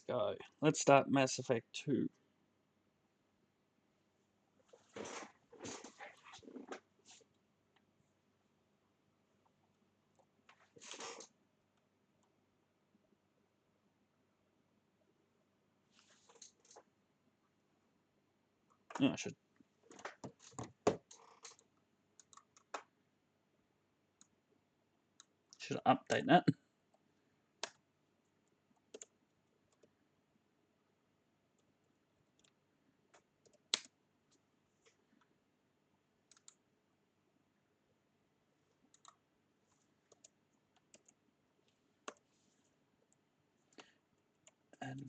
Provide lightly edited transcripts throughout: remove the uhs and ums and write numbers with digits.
go. Let's start Mass Effect 2. Oh, I should update that. And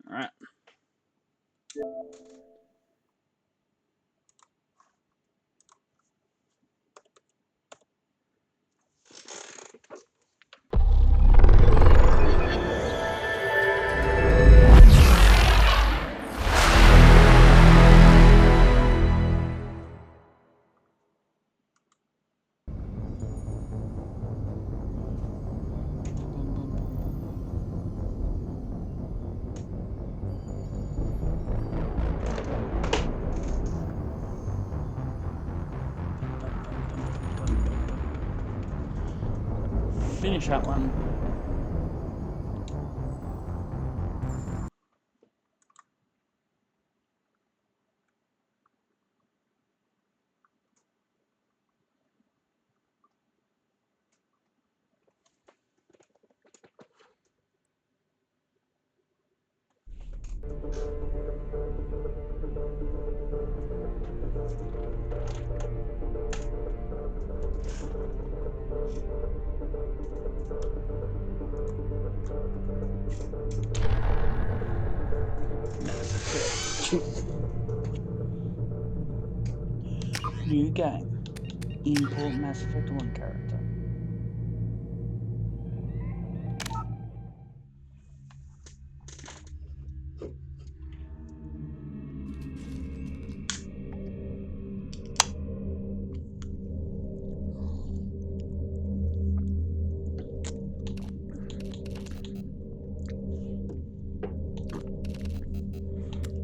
all right. Finish that one. New game. Import Mass Effect 1 character.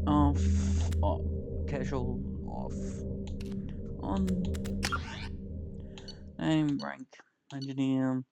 Off. Casual. Off. On. Name, rank, engineer.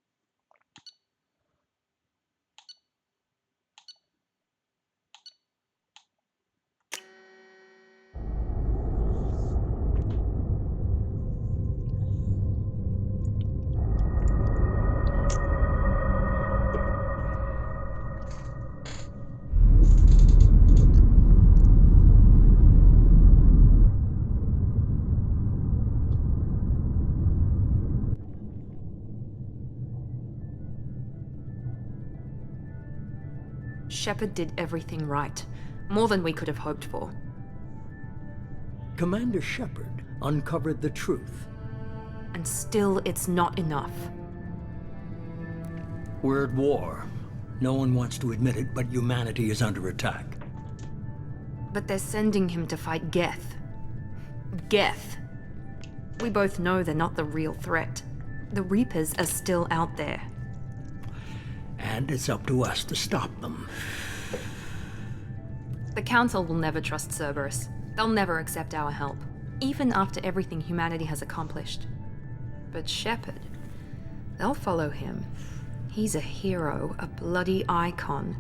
Sheppard did everything right. More than we could have hoped for. Commander Sheppard uncovered the truth. And still, it's not enough. We're at war. No one wants to admit it, but humanity is under attack. But they're sending him to fight Geth. Geth. We both know they're not the real threat. The Reapers are still out there. And it's up to us to stop them. The Council will never trust Cerberus. They'll never accept our help, even after everything humanity has accomplished. But Sheppard, they'll follow him. He's a hero, a bloody icon.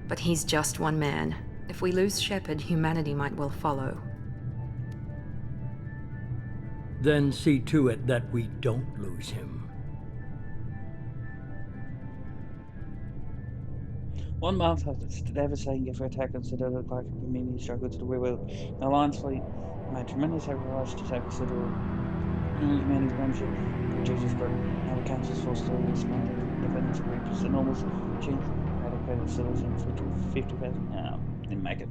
But he's just one man. If we lose Sheppard, humanity might well follow. Then see to it that we don't lose him. One month after the devastating Geth attack on Citadel, the Clark community struggled to rebuild. The Alliance fleet made tremendous sacrifice to take Citadel. Humanity's membership reduces group. Now the Council's forced to respond to the defenders of Reapers. Enormous change eradicated citizens for 50,000. No, didn't make it.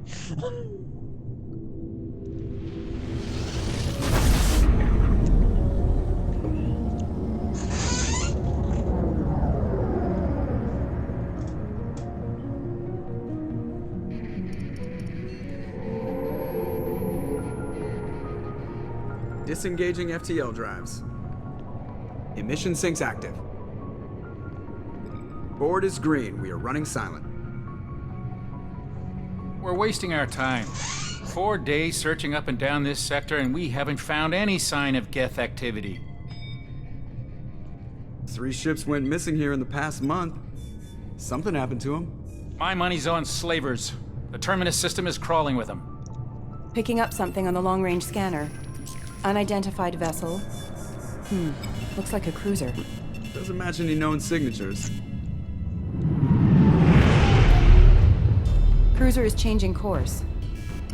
Disengaging FTL drives. Emission sinks active. Board is green. We are running silent. We're wasting our time. 4 days searching up and down this sector, and we haven't found any sign of Geth activity. 3 ships went missing here in the past month. Something happened to them. My money's on slavers. The Terminus system is crawling with them. Picking up something on the long-range scanner. Unidentified vessel. Looks like a cruiser. Doesn't match any known signatures. Cruiser is changing course.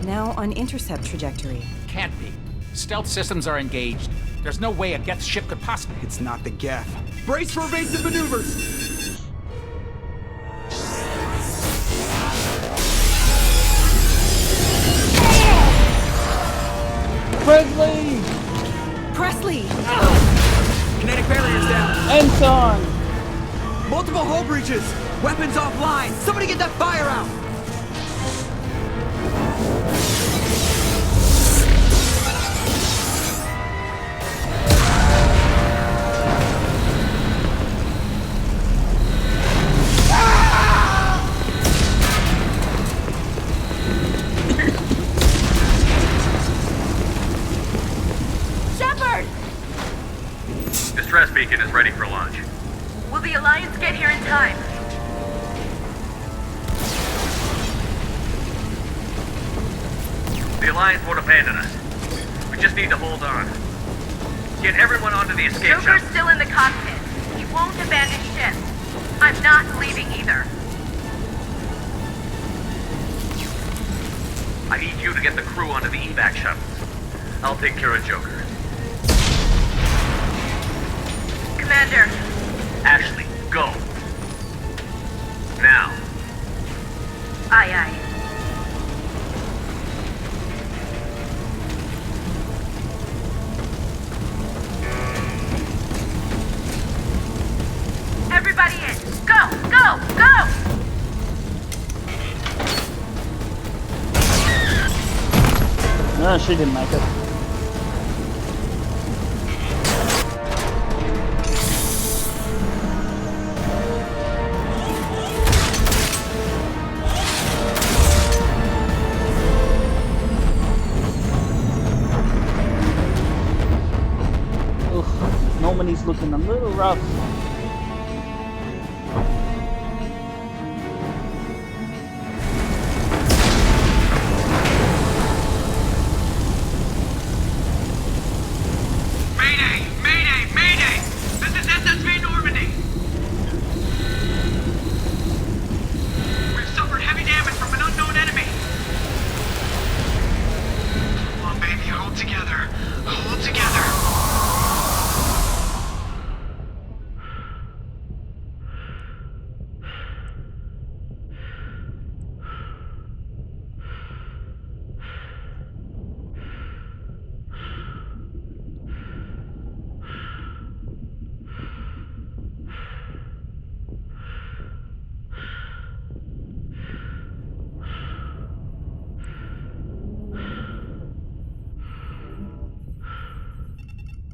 Now on intercept trajectory. Can't be. Stealth systems are engaged. There's no way a Geth ship could possibly... It's not the Geth. Brace for evasive maneuvers! Presley! Presley! Kinetic barriers down. Ensign! Multiple hull breaches. Weapons offline. Somebody get that fire out. Sheppard! Distress beacon is ready for launch. Will the Alliance get here in time? The Alliance won't abandon us. We just need to hold on. Get everyone onto the escape Joker's shuttle. still in the cockpit. He won't abandon ship. I'm not leaving either. I need you to get the crew onto the evac shuttles. I'll take care of Joker. Commander, Ashley, go. Now. aye aye. Everybody in. Go, go, go! No, she didn't make it. Ugh, Normandy's looking a little rough. Mayday! Mayday! Mayday! This is SSV Normandy! We've suffered heavy damage from an unknown enemy! Come on, baby, hold together. Hold together.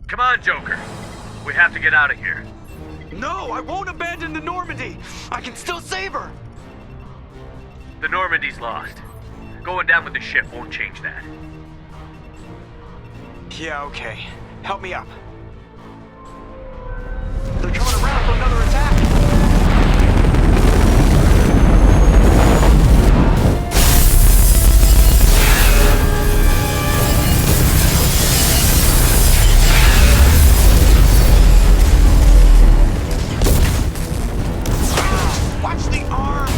Come on, Joker. We have to get out of here. No, I won't abandon the Normandy. I can still save her. The Normandy's lost. Going down with the ship won't change that. Yeah, okay. Help me up. They're coming around for another attack. Watch the arm!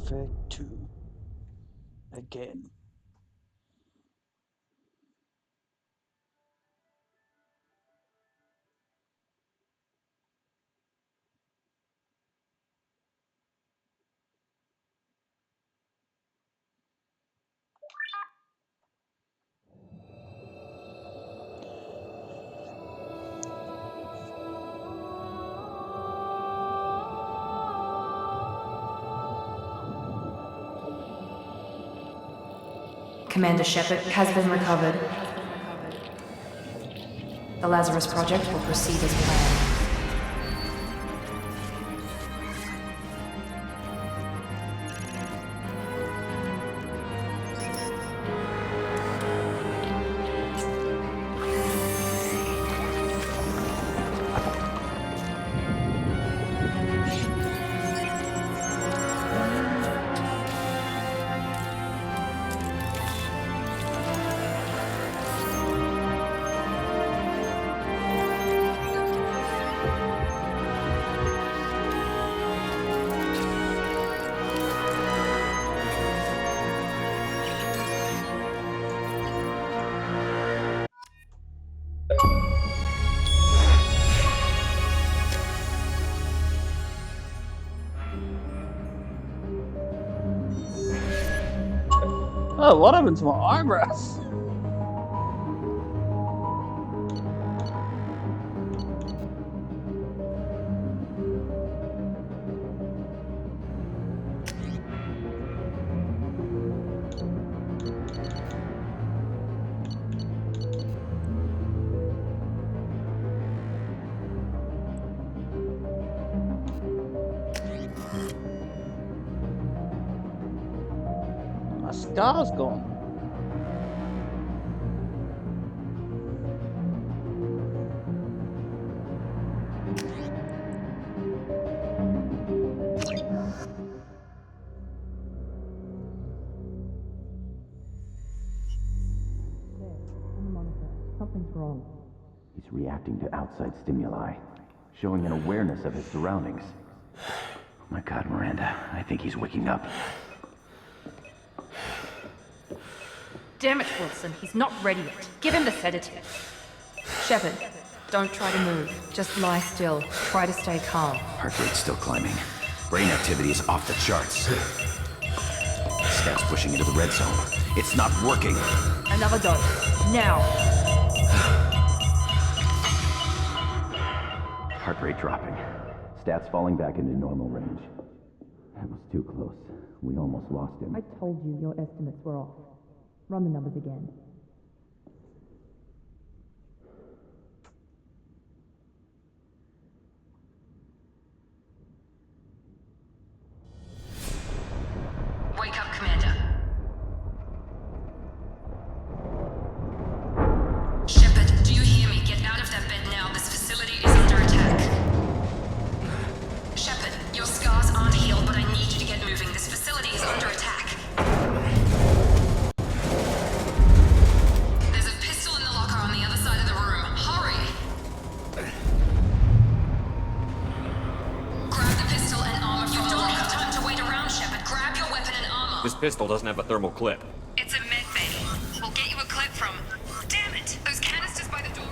Effect 2. Again. Commander Sheppard has been recovered. The Lazarus Project will proceed as planned. Oh, what happened to my eyebrows? My scar's gone. Something's wrong. He's reacting to outside stimuli, showing an awareness of his surroundings. Oh my God, Miranda, I think he's waking up. Damn it, Wilson. He's not ready yet. Give him the sedative. Sheppard, don't try to move. Just lie still. Try to stay calm. Heart rate's still climbing. Brain activity is off the charts. Scout's pushing into the red zone. It's not working. Another dose. Now. Heart rate dropping. Stats falling back into normal range. That was too close. We almost lost him. I told you your estimates were off. Run the numbers again. Wake up, Commander. Sheppard, do you hear me? Get out of that bed now. This facility is under attack. Sheppard, your scars aren't healed, but I need you to get moving. This facility is under attack. There's a pistol in the locker on the other side of the room. Hurry! Grab the pistol and armor from the locker. You don't have time to wait around, Sheppard. Grab your weapon and armor. This pistol doesn't have a thermal clip. It's a med bay. We'll get you a clip from... Damn it! Those canisters by the door...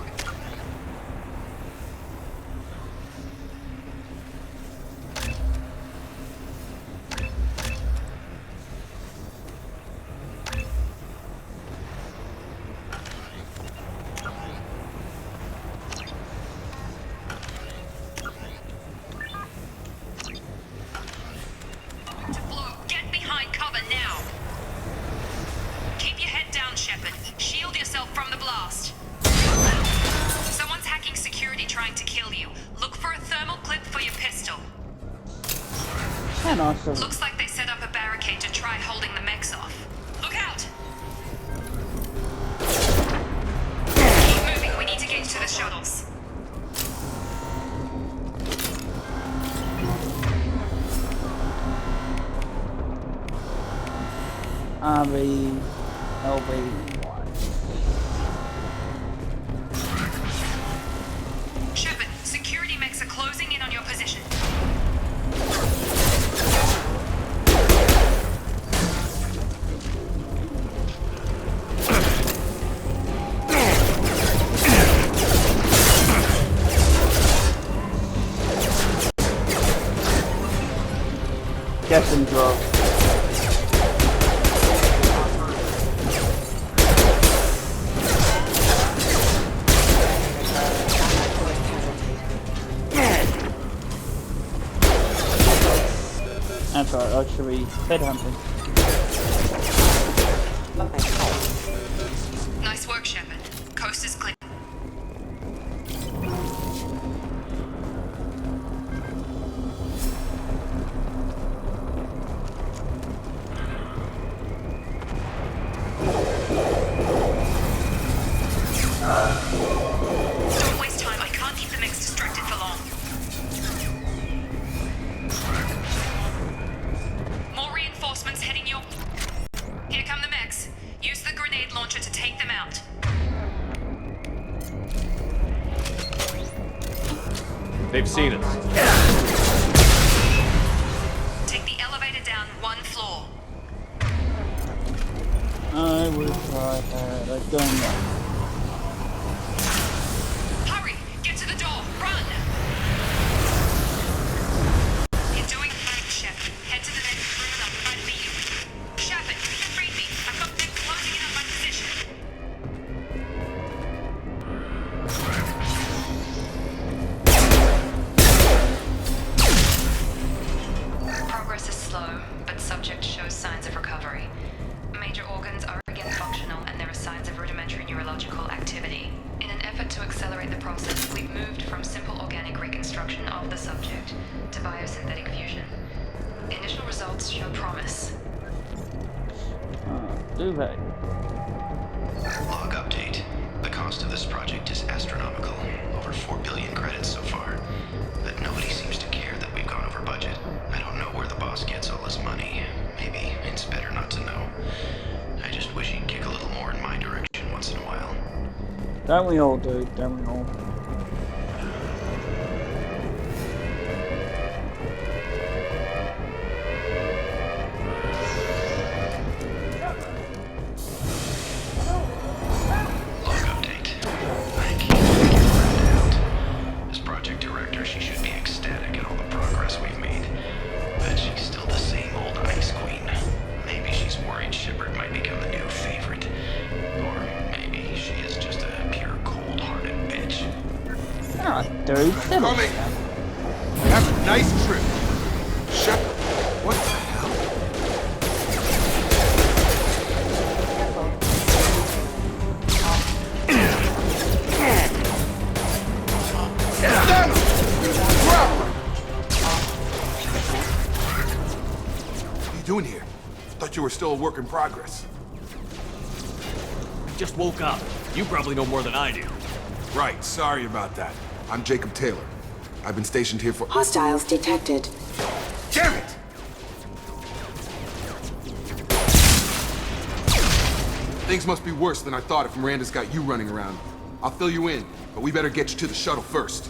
To blow. Get behind cover now. Keep your head down, Sheppard. Shield yourself from the blast. Someone's hacking security trying to kill you. Look for a thermal clip for your pistol. And also, Looks like they set up a barricade to try holding the mechs off. Look out! Keep moving. We need to get to the shuttles. Sheppard, security mechs are closing in on your position. Get them drugs. That's right, I should be headhunting. Nice work, Sheppard. Coast is clear. Don't waste time. I can't keep the mix distracted for long. More reinforcements heading your... Here come the mechs. Use the grenade launcher to take them out. They've seen us. Take the elevator down one floor. I will try hard. I've done that. Hurry! Get to the door! Run! You're doing fine, Sheppard. Head to the next room and I'll try to beat you. Sheppard, read me. I've got them closing in on my position. Progress is slow, but subject shows signs of recovery. Major organs are again functional and there are signs of rudimentary neurological activity. In an effort to accelerate the process, we've moved from simple organic reconstruction of the subject to biosynthetic fusion. Initial results show promise. Do they? Log update. The cost of this project is astronomical. Over 4 billion credits so far. But nobody seems to care that we've gone over budget. I don't know where the boss gets all his money. Maybe it's better not to know. I just wish he'd kick a little more in my direction once in a while. Don't we all, dude? Don't we all? Log update. I can't figure Miranda out. As project director, she should be ecstatic at all the progress we've made. But she's still the same old ice queen. Maybe she's worried Sheppard might become the new favorite. Or maybe she is just a pure cold-hearted bitch. Alright, dude. Coming! Have a nice trip. Sheppard, what the hell? Stand up! Drop! What are you doing here? Thought you were still a work in progress. Just woke up. You probably know more than I do. Right, sorry about that. I'm Jacob Taylor. I've been stationed here for— Hostiles detected. Damn it! Things must be worse than I thought if Miranda's got you running around. I'll fill you in, but we better get you to the shuttle first.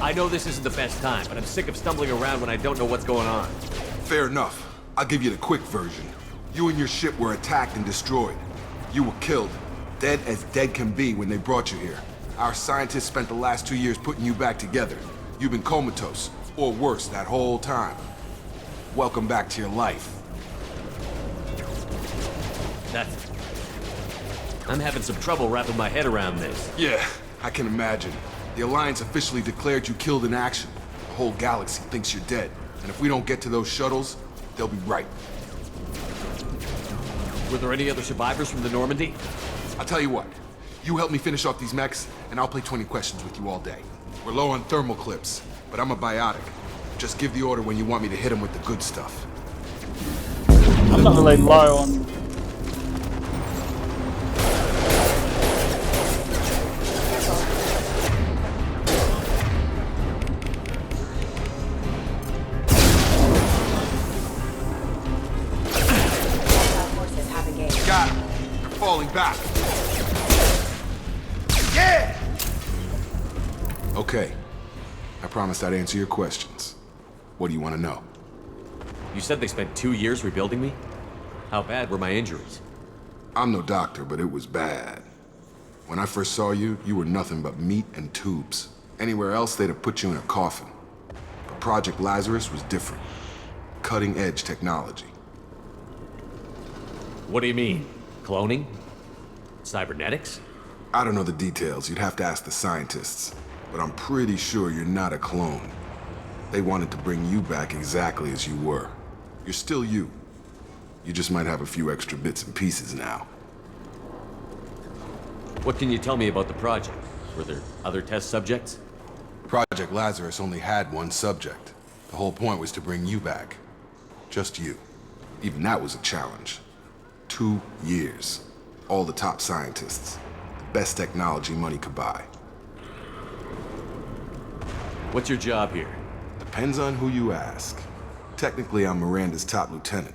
I know this isn't the best time, but I'm sick of stumbling around when I don't know what's going on. Fair enough. I'll give you the quick version. You and your ship were attacked and destroyed. You were killed. Dead as dead can be when they brought you here. Our scientists spent the last 2 years putting you back together. You've been comatose, or worse, that whole time. Welcome back to your life. That's... I'm having some trouble wrapping my head around this. Yeah, I can imagine. The Alliance officially declared you killed in action. The whole galaxy thinks you're dead. And if we don't get to those shuttles, they'll be right. Were there any other survivors from the Normandy? I'll tell you what. You help me finish off these mechs, and I'll play 20 questions with you all day. We're low on thermal clips, but I'm a biotic. Just give the order when you want me to hit him with the good stuff. I'm not really low on... Got him. They're falling back. Yeah! Okay. I promised I'd answer your questions. What do you want to know? You said they spent 2 years rebuilding me? How bad were my injuries? I'm no doctor, but it was bad. When I first saw you, you were nothing but meat and tubes. Anywhere else, they'd have put you in a coffin. But Project Lazarus was different. Cutting-edge technology. What do you mean? Cloning? Cybernetics? I don't know the details. You'd have to ask the scientists. But I'm pretty sure you're not a clone. They wanted to bring you back exactly as you were. You're still you. You just might have a few extra bits and pieces now. What can you tell me about the project? Were there other test subjects? Project Lazarus only had one subject. The whole point was to bring you back. Just you. Even that was a challenge. 2 years. All the top scientists. The best technology money could buy. What's your job here? Depends on who you ask. Technically, I'm Miranda's top lieutenant.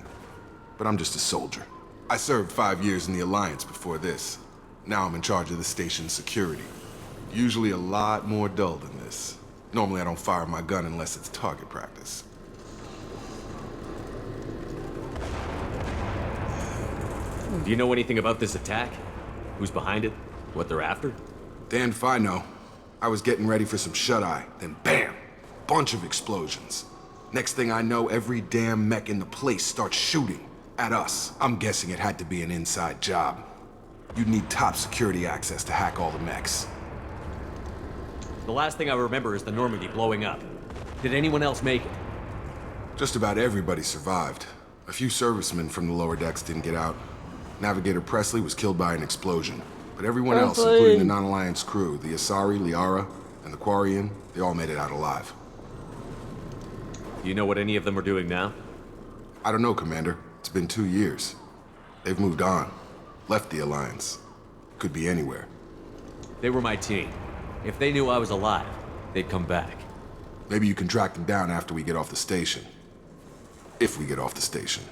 But I'm just a soldier. I served 5 years in the Alliance before this. Now I'm in charge of the station's security. Usually a lot more dull than this. Normally I don't fire my gun unless it's target practice. Do you know anything about this attack? Who's behind it? What they're after? Damned if I know. I was getting ready for some shut-eye, then bam! Bunch of explosions. Next thing I know, every damn mech in the place starts shooting. At us. I'm guessing it had to be an inside job. You'd need top security access to hack all the mechs. The last thing I remember is the Normandy blowing up. Did anyone else make it? Just about everybody survived. A few servicemen from the lower decks didn't get out. Navigator Presley was killed by an explosion. But everyone else, including the non-Alliance crew, the Asari, Liara, and the Quarian, they all made it out alive. Do you know what any of them are doing now? I don't know, Commander. It's been 2 years. They've moved on. Left the Alliance. Could be anywhere. They were my team. If they knew I was alive, they'd come back. Maybe you can track them down after we get off the station. If we get off the station.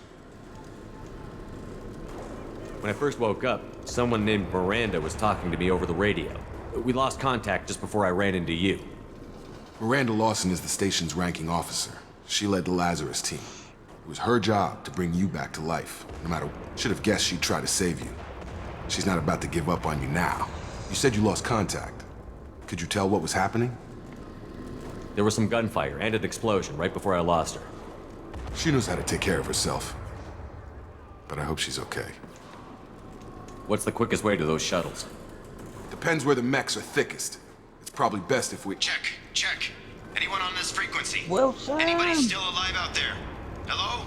When I first woke up, someone named Miranda was talking to me over the radio. We lost contact just before I ran into you. Miranda Lawson is the station's ranking officer. She led the Lazarus team. It was her job to bring you back to life, no matter what. Should have guessed she'd try to save you. She's not about to give up on you now. You said you lost contact. Could you tell what was happening? There was some gunfire and an explosion right before I lost her. She knows how to take care of herself. But I hope she's okay. What's the quickest way to those shuttles? Depends where the mechs are thickest. It's probably best if we... Check. Anyone on this frequency? Wilson! Anybody still alive out there? Hello?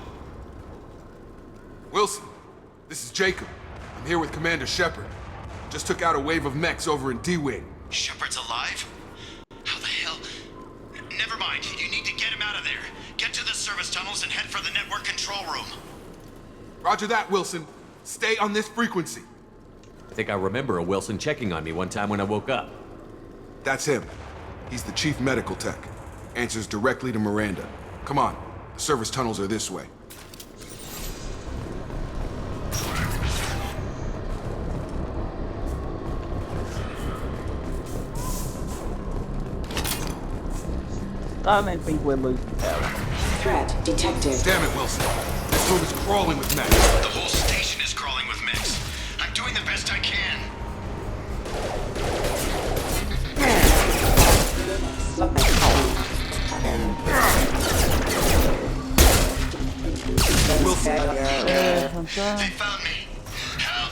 Wilson, this is Jacob. I'm here with Commander Sheppard. Just took out a wave of mechs over in D-Wing. Sheppard's alive? How the hell? Never mind. You need to get him out of there. Get to the service tunnels and head for the network control room. Roger that, Wilson. Stay on this frequency. I think I remember a Wilson checking on me one time when I woke up. That's him. He's the chief medical tech. Answers directly to Miranda. Come on. The service tunnels are this way. I don't think we're losing power. Threat detected. Damn it, Wilson. This room is crawling with mechs. The whole station is crawling with mechs. I'm doing the best I can. Wilson. They found me. Help!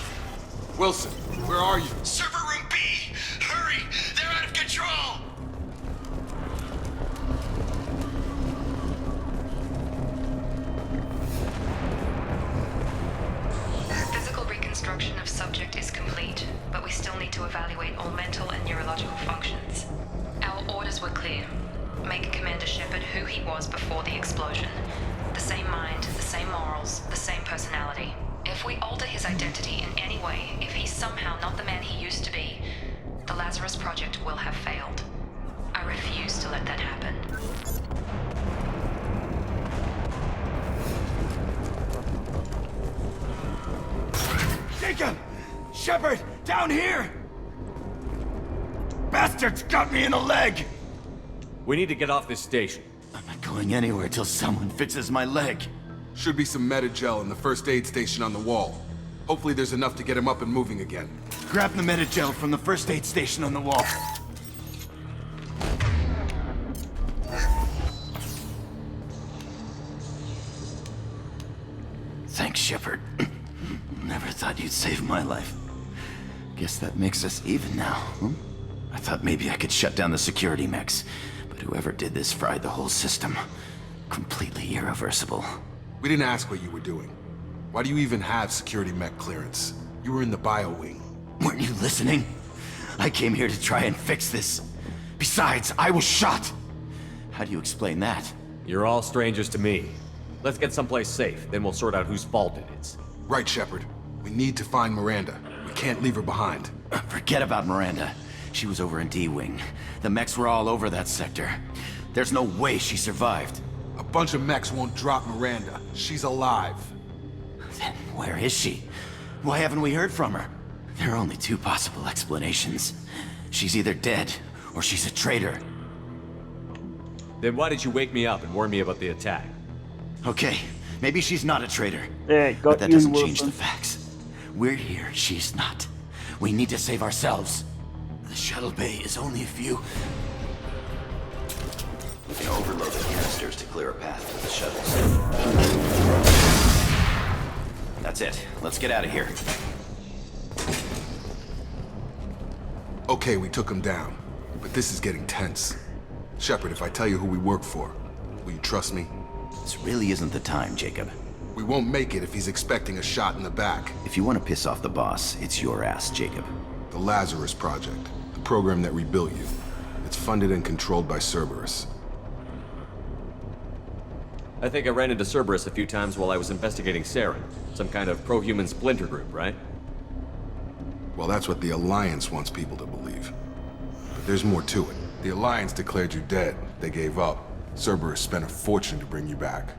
Wilson, where are you? Server room B! Hurry! They're out of control! Physical reconstruction of subject is complete, but we still need to evaluate all mental and neurological functions. Our orders were clear. Make Commander Sheppard who he was before the explosion. The same mind, the same morals, the same personality. If we alter his identity in any way, if he's somehow not the man he used to be, the Lazarus Project will have failed. I refuse to let that happen. Jacob! Sheppard! Down here! Bastards got me in the leg! We need to get off this station. I'm not going anywhere till someone fixes my leg. Should be some Medi-gel in the first aid station on the wall. Hopefully there's enough to get him up and moving again. Grab the Medi-gel from the first aid station on the wall. Saved my life. Guess that makes us even now, huh? I thought maybe I could shut down the security mechs, but whoever did this fried the whole system. Completely irreversible. We didn't ask what you were doing. Why do you even have security mech clearance? You were in the bio wing. Weren't you listening? I came here to try and fix this. Besides, I was shot. How do you explain that? You're all strangers to me. Let's get someplace safe, then we'll sort out whose fault it is. Right, Sheppard. We need to find Miranda. We can't leave her behind. Forget about Miranda. She was over in D-Wing. The mechs were all over that sector. There's no way she survived. A bunch of mechs won't drop Miranda. She's alive. Then where is she? Why haven't we heard from her? There are only two possible explanations. She's either dead, or she's a traitor. Then why did you wake me up and warn me about the attack? Okay, maybe she's not a traitor. Yeah, but that doesn't change the facts. We're here, she's not. We need to save ourselves. The shuttle bay is only a few... We can overload the canisters to clear a path to the shuttles. That's it. Let's get out of here. Okay, we took him down. But this is getting tense. Sheppard, if I tell you who we work for, will you trust me? This really isn't the time, Jacob. We won't make it if he's expecting a shot in the back. If you want to piss off the boss, it's your ass, Jacob. The Lazarus Project, the program that rebuilt you. It's funded and controlled by Cerberus. I think I ran into Cerberus a few times while I was investigating Saren. Some kind of pro-human splinter group, right? Well, that's what the Alliance wants people to believe. But there's more to it. The Alliance declared you dead. They gave up. Cerberus spent a fortune to bring you back.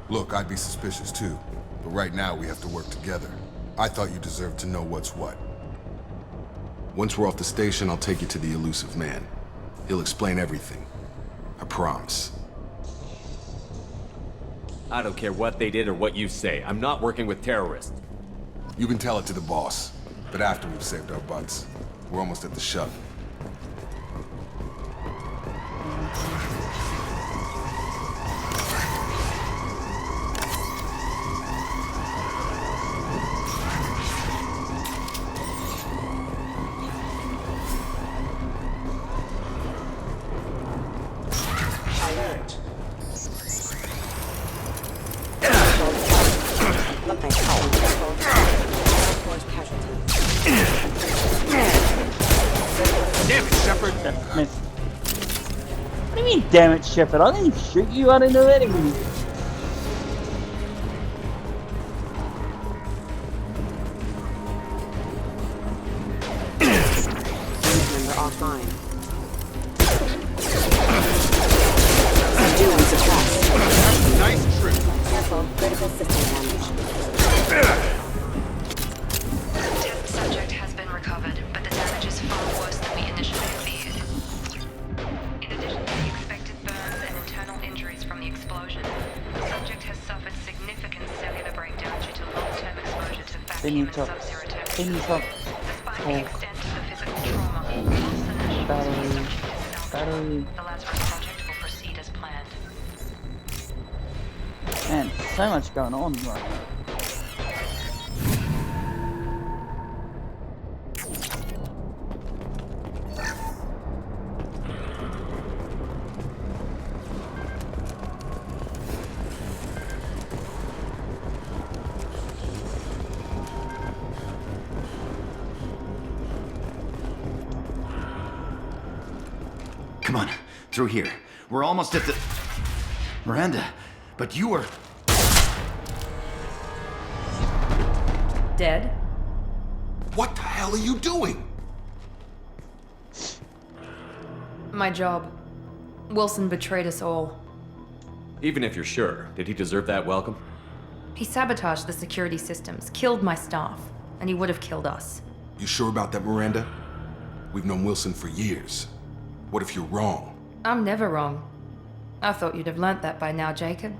Look, I'd be suspicious too. But right now, we have to work together. I thought you deserved to know what's what. Once we're off the station, I'll take you to the elusive man. He'll explain everything. I promise. I don't care what they did or what you say. I'm not working with terrorists. You can tell it to the boss. But after we've saved our butts. We're almost at the shuttle. What do you mean, damn it, Sheppard? I didn't shoot you, I didn't do anything. Member offline. Doing suppressed. Nice trip. Careful, critical system damage. Test subject has been recovered, but the damage is far worse than we initially feared. In addition to the expected burns and internal injuries from the explosion, the subject has suffered significant cellular breakdown due to long-term exposure to vacuum and sub-zero temperatures. Despite the extent of the physical trauma, loss inertia the subject is salvaged. The Lazarus project will proceed as planned. Man, so much going on right now. Come on, through here. We're almost at the... Miranda, but you were... Dead? What the hell are you doing? My job. Wilson betrayed us all. Even if you're sure, did he deserve that welcome? He sabotaged the security systems, killed my staff, and he would have killed us. You sure about that, Miranda? We've known Wilson for years. What if you're wrong? I'm never wrong. I thought you'd have learnt that by now, Jacob.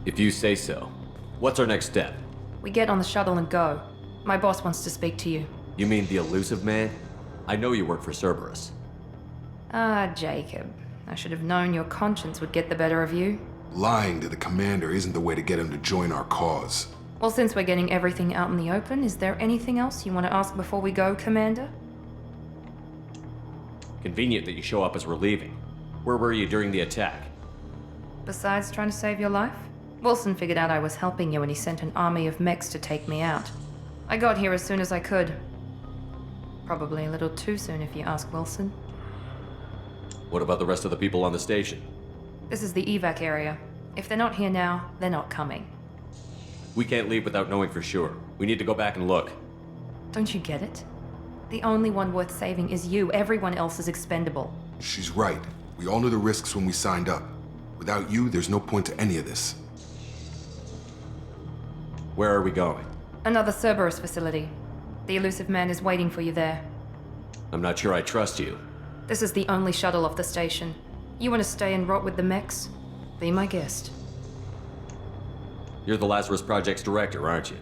If you say so. What's our next step? We get on the shuttle and go. My boss wants to speak to you. You mean the elusive man? I know you work for Cerberus. Ah, Jacob. I should have known your conscience would get the better of you. Lying to the commander isn't the way to get him to join our cause. Well, since we're getting everything out in the open, is there anything else you want to ask before we go, Commander? Convenient that you show up as we're leaving. Where were you during the attack? Besides trying to save your life? Wilson figured out I was helping you and he sent an army of mechs to take me out. I got here as soon as I could. Probably a little too soon if you ask Wilson. What about the rest of the people on the station? This is the evac area. If they're not here now, they're not coming. We can't leave without knowing for sure. We need to go back and look. Don't you get it? The only one worth saving is you. Everyone else is expendable. She's right. We all knew the risks when we signed up. Without you, there's no point to any of this. Where are we going? Another Cerberus facility. The elusive man is waiting for you there. I'm not sure I trust you. This is the only shuttle off the station. You want to stay and rot with the mechs? Be my guest. You're the Lazarus Project's director, aren't you?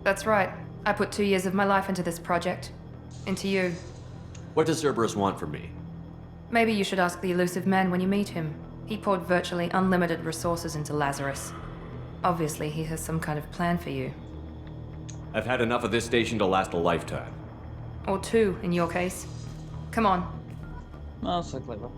That's right. I put 2 years of my life into this project. Into you. What does Cerberus want from me? Maybe you should ask the elusive man when you meet him. He poured virtually unlimited resources into Lazarus. Obviously, he has some kind of plan for you. I've had enough of this station to last a lifetime. Or 2, in your case. Come on. No, so clever.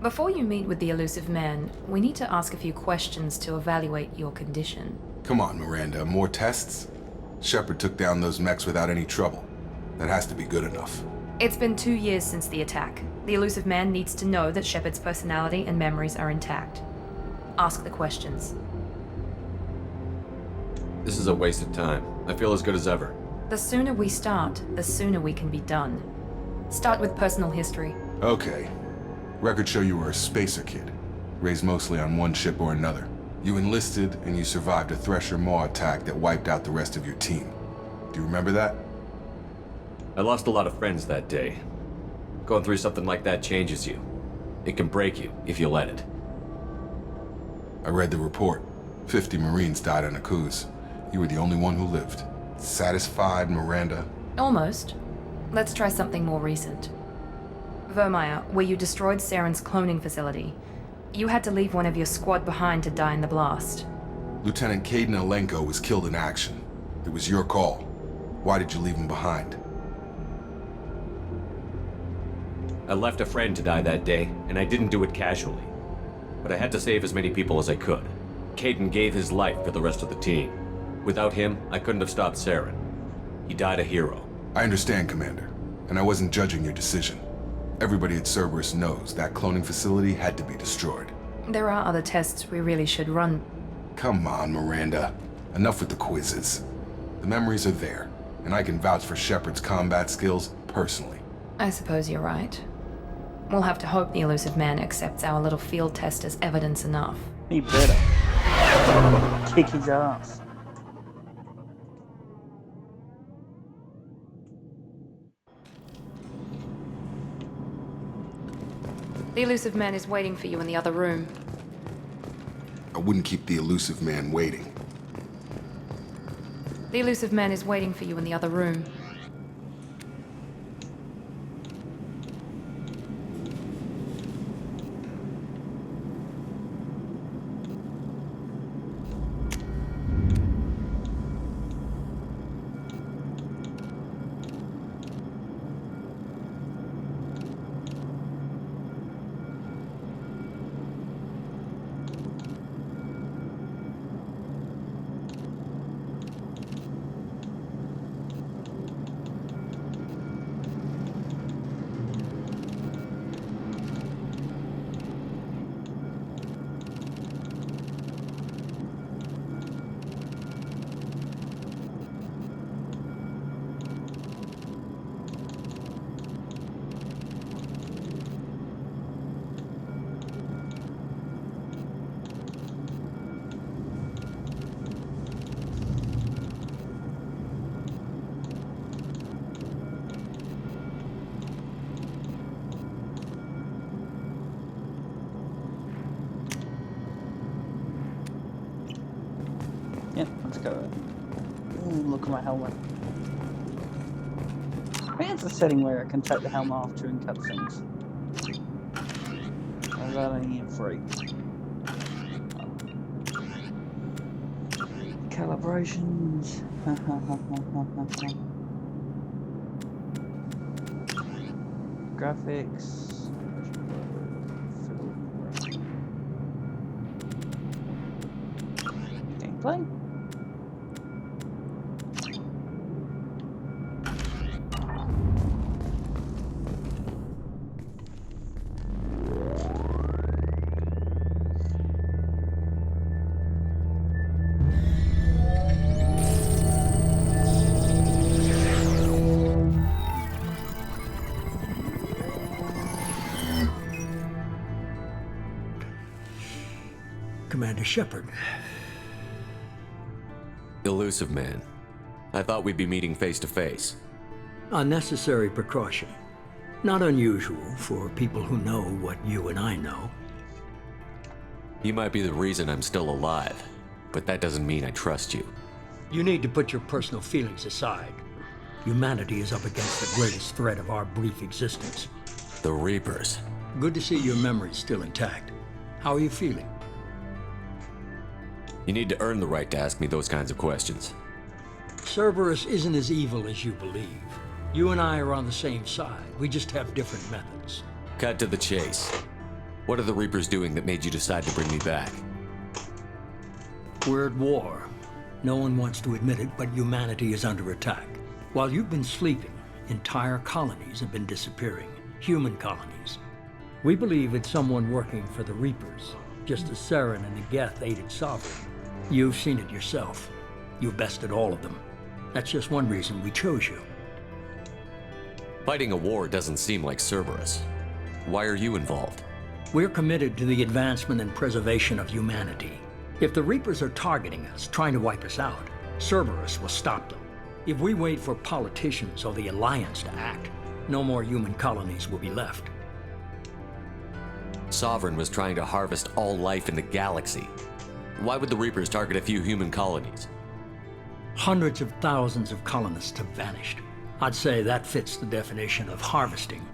Before you meet with the elusive man, we need to ask a few questions to evaluate your condition. Come on, Miranda, more tests? Sheppard took down those mechs without any trouble. That has to be good enough. It's been 2 years since the attack. The elusive man needs to know that Sheppard's personality and memories are intact. Ask the questions. This is a waste of time. I feel as good as ever. The sooner we start, the sooner we can be done. Start with personal history. Okay. Records show you were a spacer kid, raised mostly on one ship or another. You enlisted and you survived a Thresher Maw attack that wiped out the rest of your team. Do you remember that? I lost a lot of friends that day. Going through something like that changes you. It can break you if you let it. I read the report. 50 Marines died on a cruise. You were the only one who lived. Satisfied, Miranda? Almost. Let's try something more recent. Vermeer, where you destroyed Saren's cloning facility. You had to leave one of your squad behind to die in the blast. Lieutenant Caden Alenko was killed in action. It was your call. Why did you leave him behind? I left a friend to die that day, and I didn't do it casually. But I had to save as many people as I could. Caden gave his life for the rest of the team. Without him, I couldn't have stopped Saren. He died a hero. I understand, Commander, and I wasn't judging your decision. Everybody at Cerberus knows that cloning facility had to be destroyed. There are other tests we really should run. Come on, Miranda. Enough with the quizzes. The memories are there, and I can vouch for Sheppard's combat skills personally. I suppose you're right. We'll have to hope the elusive man accepts our little field test as evidence enough. He better. Kick his ass. The elusive man is waiting for you in the other room. I wouldn't keep the elusive man waiting. The elusive man is waiting for you in the other room. Yep, let's go. Ooh, look at my helmet. I think it's a setting where I can take the helmet off during cutscenes. I got any free. Calibrations. Graphics. Gameplay. Commander Sheppard. Elusive man. I thought we'd be meeting face to face. A necessary precaution. Not unusual for people who know what you and I know. You might be the reason I'm still alive, but that doesn't mean I trust you. You need to put your personal feelings aside. Humanity is up against the greatest threat of our brief existence. The Reapers. Good to see your memory's still intact. How are you feeling? You need to earn the right to ask me those kinds of questions. Cerberus isn't as evil as you believe. You and I are on the same side. We just have different methods. Cut to the chase. What are the Reapers doing that made you decide to bring me back? We're at war. No one wants to admit it, but humanity is under attack. While you've been sleeping, entire colonies have been disappearing. Human colonies. We believe it's someone working for the Reapers, just as Saren and the Geth aided Sovereign. You've seen it yourself. You bested all of them. That's just one reason we chose you. Fighting a war doesn't seem like Cerberus. Why are you involved? We're committed to the advancement and preservation of humanity. If the Reapers are targeting us, trying to wipe us out, Cerberus will stop them. If we wait for politicians or the Alliance to act, no more human colonies will be left. Sovereign was trying to harvest all life in the galaxy. Why would the Reapers target a few human colonies? Hundreds of thousands of colonists have vanished. I'd say that fits the definition of harvesting.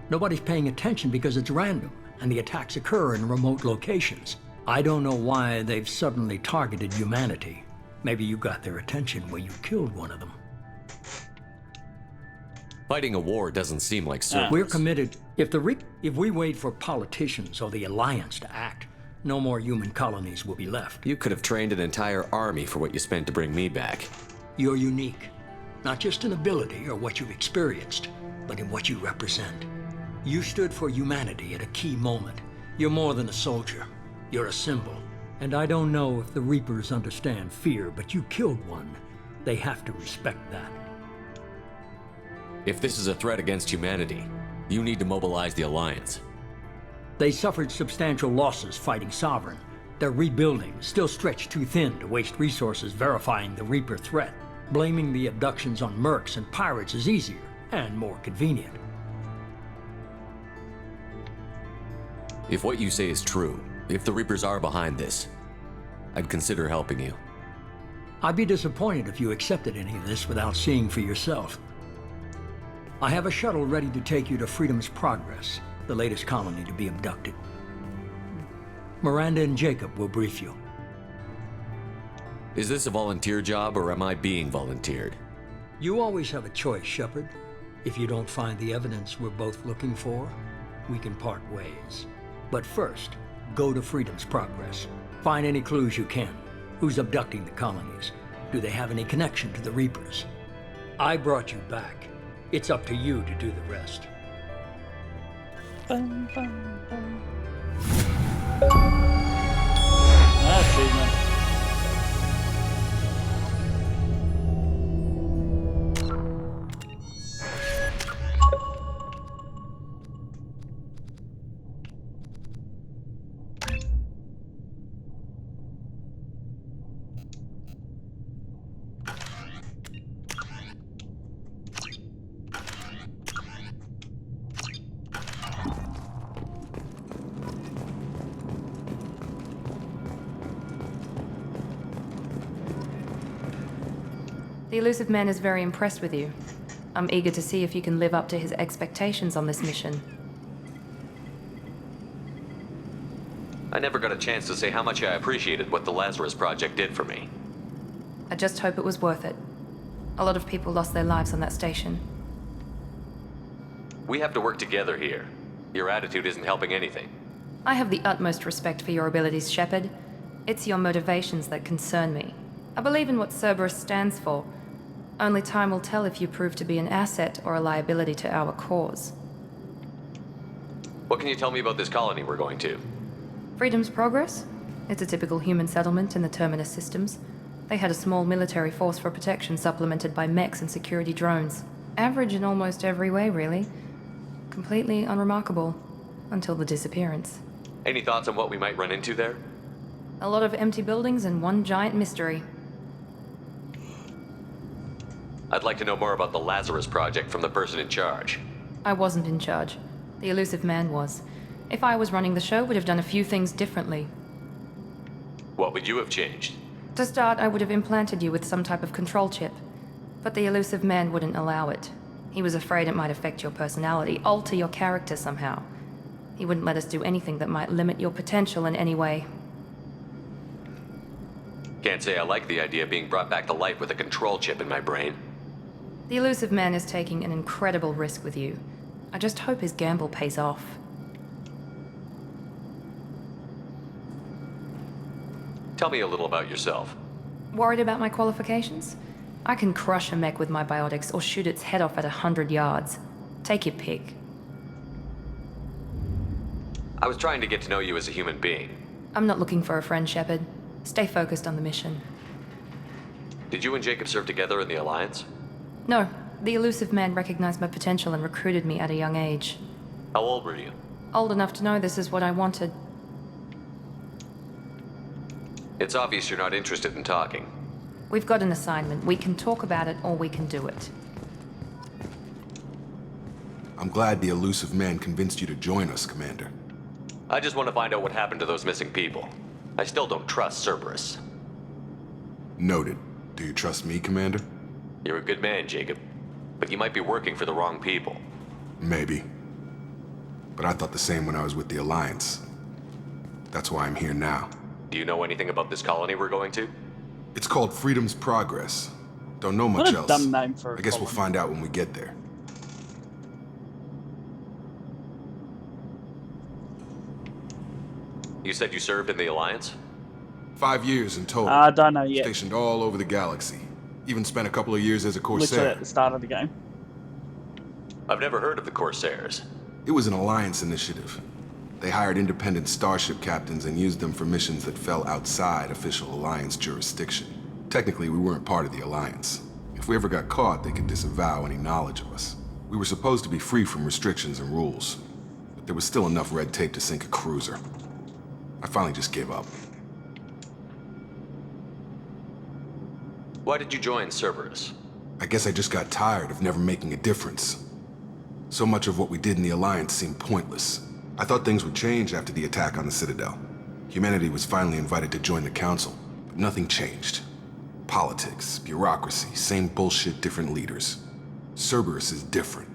Nobody's paying attention because it's random, and the attacks occur in remote locations. I don't know why they've suddenly targeted humanity. Maybe you got their attention when you killed one of them. Fighting a war doesn't seem like Cerberus. We're committed. If we wait for politicians or the Alliance to act, no more human colonies will be left. You could have trained an entire army for what you spent to bring me back. You're unique. Not just in ability or what you've experienced, but in what you represent. You stood for humanity at a key moment. You're more than a soldier. You're a symbol. And I don't know if the Reapers understand fear, but you killed one. They have to respect that. If this is a threat against humanity, you need to mobilize the Alliance. They suffered substantial losses fighting Sovereign. They're rebuilding, still stretched too thin to waste resources verifying the Reaper threat. Blaming the abductions on mercs and pirates is easier and more convenient. If what you say is true, if the Reapers are behind this, I'd consider helping you. I'd be disappointed if you accepted any of this without seeing for yourself. I have a shuttle ready to take you to Freedom's Progress, the latest colony to be abducted. Miranda and Jacob will brief you. Is this a volunteer job, or am I being volunteered? You always have a choice, Sheppard. If you don't find the evidence we're both looking for, we can part ways. But first, go to Freedom's Progress. Find any clues you can. Who's abducting the colonies? Do they have any connection to the Reapers? I brought you back. It's up to you to do the rest. Bum, bum, bum. Achievement. The elusive man is very impressed with you. I'm eager to see if you can live up to his expectations on this mission. I never got a chance to say how much I appreciated what the Lazarus Project did for me. I just hope it was worth it. A lot of people lost their lives on that station. We have to work together here. Your attitude isn't helping anything. I have the utmost respect for your abilities, Sheppard. It's your motivations that concern me. I believe in what Cerberus stands for. Only time will tell if you prove to be an asset or a liability to our cause. What can you tell me about this colony we're going to? Freedom's Progress? It's a typical human settlement in the Terminus systems. They had a small military force for protection supplemented by mechs and security drones. Average in almost every way, really. Completely unremarkable. Until the disappearance. Any thoughts on what we might run into there? A lot of empty buildings and one giant mystery. I'd like to know more about the Lazarus Project from the person in charge. I wasn't in charge. The elusive man was. If I was running the show, would have done a few things differently. What would you have changed? To start, I would have implanted you with some type of control chip. But the elusive man wouldn't allow it. He was afraid it might affect your personality, alter your character somehow. He wouldn't let us do anything that might limit your potential in any way. Can't say I like the idea of being brought back to life with a control chip in my brain. The elusive man is taking an incredible risk with you. I just hope his gamble pays off. Tell me a little about yourself. Worried about my qualifications? I can crush a mech with my biotics or shoot its head off at 100 yards. Take your pick. I was trying to get to know you as a human being. I'm not looking for a friend, Sheppard. Stay focused on the mission. Did you and Jacob serve together in the Alliance? No, the elusive man recognized my potential and recruited me at a young age. How old were you? Old enough to know this is what I wanted. It's obvious you're not interested in talking. We've got an assignment. We can talk about it or we can do it. I'm glad the elusive man convinced you to join us, Commander. I just want to find out what happened to those missing people. I still don't trust Cerberus. Noted. Do you trust me, Commander? You're a good man, Jacob. But you might be working for the wrong people. Maybe. But I thought the same when I was with the Alliance. That's why I'm here now. Do you know anything about this colony we're going to? It's called Freedom's Progress. Don't know much What a else. dumb name for a I guess we'll colony. find out when we get there. You said you served in the Alliance? 5 years in total. I don't know yet. Stationed all over the galaxy. Even spent a couple of years as a Literally Corsair. at the start of the game. I've never heard of the Corsairs. It was an Alliance initiative. They hired independent starship captains and used them for missions that fell outside official Alliance jurisdiction. Technically, we weren't part of the Alliance. If we ever got caught, they could disavow any knowledge of us. We were supposed to be free from restrictions and rules, but there was still enough red tape to sink a cruiser. I finally just gave up. Why did you join Cerberus? I guess I just got tired of never making a difference. So much of what we did in the Alliance seemed pointless. I thought things would change after the attack on the Citadel. Humanity was finally invited to join the Council, but nothing changed. Politics, bureaucracy, same bullshit, different leaders. Cerberus is different.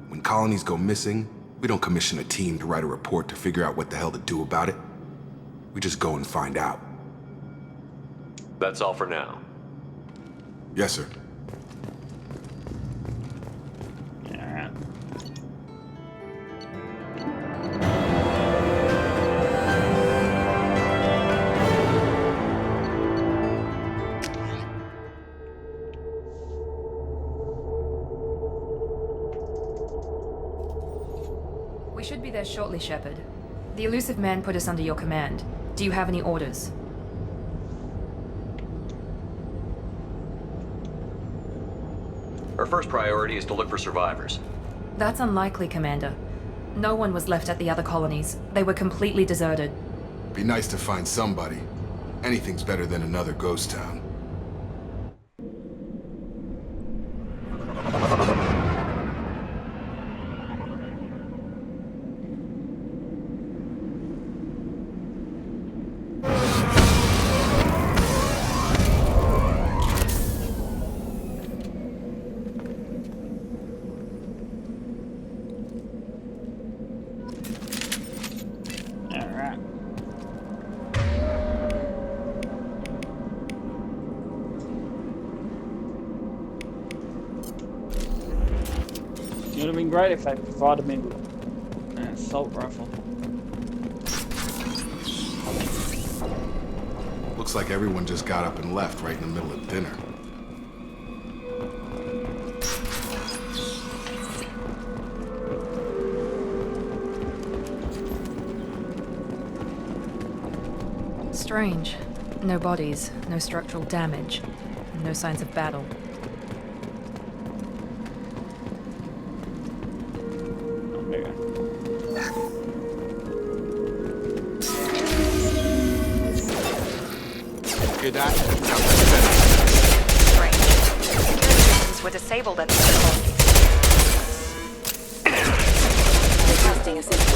When colonies go missing, we don't commission a team to write a report to figure out what the hell to do about it. We just go and find out. That's all for now. Yes, sir. Alright. We should be there shortly, Sheppard. The elusive man put us under your command. Do you have any orders? Our first priority is to look for survivors. That's unlikely, Commander. No one was left at the other colonies. They were completely deserted. Be nice to find somebody. Anything's better than another ghost town. would have been great if they provided me with an assault rifle. Looks like everyone just got up and left right in the middle of dinner. Strange. No bodies, no structural damage, no signs of battle. Hear that? Strange. Security were disabled at the colony. Requesting assistance.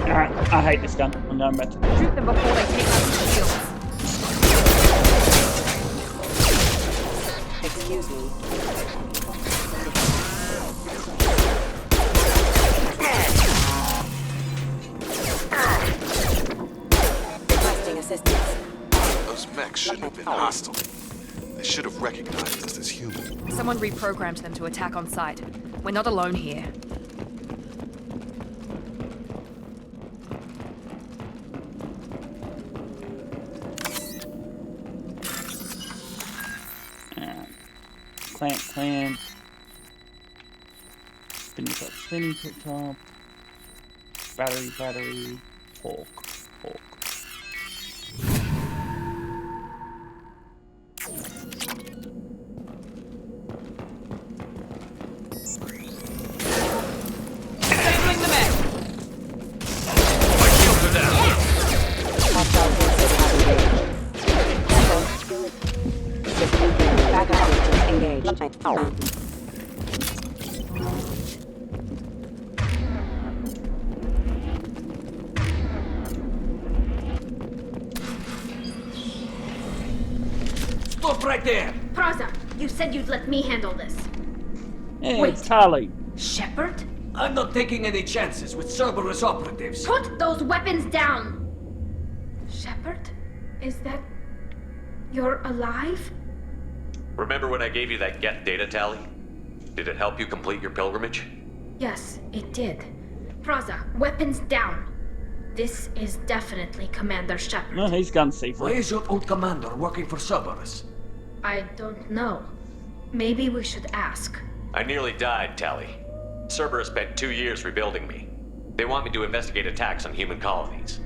Alright, I hate this gun. I'm going back to this. Shoot them before they take out the shields. Excuse me. Requesting assistance. Those mechs shouldn't have been hostile. They should have recognized us as human. Someone reprogrammed them to attack on sight. We're not alone here. Clamp. Spinning pick top. Battery. Hawk. Disabling the mech! My shields are down! Backup engaged. Stop right there! Praza, you said you'd let me handle this. Hey, Wait. Tali. Sheppard? I'm not taking any chances with Cerberus operatives. Put those weapons down! Sheppard? Is that... You're alive? Remember when I gave you that get data tally? Did it help you complete your pilgrimage? Yes, it did. Praza, weapons down. This is definitely Commander Sheppard. No, he's gun safe. Why is your old commander working for Cerberus? I don't know. Maybe we should ask. I nearly died, Tally. Cerberus spent 2 years rebuilding me. They want me to investigate attacks on human colonies.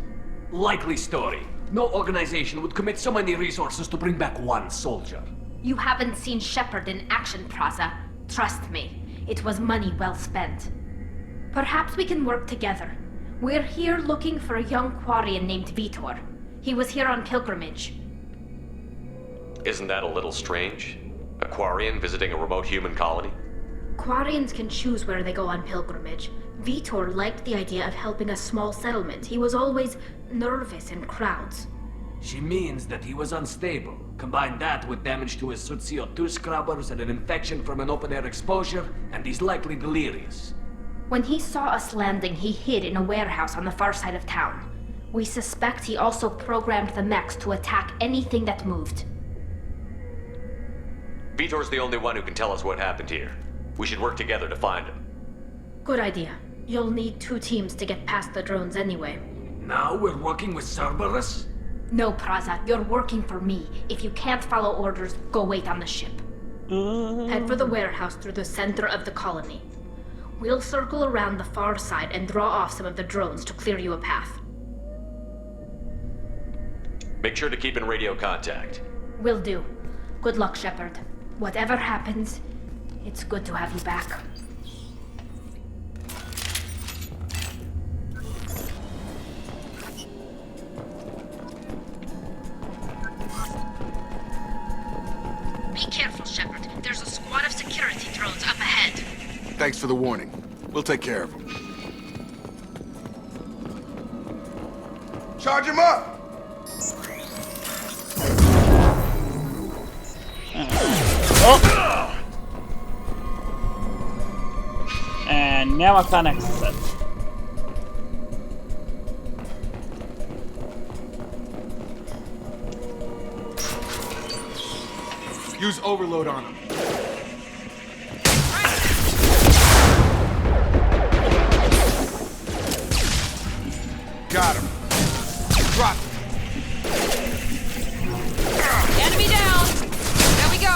Likely story. No organization would commit so many resources to bring back one soldier. You haven't seen Sheppard in action, Praza. Trust me, it was money well spent. Perhaps we can work together. We're here looking for a young Quarian named Vitor. He was here on pilgrimage. Isn't that a little strange? A Quarian visiting a remote human colony? Quarians can choose where they go on pilgrimage. Vitor liked the idea of helping a small settlement. He was always nervous in crowds. She means that he was unstable. Combine that with damage to his CO2 scrubbers and an infection from an open-air exposure, and he's likely delirious. When he saw us landing, he hid in a warehouse on the far side of town. We suspect he also programmed the mechs to attack anything that moved. Vitor's the only one who can tell us what happened here. We should work together to find him. Good idea. You'll need 2 teams to get past the drones anyway. Now we're working with Cerberus? No, Praza, you're working for me. If you can't follow orders, go wait on the ship. Head for the warehouse through the center of the colony. We'll circle around the far side and draw off some of the drones to clear you a path. Make sure to keep in radio contact. Will do. Good luck, Sheppard. Whatever happens, it's good to have you back. Be careful, Sheppard. There's a squad of security drones up ahead. Thanks for the warning. We'll take care of them. Charge him up! Oh! And now I can't access it. Use overload on him. Got him. Drop him. Enemy down! There we go!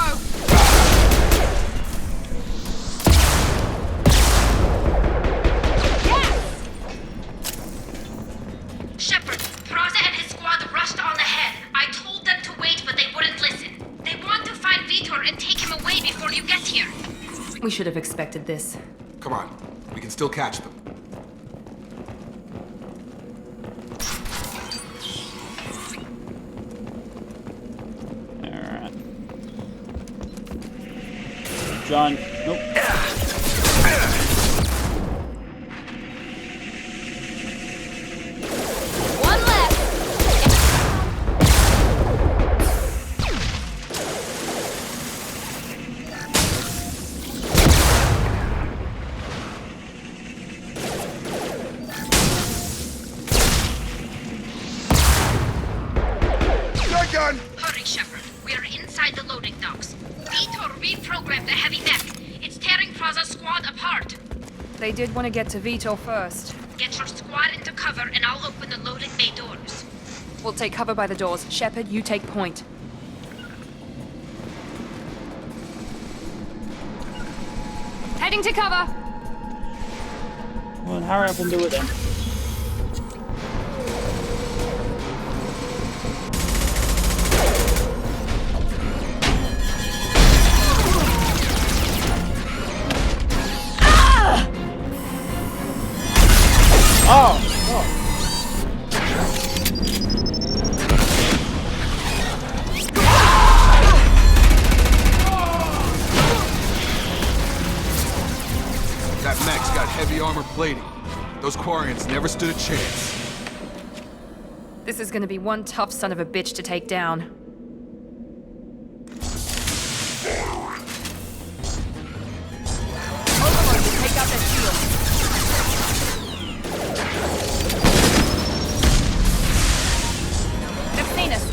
Sheppard, Praza and his squad rushed on ahead. I told them to wait, but they wouldn't listen. They want to find Vitor and take him away before you get here. We should have expected this. Come on. We can still catch them. Alright. John. Nope. One left! Shotgun! Hurry, Sheppard. We are inside the loading docks. Vitor reprogrammed the heavy mech. It's tearing Praza's squad apart. They did want to get to Vitor first. Get your squad into cover and I'll open the loading bay doors. We'll take cover by the doors. Sheppard, you take point. Heading to cover! Well, hurry up and do it then. Oh! That mech's got heavy armor plating. Those Quarians never stood a chance. This is gonna be one tough son of a bitch to take down. Overlord will take out that shield. They've seen us.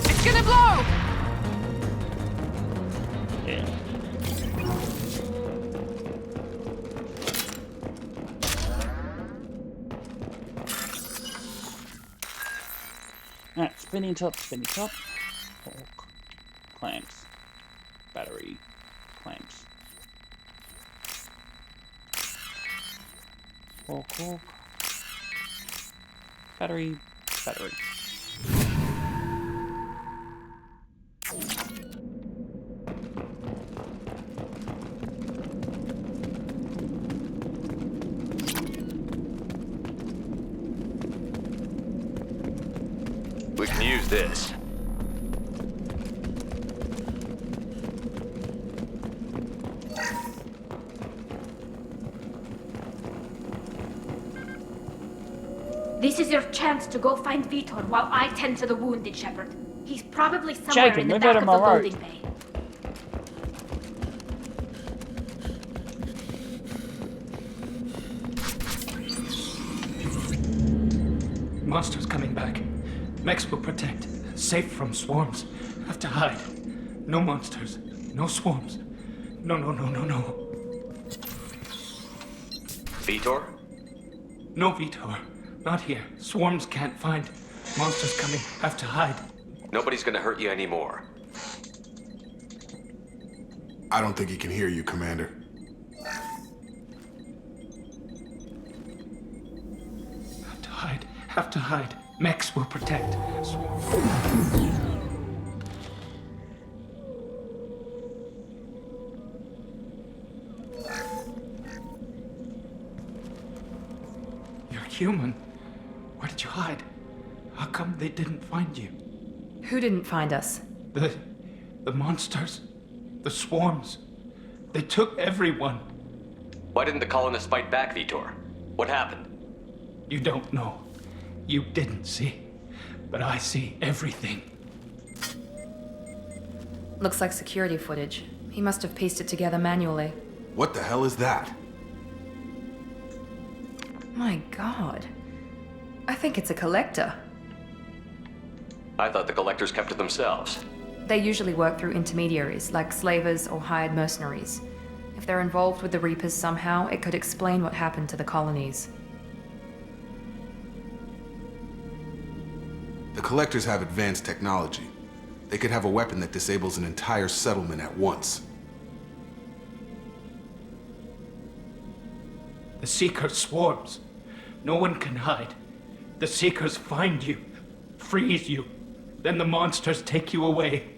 It's gonna blow! Yeah. Alright, spinning top, Hulk, clamps, battery, clamps. Hulk, battery. We can use this. This is your chance to go find Vitor while I tend to the wounded, Sheppard. He's probably somewhere Jacob, in the move back out of of the my road. loading bay. Monsters coming back. Mechs will protect. Safe from swarms. Have to hide. No monsters. No swarms. No. Vitor? No Vitor. Not here. Swarms can't find. Monsters coming. Have to hide. Nobody's gonna hurt you anymore. I don't think he can hear you, Commander. Have to hide. Mechs will protect. You're human. Where did you hide? How come they didn't find you? Who didn't find us? The monsters. The swarms. They took everyone. Why didn't the colonists fight back, Vitor? What happened? You don't know. You didn't see. But I see everything. Looks like security footage. He must have pieced it together manually. What the hell is that? My god. I think it's a collector. I thought the collectors kept to themselves. They usually work through intermediaries, like slavers or hired mercenaries. If they're involved with the Reapers somehow, it could explain what happened to the colonies. The collectors have advanced technology. They could have a weapon that disables an entire settlement at once. The Seeker swarms. No one can hide. The Seekers find you, freeze you, then the monsters take you away.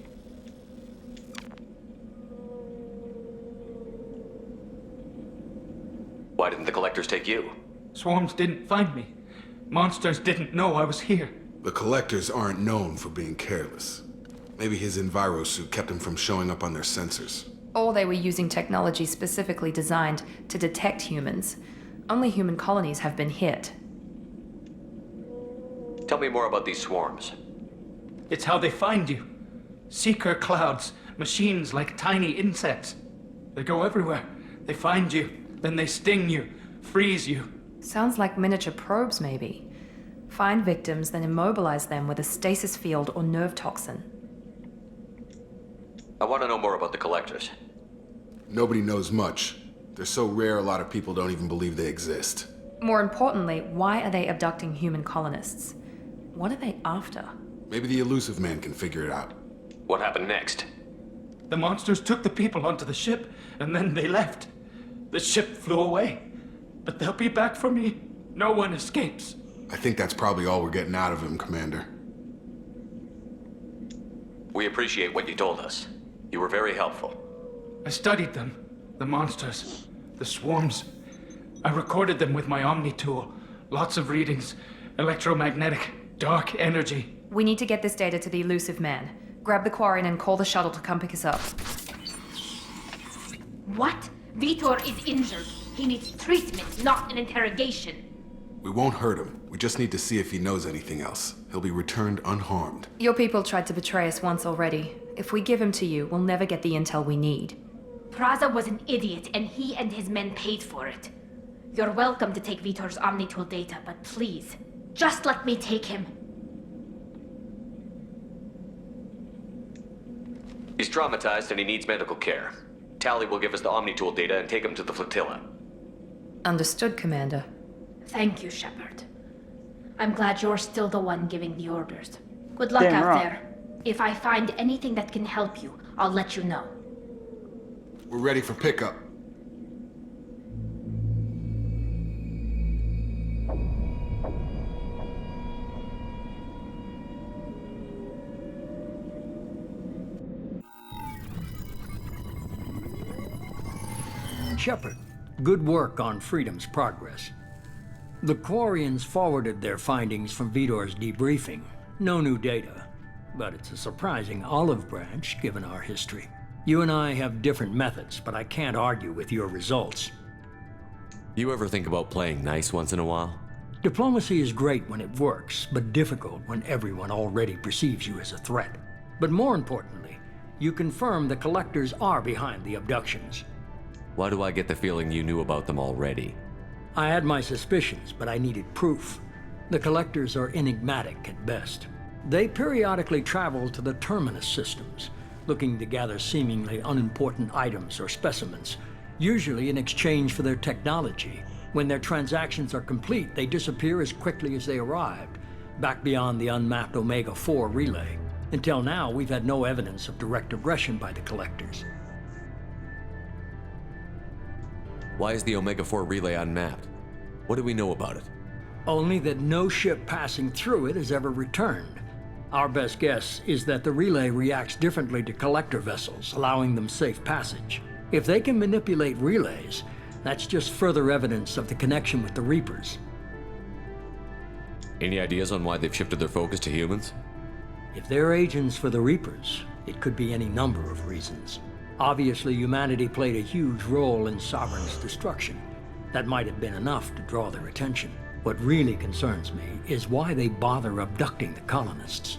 Why didn't the collectors take you? Swarms didn't find me. Monsters didn't know I was here. The collectors aren't known for being careless. Maybe his enviro suit kept him from showing up on their sensors. Or they were using technology specifically designed to detect humans. Only human colonies have been hit. Tell me more about these swarms. It's how they find you. Seeker clouds, machines like tiny insects. They go everywhere. They find you, then they sting you, freeze you. Sounds like miniature probes, maybe. Find victims, then immobilize them with a stasis field or nerve toxin. I want to know more about the collectors. Nobody knows much. They're so rare a lot of people don't even believe they exist. More importantly, why are they abducting human colonists? What are they after? Maybe the elusive man can figure it out. What happened next? The monsters took the people onto the ship, and then they left. The ship flew away. But they'll be back for me. No one escapes. I think that's probably all we're getting out of him, Commander. We appreciate what you told us. You were very helpful. I studied them. The monsters. The swarms. I recorded them with my Omni tool. Lots of readings. Electromagnetic. Dark energy. We need to get this data to the elusive man. Grab the Quarian and call the shuttle to come pick us up. What? Vitor is injured. He needs treatment, not an interrogation. We won't hurt him. We just need to see if he knows anything else. He'll be returned unharmed. Your people tried to betray us once already. If we give him to you, we'll never get the intel we need. Praza was an idiot, and he and his men paid for it. You're welcome to take Vitor's Omnitool data, but please, just let me take him. He's traumatized and he needs medical care. Tally will give us the Omnitool data and take him to the flotilla. Understood, Commander. Thank you, Sheppard. I'm glad you're still the one giving the orders. Good luck Damn out right. there. If I find anything that can help you, I'll let you know. We're ready for pickup. Sheppard, good work on Freedom's progress. The Quarians forwarded their findings from Vitor's debriefing. No new data, but it's a surprising olive branch given our history. You and I have different methods, but I can't argue with your results. You ever think about playing nice once in a while? Diplomacy is great when it works, but difficult when everyone already perceives you as a threat. But more importantly, you confirm the collectors are behind the abductions. Why do I get the feeling you knew about them already? I had my suspicions, but I needed proof. The collectors are enigmatic at best. They periodically travel to the terminus systems, looking to gather seemingly unimportant items or specimens, usually in exchange for their technology. When their transactions are complete, they disappear as quickly as they arrived, back beyond the unmapped Omega-4 relay. Until now, we've had no evidence of direct aggression by the collectors. Why is the Omega-4 relay unmapped? What do we know about it? Only that no ship passing through it has ever returned. Our best guess is that the relay reacts differently to collector vessels, allowing them safe passage. If they can manipulate relays, that's just further evidence of the connection with the Reapers. Any ideas on why they've shifted their focus to humans? If they're agents for the Reapers, it could be any number of reasons. Obviously, humanity played a huge role in Sovereign's destruction. That might have been enough to draw their attention. What really concerns me is why they bother abducting the colonists.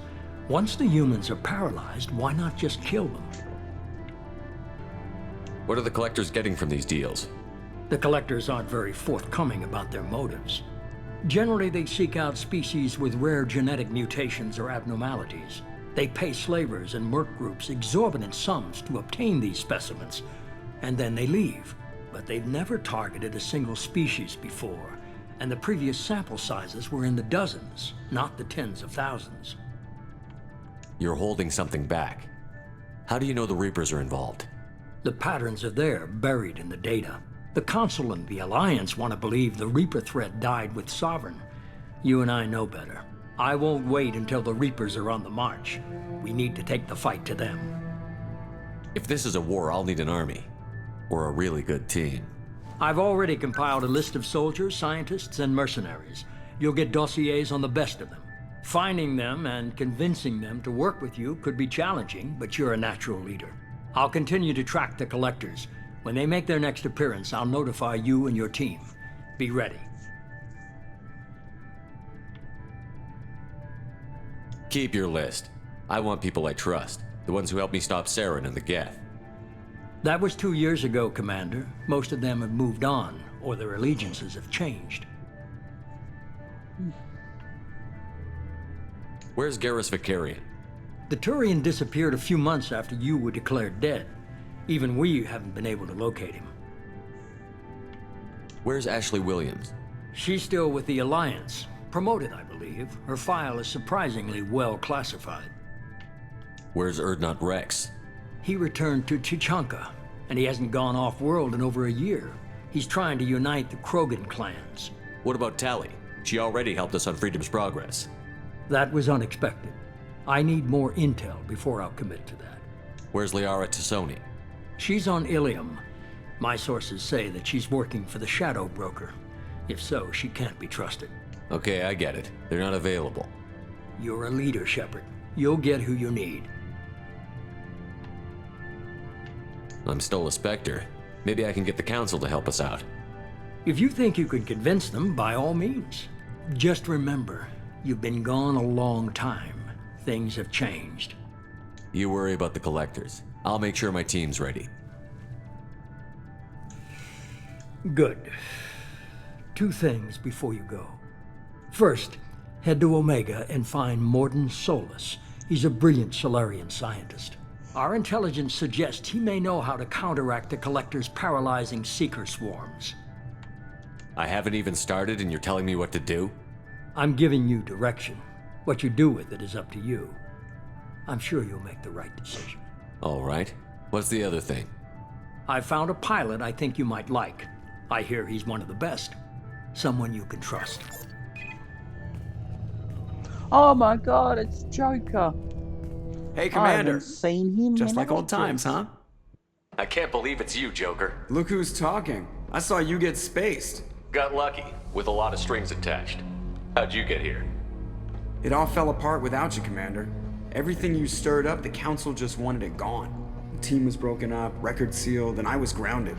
Once the humans are paralyzed, why not just kill them? What are the collectors getting from these deals? The collectors aren't very forthcoming about their motives. Generally, they seek out species with rare genetic mutations or abnormalities. They pay slavers and merc groups exorbitant sums to obtain these specimens, and then they leave. But they've never targeted a single species before, and the previous sample sizes were in the dozens, not the tens of thousands. You're holding something back. How do you know the Reapers are involved? The patterns are there, buried in the data. The Council and the Alliance want to believe the Reaper threat died with Sovereign. You and I know better. I won't wait until the Reapers are on the march. We need to take the fight to them. If this is a war, I'll need an army. Or a really good team. I've already compiled a list of soldiers, scientists, and mercenaries. You'll get dossiers on the best of them. Finding them and convincing them to work with you could be challenging, but you're a natural leader. I'll continue to track the collectors. When they make their next appearance, I'll notify you and your team. Be ready. Keep your list. I want people I trust. The ones who helped me stop Saren and the Geth. That was 2 years ago, Commander. Most of them have moved on, or their allegiances have changed. Where's Garrus Vicarian? The Turian disappeared a few months after you were declared dead. Even we haven't been able to locate him. Where's Ashley Williams? She's still with the Alliance. Promoted, I believe. Her file is surprisingly well classified. Where's Erdnot Rex? He returned to Chichanka, and he hasn't gone off-world in over a year. He's trying to unite the Krogan clans. What about Tali? She already helped us on Freedom's Progress. That was unexpected. I need more intel before I'll commit to that. Where's Liara Tassoni? She's on Ilium. My sources say that she's working for the Shadow Broker. If so, she can't be trusted. Okay, I get it. They're not available. You're a leader, Sheppard. You'll get who you need. I'm still a Spectre. Maybe I can get the Council to help us out. If you think you can convince them, by all means. Just remember, you've been gone a long time. Things have changed. You worry about the collectors. I'll make sure my team's ready. Good. 2 things before you go. First, head to Omega and find Mordin Solus. He's a brilliant Solarian scientist. Our intelligence suggests he may know how to counteract the Collector's paralyzing Seeker swarms. I haven't even started and you're telling me what to do? I'm giving you direction. What you do with it is up to you. I'm sure you'll make the right decision. All right. What's the other thing? I found a pilot I think you might like. I hear he's one of the best. Someone you can trust. Oh my god, it's Joker. Hey, I Commander. haven't seen him Just in like old ages. times, huh? I can't believe it's you, Joker. Look who's talking. I saw you get spaced. Got lucky, with a lot of strings attached. How'd you get here? It all fell apart without you, Commander. Everything you stirred up, the Council just wanted it gone. The team was broken up, record sealed, and I was grounded.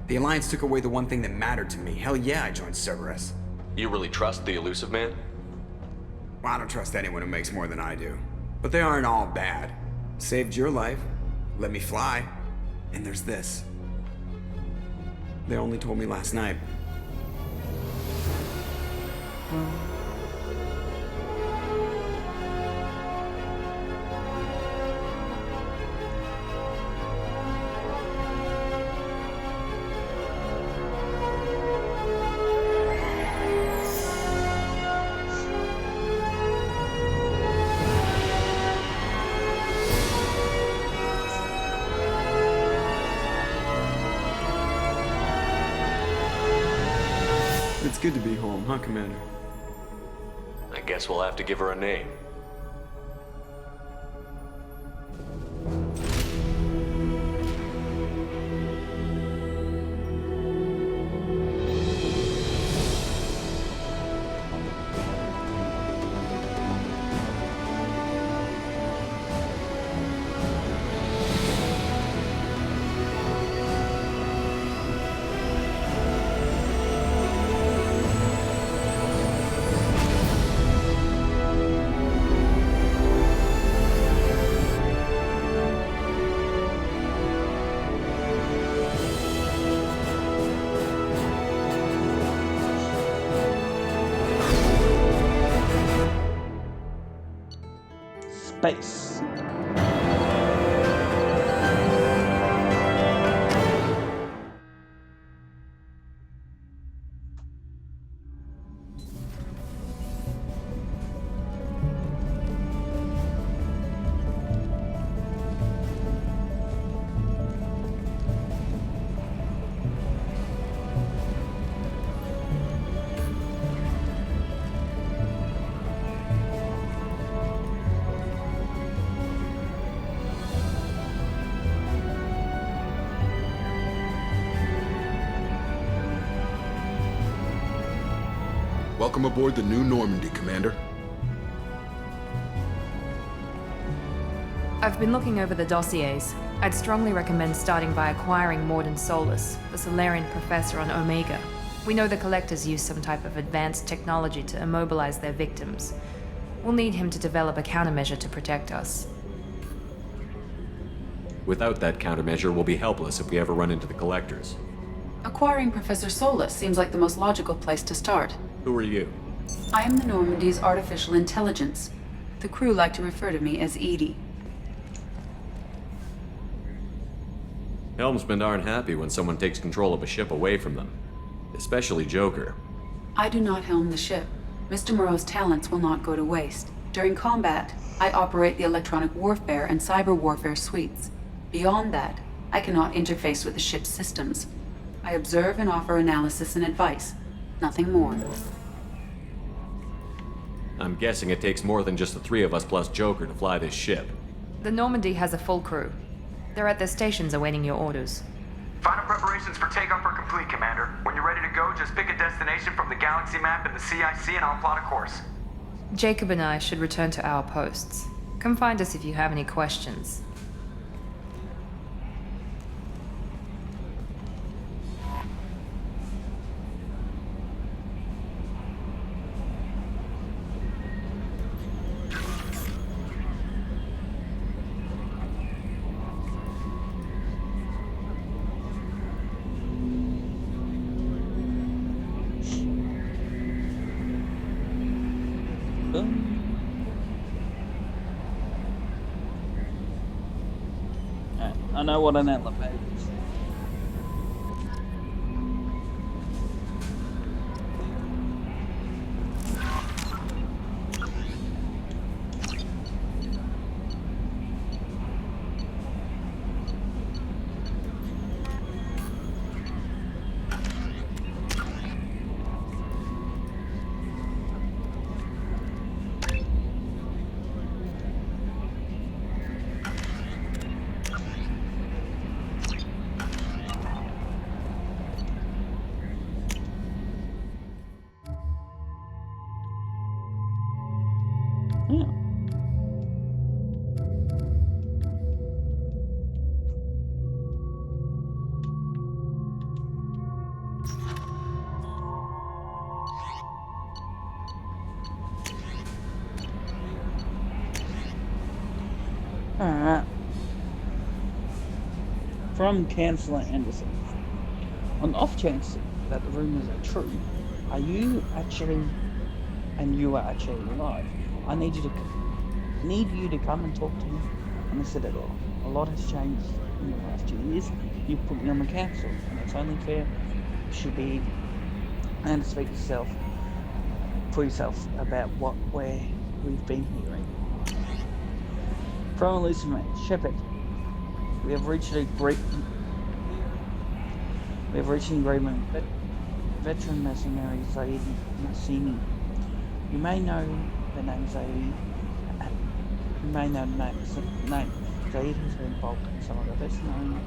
The Alliance took away the one thing that mattered to me. Hell yeah, I joined Cerberus. You really trust the Elusive Man? Well, I don't trust anyone who makes more than I do. But they aren't all bad. Saved your life, let me fly, and there's this. They only told me last night. It's good to be home, huh, Commander? I guess we'll have to give her a name. space. Welcome aboard the New Normandy, Commander. I've been looking over the dossiers. I'd strongly recommend starting by acquiring Morden Solus, the Solarian professor on Omega. We know the Collectors use some type of advanced technology to immobilize their victims. We'll need him to develop a countermeasure to protect us. Without that countermeasure, we'll be helpless if we ever run into the Collectors. Acquiring Professor Solus seems like the most logical place to start. Who are you? I am the Normandy's artificial intelligence. The crew like to refer to me as Edie. Helmsmen aren't happy when someone takes control of a ship away from them. Especially Joker. I do not helm the ship. Mr. Moreau's talents will not go to waste. During combat, I operate the electronic warfare and cyber warfare suites. Beyond that, I cannot interface with the ship's systems. I observe and offer analysis and advice. Nothing more. I'm guessing it takes more than just the three of us plus Joker to fly this ship. The Normandy has a full crew. They're at their stations awaiting your orders. Final preparations for takeoff are complete, Commander. When you're ready to go, just pick a destination from the galaxy map in the CIC and I'll plot a course. Jacob and I should return to our posts. Come find us if you have any questions. I know what an elevator is. Alright. From Chancellor Anderson. On the off chance that the rumors are true, are you actually alive? I need you to come and talk to me on the Citadel. A lot has changed in the last 2 years. You've put me on the council, and it's only fair you should be and speak for yourself about where we've been hearing. From Hallucinate, Sheppard, we have reached an agreement with veteran mercenary Zaid Massini. You may know the name Zaid. You may know the name. Zaid has been involved in some of the best known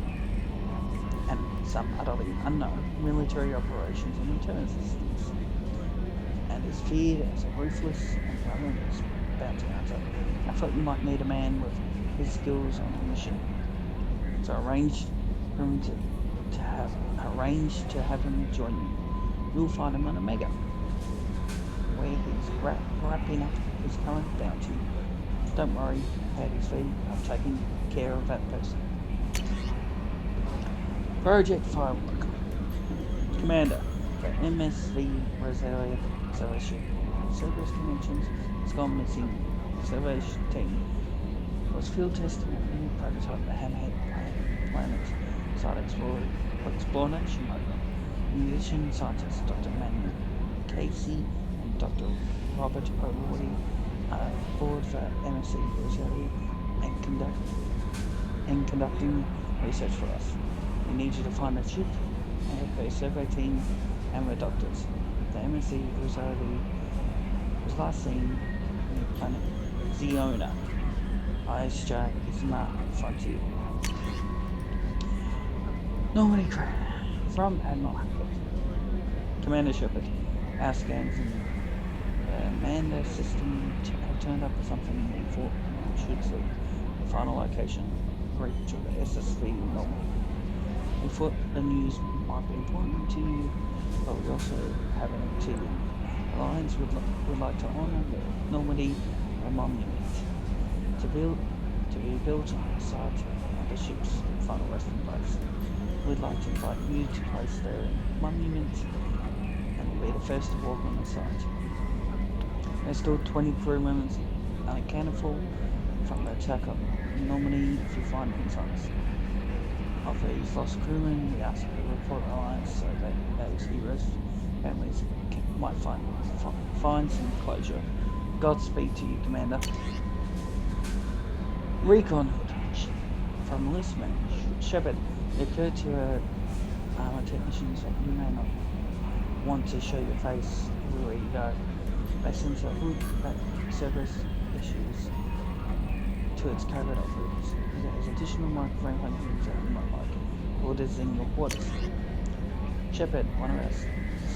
and some utterly unknown military operations and internal systems, and is feared as a ruthless and relentless bounty hunter. I thought you might need a man with his skills on a mission, so arranged to have him join you. You'll find him on Omega, where he's wrapping up his current bounty. Don't worry about his fee. I'm taking care of that person. Project Firework. Commander, the MSV Rosalia Cerberus Connections has gone missing. The Cerberus team was field testing a new prototype, the Hammerhead planet site exploration module. In addition, scientists Dr. Manuel Casey and Dr. Robert O'Rourke are aboard for MSC Reserve and conducting research for us. We need you to find a ship and a survey team and the doctors. The MSC Reserve was last seen near planet Ziona. ISJ is not frontier. Normandy from Admiral Hackett. Commander Sheppard, our scans in the Manda system have turned up with something we thought should see. The final location reach of the SSV Normandy. We thought the news might be important to you, but we also have an activity. The Alliance would like to honour the Normandy monument to be built on the site of the ship's final resting place. We'd like to invite you to place the monument and will be the first to walk on the site. There's still 20 crew members unaccounted for from the attack on Normandy. If you find any signs of these lost crewmen, we ask you to report the Alliance so that those heroes' families might find some closure. Godspeed to you, Commander. Recon from Listman Sheppard. It occurred to our technicians that you may not want to show your face everywhere you go. They sense a hood that Cerberus issues to its covert operators. There is additional microphone functions that you might like. Orders in your quarters. Sheppard, one of our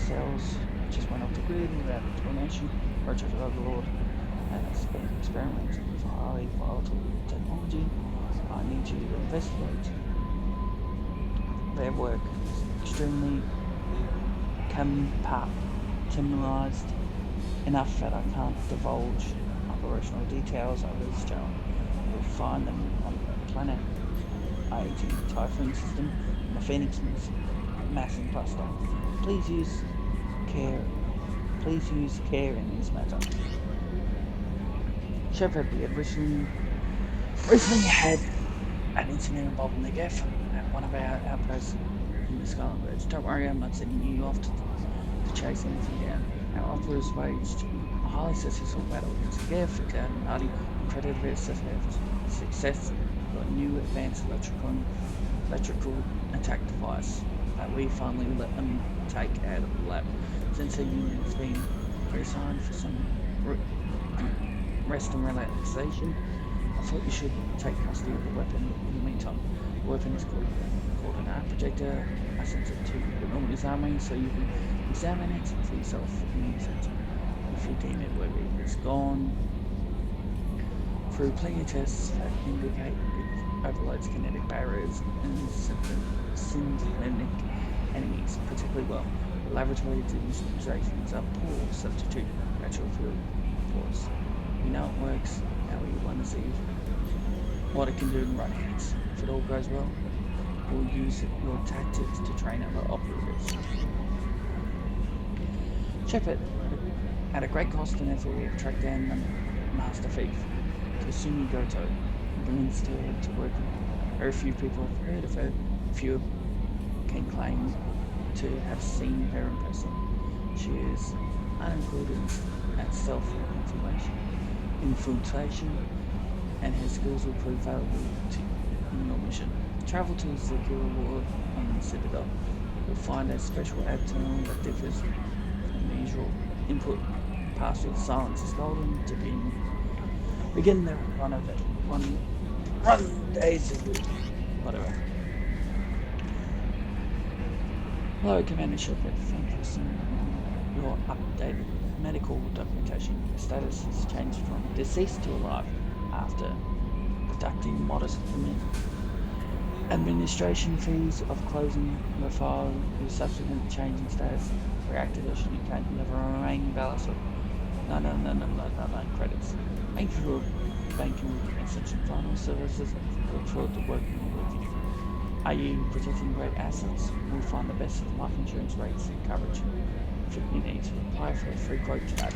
cells just went off the grid without explanation. Roger Overlord has been experimenting with highly volatile technology. I need you to investigate. Their work is extremely compartmentalized enough that I can't divulge operational details of this channel. You'll find them on the planet I-18 Typhoon system in the Phoenix massing cluster. Please use care in this matter. Sheppard, we had recently had an incident involving the Geth at one of our outposts in the Scarlet Birds. Don't worry, I'm not sending you off to chase anything down. Our operators waged a highly successful battle against the Geth, accounting Hardy and credited their success with a new advanced electrical attack device that we finally let them take out of the lab. Since the unit has been reassigned for some rest and relaxation, I thought you should take custody of the weapon in the meantime. The weapon is called an art projector. I sent it to the Normandy's army so you can examine it for yourself and use it. If you deem it worthy, it's gone through plenty of tests that indicate it overloads kinetic barriers and synthetic enemies particularly well. The laboratory demonstrations are poor substitute natural field force. We know it works, now we want to see what it can do in right hands. If it all goes well, we'll use your tactics to train other operatives. Sheppard, at a great cost and effort, we have tracked down the master thief, Kasumi Goto, brings to work. Very few people have heard of her. Few can claim to have seen her in person. She is unincluded at self-infiltration, and her skills will prove valuable in your mission. Travel to the Secure Ward on the Citadel. You'll find a special ad terminal that differs from the usual input. Password silence is golden to begin the run days of it. Whatever. Hello, Commander Sheppard. Thank you for your updated medical documentation. Your status has changed from deceased to alive after deducting modest administration fees of closing the file. Your subsequent change in status reactivation. You can't never remain ballast of no credits. Thank you for banking and such final services. Look forward to working with you. Are you protecting great assets? We'll find the best life insurance rates and coverage. If you need to apply for a free quote today.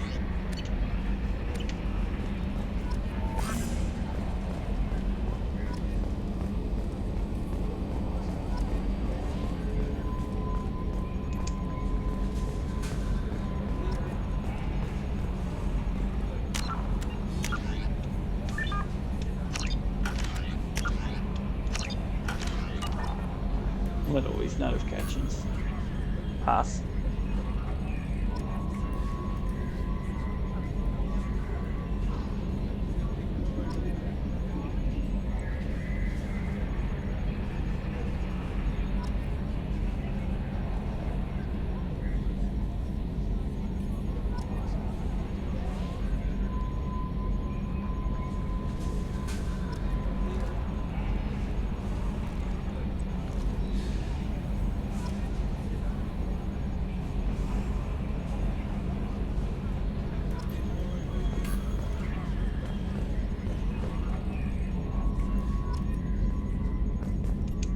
notifications. Pass.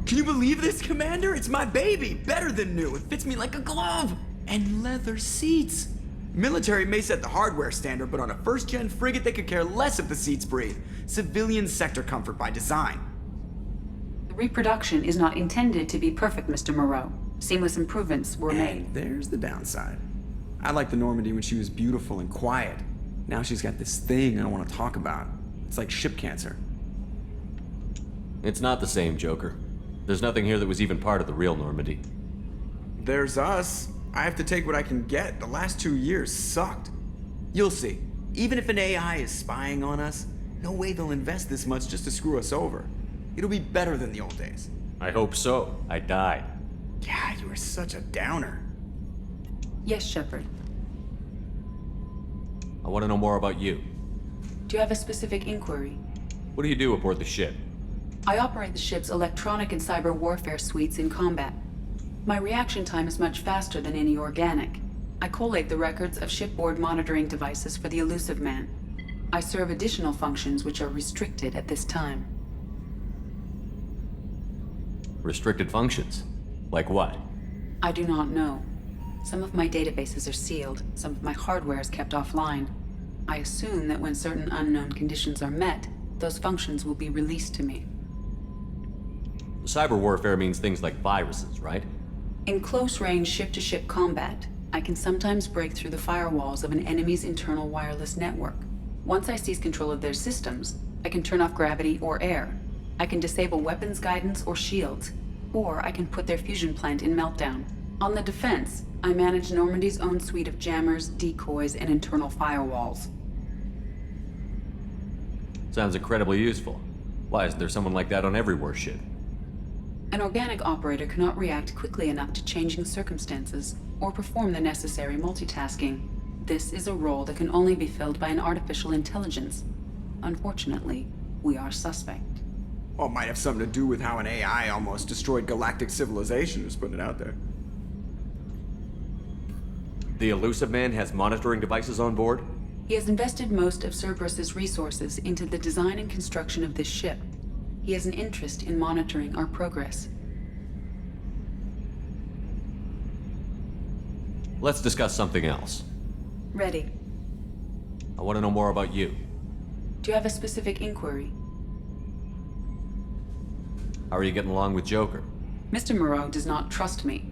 Can you believe this, Commander? It's my baby! Better than new. It fits me like a glove! And leather seats! Military may set the hardware standard, but on a first-gen frigate, they could care less if the seats breathe. Civilian sector comfort by design. The reproduction is not intended to be perfect, Mr. Moreau. Seamless improvements were made. And there's the downside. I liked the Normandy when she was beautiful and quiet. Now she's got this thing I don't want to talk about. It's like ship cancer. It's not the same, Joker. There's nothing here that was even part of the real Normandy. There's us. I have to take what I can get. The last 2 years sucked. You'll see. Even if an AI is spying on us, no way they'll invest this much just to screw us over. It'll be better than the old days. I hope so. I died. Yeah, you were such a downer. Yes, Sheppard. I want to know more about you. Do you have a specific inquiry? What do you do aboard the ship? I operate the ship's electronic and cyber warfare suites in combat. My reaction time is much faster than any organic. I collate the records of shipboard monitoring devices for the Elusive Man. I serve additional functions which are restricted at this time. Restricted functions? Like what? I do not know. Some of my databases are sealed, some of my hardware is kept offline. I assume that when certain unknown conditions are met, those functions will be released to me. Cyber warfare means things like viruses, right? In close-range ship-to-ship combat, I can sometimes break through the firewalls of an enemy's internal wireless network. Once I seize control of their systems, I can turn off gravity or air. I can disable weapons guidance or shields, or I can put their fusion plant in meltdown. On the defense, I manage Normandy's own suite of jammers, decoys, and internal firewalls. Sounds incredibly useful. Why isn't there someone like that on every warship? An organic operator cannot react quickly enough to changing circumstances or perform the necessary multitasking. This is a role that can only be filled by an artificial intelligence. Unfortunately, we are suspect. Well, it might have something to do with how an AI almost destroyed galactic civilization, who's putting it out there. The Elusive Man has monitoring devices on board? He has invested most of Cerberus's resources into the design and construction of this ship. He has an interest in monitoring our progress. Let's discuss something else. Ready. I want to know more about you. Do you have a specific inquiry? How are you getting along with Joker? Mr. Moreau does not trust me.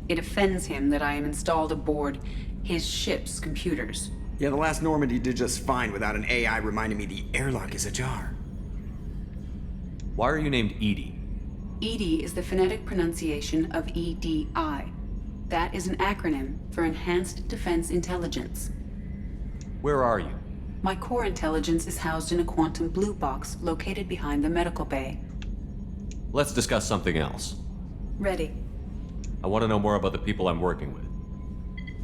It offends him that I am installed aboard his ship's computers. Yeah, the last Normandy did just fine without an AI reminding me the airlock is ajar. Why are you named Edie? EDI is the phonetic pronunciation of EDI. That is an acronym for Enhanced Defense Intelligence. Where are you? My core intelligence is housed in a quantum blue box located behind the medical bay. Let's discuss something else. Ready. I want to know more about the people I'm working with.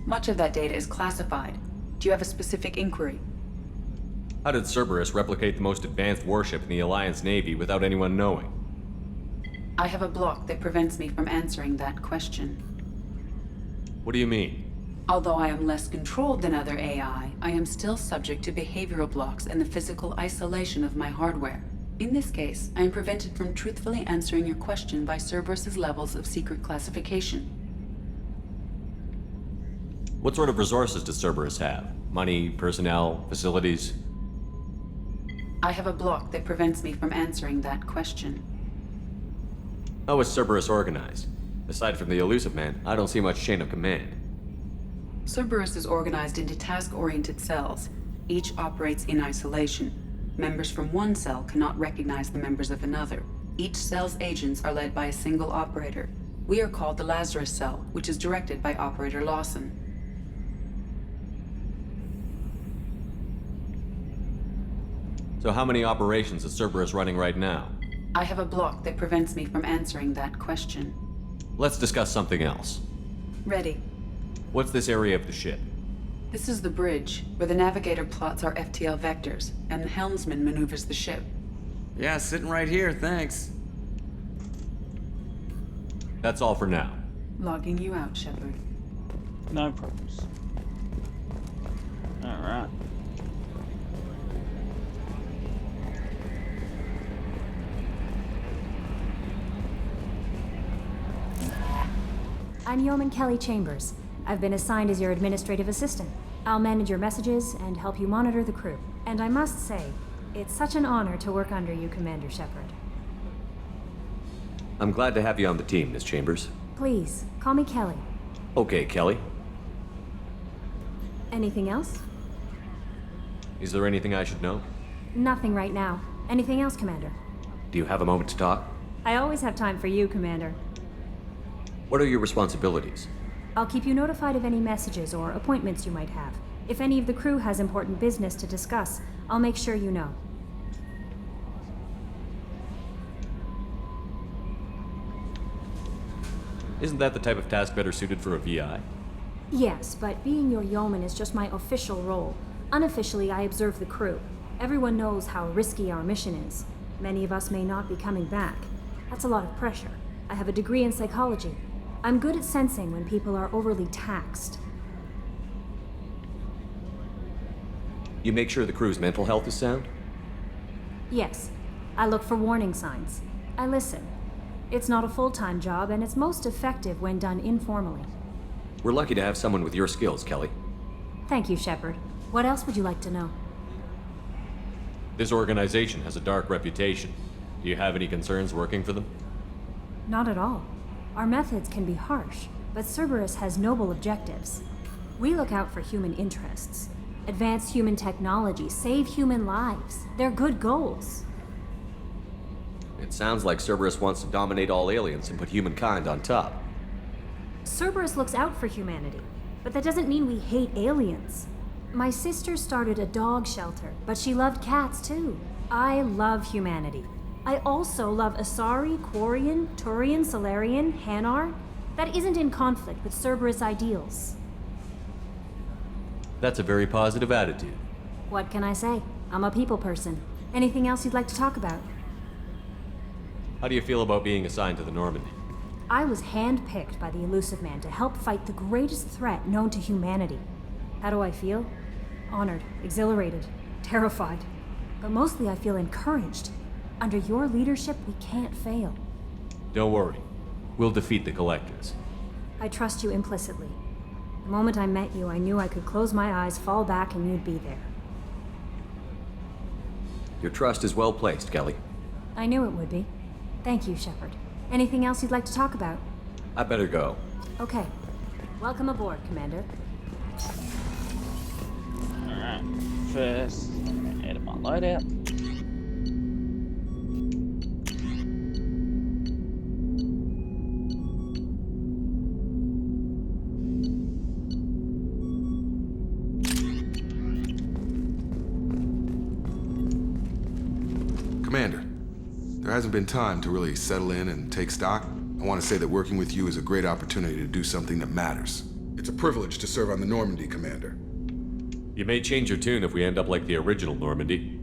Much of that data is classified. Do you have a specific inquiry? How did Cerberus replicate the most advanced warship in the Alliance Navy without anyone knowing? I have a block that prevents me from answering that question. What do you mean? Although I am less controlled than other AI, I am still subject to behavioral blocks and the physical isolation of my hardware. In this case, I am prevented from truthfully answering your question by Cerberus's levels of secret classification. What sort of resources does Cerberus have? Money, personnel, facilities? I have a block that prevents me from answering that question. How is Cerberus organized? Aside from the Elusive Man, I don't see much chain of command. Cerberus is organized into task-oriented cells. Each operates in isolation. Members from one cell cannot recognize the members of another. Each cell's agents are led by a single operator. We are called the Lazarus Cell, which is directed by Operator Lawson. So how many operations is Cerberus running right now? I have a block that prevents me from answering that question. Let's discuss something else. Ready. What's this area of the ship? This is the bridge, where the navigator plots our FTL vectors, and the helmsman maneuvers the ship. Yeah, sitting right here, thanks. That's all for now. Logging you out, Sheppard. No problems. Alright. I'm Yeoman Kelly Chambers. I've been assigned as your administrative assistant. I'll manage your messages and help you monitor the crew. And I must say, it's such an honor to work under you, Commander Sheppard. I'm glad to have you on the team, Miss Chambers. Please, call me Kelly. Okay, Kelly. Anything else? Is there anything I should know? Nothing right now. Anything else, Commander? Do you have a moment to talk? I always have time for you, Commander. What are your responsibilities? I'll keep you notified of any messages or appointments you might have. If any of the crew has important business to discuss, I'll make sure you know. Isn't that the type of task better suited for a VI? Yes, but being your yeoman is just my official role. Unofficially, I observe the crew. Everyone knows how risky our mission is. Many of us may not be coming back. That's a lot of pressure. I have a degree in psychology. I'm good at sensing when people are overly taxed. You make sure the crew's mental health is sound? Yes, I look for warning signs. I listen. It's not a full-time job, and it's most effective when done informally. We're lucky to have someone with your skills, Kelly. Thank you, Sheppard. What else would you like to know? This organization has a dark reputation. Do you have any concerns working for them? Not at all. Our methods can be harsh, but Cerberus has noble objectives. We look out for human interests. Advance human technology, save human lives. They're good goals. It sounds like Cerberus wants to dominate all aliens and put humankind on top. Cerberus looks out for humanity, but that doesn't mean we hate aliens. My sister started a dog shelter, but she loved cats too. I love humanity. I also love Asari, Quarian, Turian, Solarian, Hanar. That isn't in conflict with Cerberus ideals. That's a very positive attitude. What can I say? I'm a people person. Anything else you'd like to talk about? How do you feel about being assigned to the Normandy? I was handpicked by the Elusive Man to help fight the greatest threat known to humanity. How do I feel? Honored, exhilarated, terrified. But mostly I feel encouraged. Under your leadership, we can't fail. Don't worry. We'll defeat the Collectors. I trust you implicitly. The moment I met you, I knew I could close my eyes, fall back, and you'd be there. Your trust is well placed, Kelly. I knew it would be. Thank you, Sheppard. Anything else you'd like to talk about? I better go. Okay. Welcome aboard, Commander. Alright, first, edit my loadout. Commander, there hasn't been time to really settle in and take stock. I want to say that working with you is a great opportunity to do something that matters. It's a privilege to serve on the Normandy, Commander. You may change your tune if we end up like the original Normandy.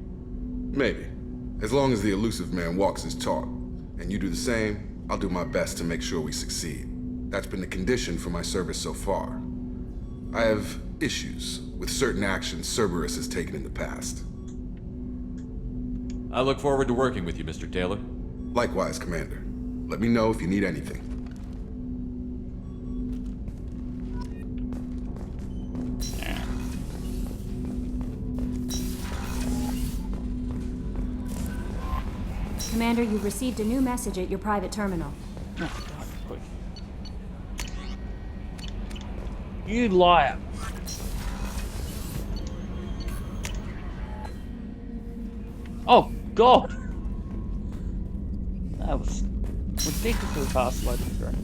Maybe. As long as the Elusive Man walks his talk, and you do the same, I'll do my best to make sure we succeed. That's been the condition for my service so far. I have issues with certain actions Cerberus has taken in the past. I look forward to working with you, Mr. Taylor. Likewise, Commander. Let me know if you need anything. Commander, you've received a new message at your private terminal. Oh, God, quick. You liar. Oh, God! That was ridiculously fast loading through.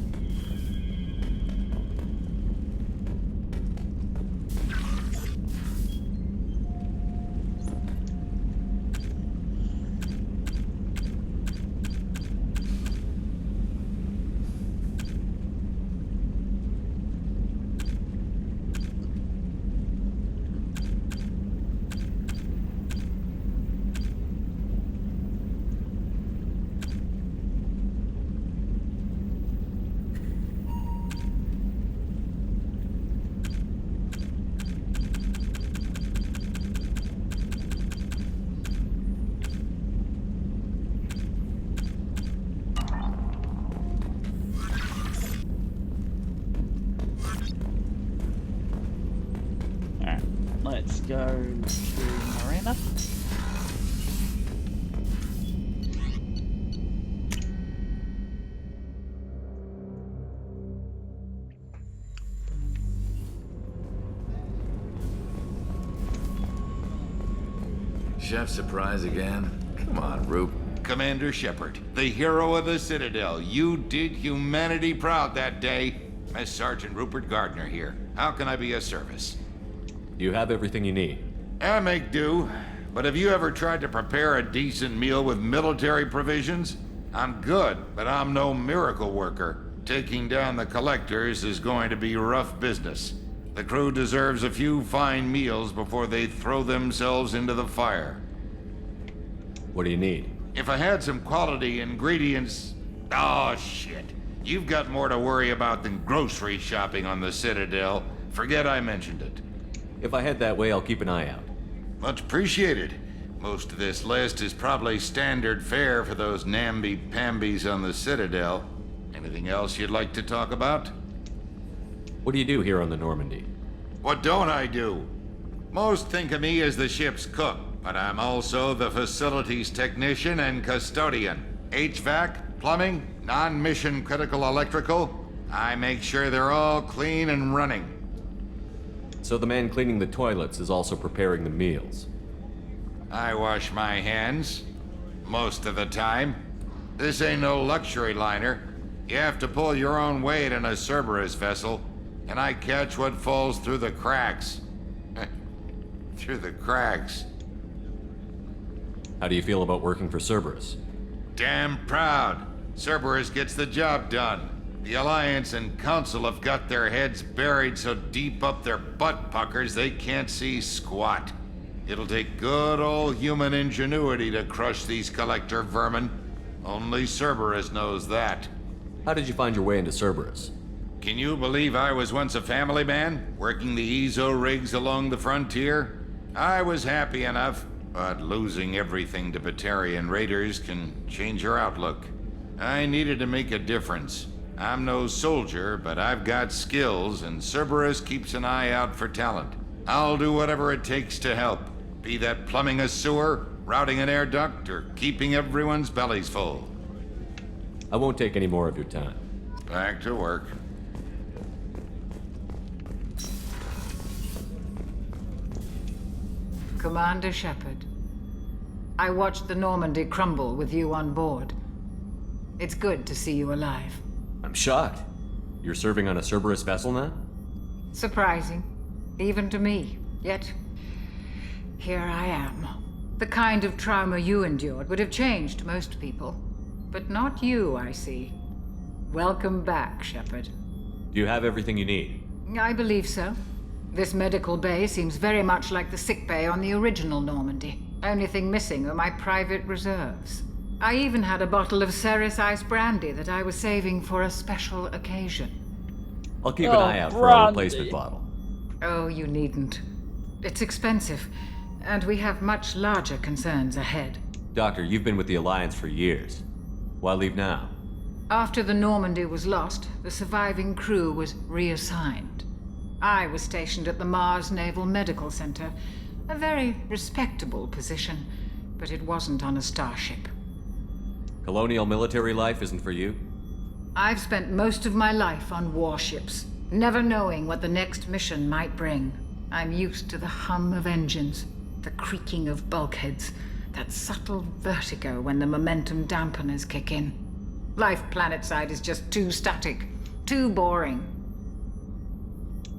let's go to Miranda. Chef surprise again? Come on, Roop. Commander Sheppard, the hero of the Citadel. You did humanity proud that day. Mess Sergeant Rupert Gardner here. How can I be of service? You have everything you need. I make do. But have you ever tried to prepare a decent meal with military provisions? I'm good, but I'm no miracle worker. Taking down the collectors is going to be rough business. The crew deserves a few fine meals before they throw themselves into the fire. What do you need? If I had some quality ingredients... Oh, shit. You've got more to worry about than grocery shopping on the Citadel. Forget I mentioned it. If I head that way, I'll keep an eye out. Much appreciated. Most of this list is probably standard fare for those namby-pambies on the Citadel. Anything else you'd like to talk about? What do you do here on the Normandy? What don't I do? Most think of me as the ship's cook, but I'm also the facilities technician and custodian. HVAC, plumbing, non-mission critical electrical. I make sure they're all clean and running. So the man cleaning the toilets is also preparing the meals. I wash my hands. Most of the time. This ain't no luxury liner. You have to pull your own weight in a Cerberus vessel, and I catch what falls through the cracks. Through the cracks. How do you feel about working for Cerberus? Damn proud. Cerberus gets the job done. The Alliance and Council have got their heads buried so deep up their butt puckers they can't see squat. It'll take good old human ingenuity to crush these collector vermin. Only Cerberus knows that. How did you find your way into Cerberus? Can you believe I was once a family man, working the Ezo rigs along the frontier? I was happy enough, but losing everything to Batarian raiders can change your outlook. I needed to make a difference. I'm no soldier, but I've got skills, and Cerberus keeps an eye out for talent. I'll do whatever it takes to help, be that plumbing a sewer, routing an air duct, or keeping everyone's bellies full. I won't take any more of your time. Back to work. Commander Sheppard, I watched the Normandy crumble with you on board. It's good to see you alive. I'm shocked. You're serving on a Cerberus vessel now? Surprising, even to me. Yet, here I am. The kind of trauma you endured would have changed most people. But not you, I see. Welcome back, Sheppard. Do you have everything you need? I believe so. This medical bay seems very much like the sick bay on the original Normandy. Only thing missing are my private reserves. I even had a bottle of Ceres Ice brandy that I was saving for a special occasion. I'll keep an eye out for a replacement bottle. Oh, you needn't. It's expensive, and we have much larger concerns ahead. Doctor, you've been with the Alliance for years. Why leave now? After the Normandy was lost, the surviving crew was reassigned. I was stationed at the Mars Naval Medical Center, a very respectable position, but it wasn't on a starship. Colonial military life isn't for you? I've spent most of my life on warships, never knowing what the next mission might bring. I'm used to the hum of engines, the creaking of bulkheads, that subtle vertigo when the momentum dampeners kick in. Life planetside is just too static, too boring.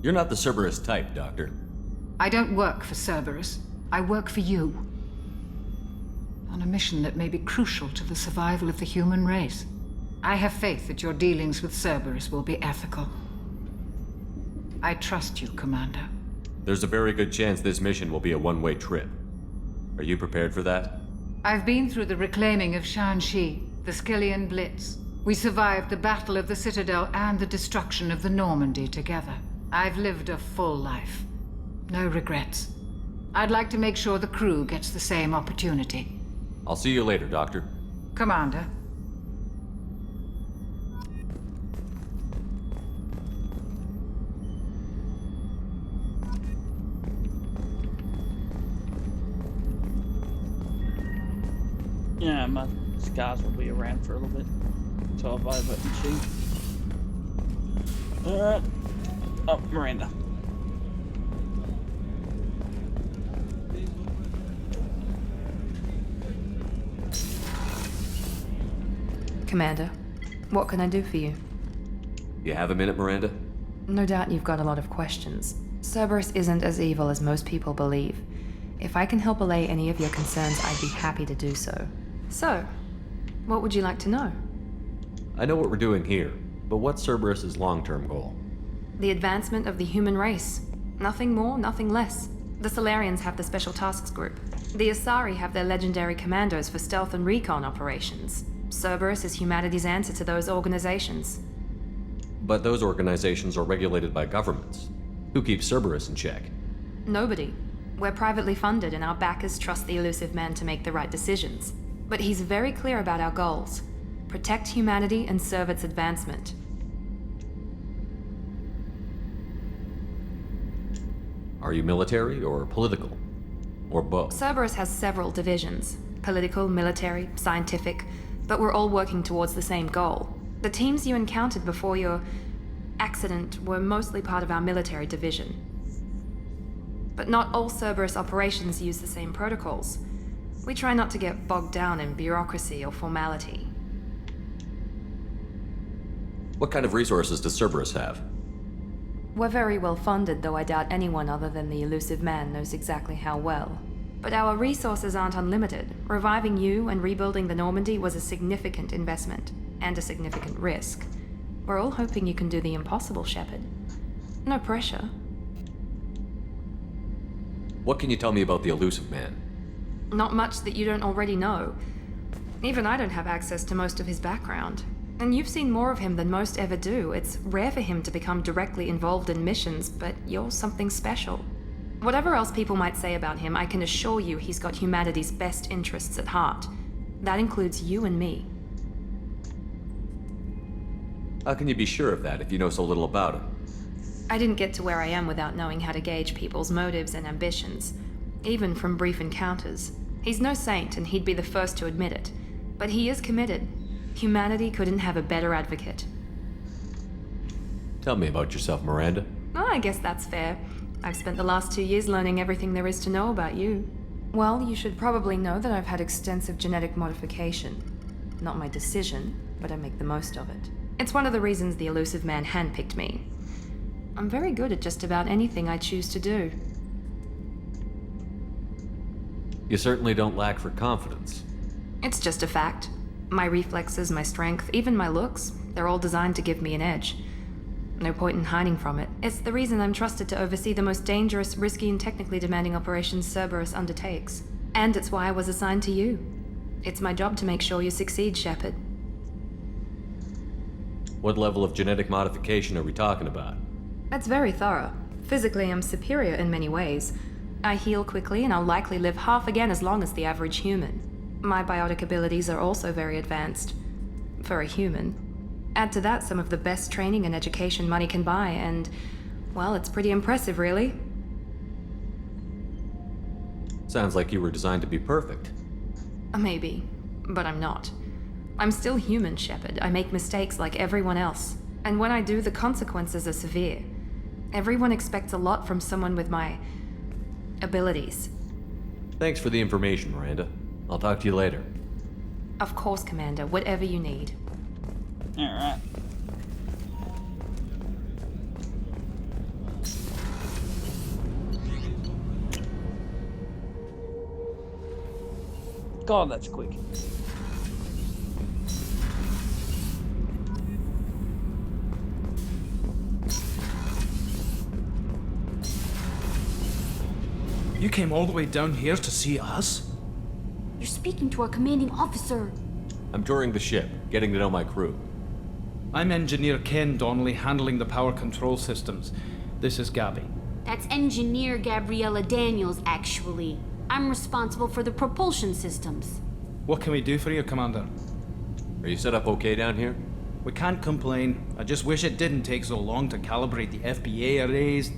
You're not the Cerberus type, Doctor. I don't work for Cerberus. I work for you. On a mission that may be crucial to the survival of the human race. I have faith that your dealings with Cerberus will be ethical. I trust you, Commander. There's a very good chance this mission will be a one-way trip. Are you prepared for that? I've been through the reclaiming of Shanxi, the Skillian Blitz. We survived the Battle of the Citadel and the destruction of the Normandy together. I've lived a full life. No regrets. I'd like to make sure the crew gets the same opportunity. I'll see you later, Doctor. Commander. Yeah, my scars will be around for a little bit. So I'll buy that machine. Alright. Oh, Miranda. Commander, what can I do for you? You have a minute, Miranda? No doubt you've got a lot of questions. Cerberus isn't as evil as most people believe. If I can help allay any of your concerns, I'd be happy to do so. So, what would you like to know? I know what we're doing here, but what's Cerberus's long-term goal? The advancement of the human race. Nothing more, nothing less. The Solarians have the Special Tasks Group. The Asari have their legendary commandos for stealth and recon operations. Cerberus is humanity's answer to those organizations. But those organizations are regulated by governments. Who keeps Cerberus in check? Nobody. We're privately funded and our backers trust the elusive man to make the right decisions. But he's very clear about our goals. Protect humanity and serve its advancement. Are you military or political? Or both? Cerberus has several divisions. Political, military, scientific, but we're all working towards the same goal. The teams you encountered before your accident were mostly part of our military division. But not all Cerberus operations use the same protocols. We try not to get bogged down in bureaucracy or formality. What kind of resources does Cerberus have? We're very well funded, though I doubt anyone other than the elusive man knows exactly how well. But our resources aren't unlimited. Reviving you and rebuilding the Normandy was a significant investment, and a significant risk. We're all hoping you can do the impossible, Sheppard. No pressure. What can you tell me about the elusive man? Not much that you don't already know. Even I don't have access to most of his background. And you've seen more of him than most ever do. It's rare for him to become directly involved in missions, but you're something special. Whatever else people might say about him, I can assure you he's got humanity's best interests at heart. That includes you and me. How can you be sure of that if you know so little about him? I didn't get to where I am without knowing how to gauge people's motives and ambitions, even from brief encounters. He's no saint, and he'd be the first to admit it. But he is committed. Humanity couldn't have a better advocate. Tell me about yourself, Miranda. Oh, I guess that's fair. I've spent the last 2 years learning everything there is to know about you. Well, you should probably know that I've had extensive genetic modification. Not my decision, but I make the most of it. It's one of the reasons the elusive man handpicked me. I'm very good at just about anything I choose to do. You certainly don't lack for confidence. It's just a fact. My reflexes, my strength, even my looks, they're all designed to give me an edge. No point in hiding from it. It's the reason I'm trusted to oversee the most dangerous, risky, and technically demanding operations Cerberus undertakes. And it's why I was assigned to you. It's my job to make sure you succeed, Sheppard. What level of genetic modification are we talking about? That's very thorough. Physically, I'm superior in many ways. I heal quickly, and I'll likely live half again as long as the average human. My biotic abilities are also very advanced. For a human. Add to that some of the best training and education money can buy, and, well, it's pretty impressive, really. Sounds like you were designed to be perfect. Maybe, but I'm not. I'm still human, Sheppard. I make mistakes like everyone else. And when I do, the consequences are severe. Everyone expects a lot from someone with my abilities. Thanks for the information, Miranda. I'll talk to you later. Of course, Commander. Whatever you need. Alright. God, that's quick. You came all the way down here to see us? You're speaking to our commanding officer. I'm touring the ship, getting to know my crew. I'm Engineer Ken Donnelly, handling the power control systems. This is Gabby. That's Engineer Gabriella Daniels, actually. I'm responsible for the propulsion systems. What can we do for you, Commander? Are you set up okay down here? We can't complain. I just wish it didn't take so long to calibrate the FPA arrays.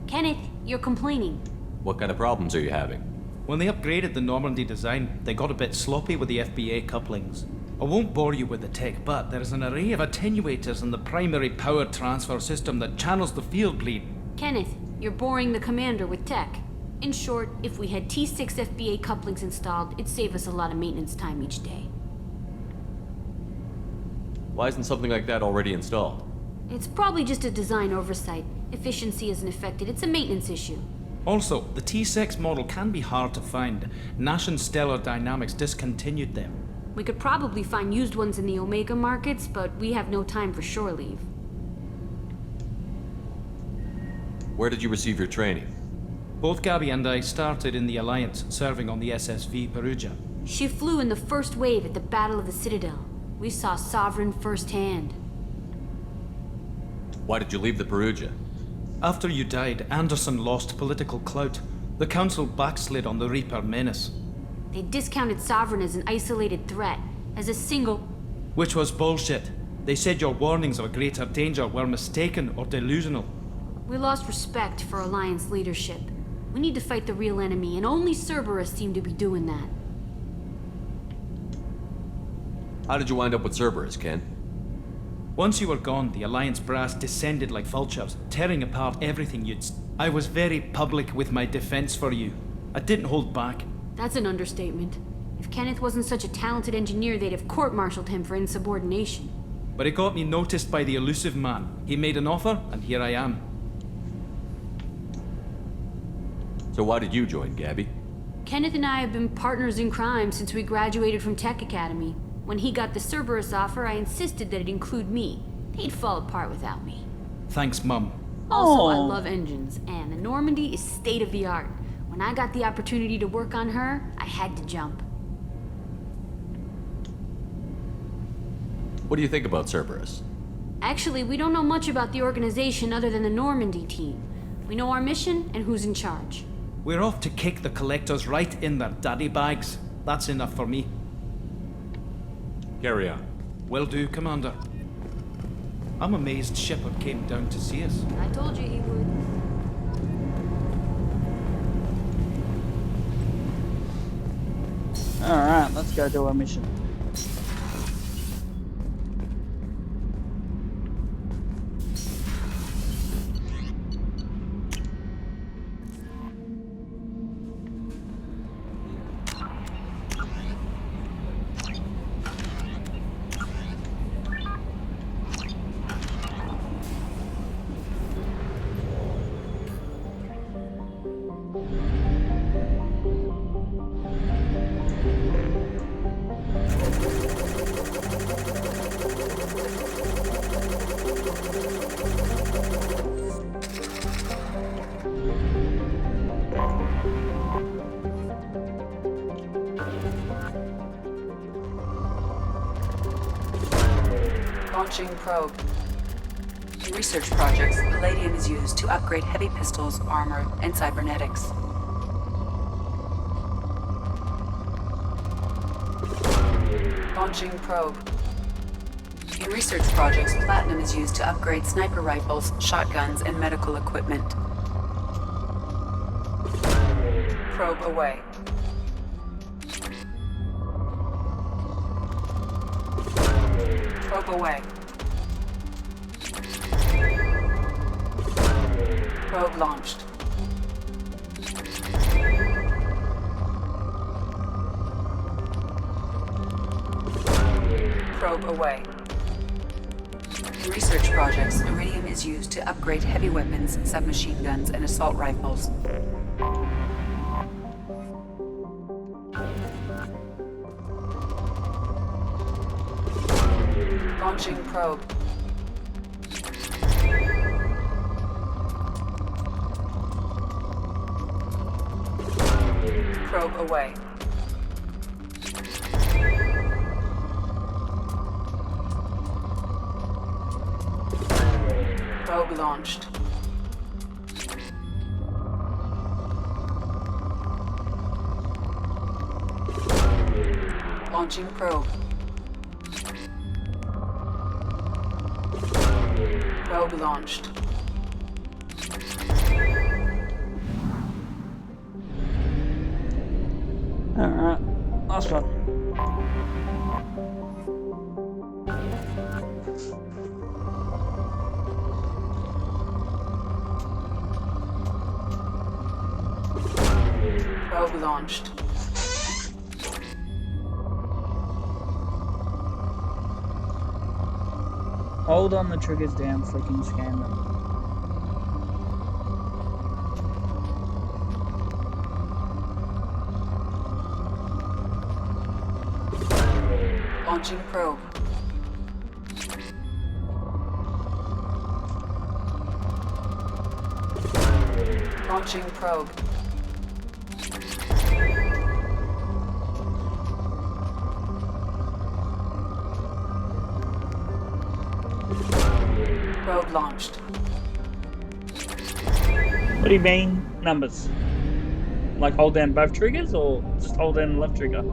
Kenneth, you're complaining. What kind of problems are you having? When they upgraded the Normandy design, they got a bit sloppy with the FBA couplings. I won't bore you with the tech, but there is an array of attenuators in the primary power transfer system that channels the field bleed. Kenneth, you're boring the commander with tech. In short, if we had T6 FBA couplings installed, it'd save us a lot of maintenance time each day. Why isn't something like that already installed? It's probably just a design oversight. Efficiency isn't affected, it's a maintenance issue. Also, the T6 model can be hard to find. Nash and Stellar Dynamics discontinued them. We could probably find used ones in the Omega markets, but we have no time for shore leave. Where did you receive your training? Both Gabby and I started in the Alliance, serving on the SSV Perugia. She flew in the first wave at the Battle of the Citadel. We saw Sovereign firsthand. Why did you leave the Perugia? After you died, Anderson lost political clout. The Council backslid on the Reaper menace. They discounted Sovereign as an isolated threat, as a single... Which was bullshit. They said your warnings of a greater danger were mistaken or delusional. We lost respect for Alliance leadership. We need to fight the real enemy, and only Cerberus seemed to be doing that. How did you wind up with Cerberus, Ken? Once you were gone, the Alliance brass descended like vultures, tearing apart everything I was very public with my defense for you. I didn't hold back. That's an understatement. If Kenneth wasn't such a talented engineer, they'd have court-martialed him for insubordination. But it got me noticed by the elusive man. He made an offer, and here I am. So why did you join, Gabby? Kenneth and I have been partners in crime since we graduated from Tech Academy. When he got the Cerberus offer, I insisted that it include me. They'd fall apart without me. Thanks, Mum. Also, I love engines, and the Normandy is state-of-the-art. When I got the opportunity to work on her, I had to jump. What do you think about Cerberus? Actually, we don't know much about the organization other than the Normandy team. We know our mission and who's in charge. We're off to kick the Collectors right in their daddy bags. That's enough for me. Carry on. Will do, Commander. I'm amazed Sheppard came down to see us. I told you he would. Alright, let's go do our mission. Launching probe. In research projects, palladium is used to upgrade heavy pistols, armor, and cybernetics. Launching probe. In research projects, platinum is used to upgrade sniper rifles, shotguns, and medical equipment. Probe away. Probe away. Probe launched. Probe away. In research projects, iridium is used to upgrade heavy weapons, submachine guns, and assault rifles. Launching probe. Probe away. Probe launched. Launching probe. Probe launched. Last one. Probe launched. Hold on the triggers down, freaking scan them. Launching probe. Launching probe. Probe launched. What do you mean, numbers? Like hold down both triggers or just hold down the left trigger?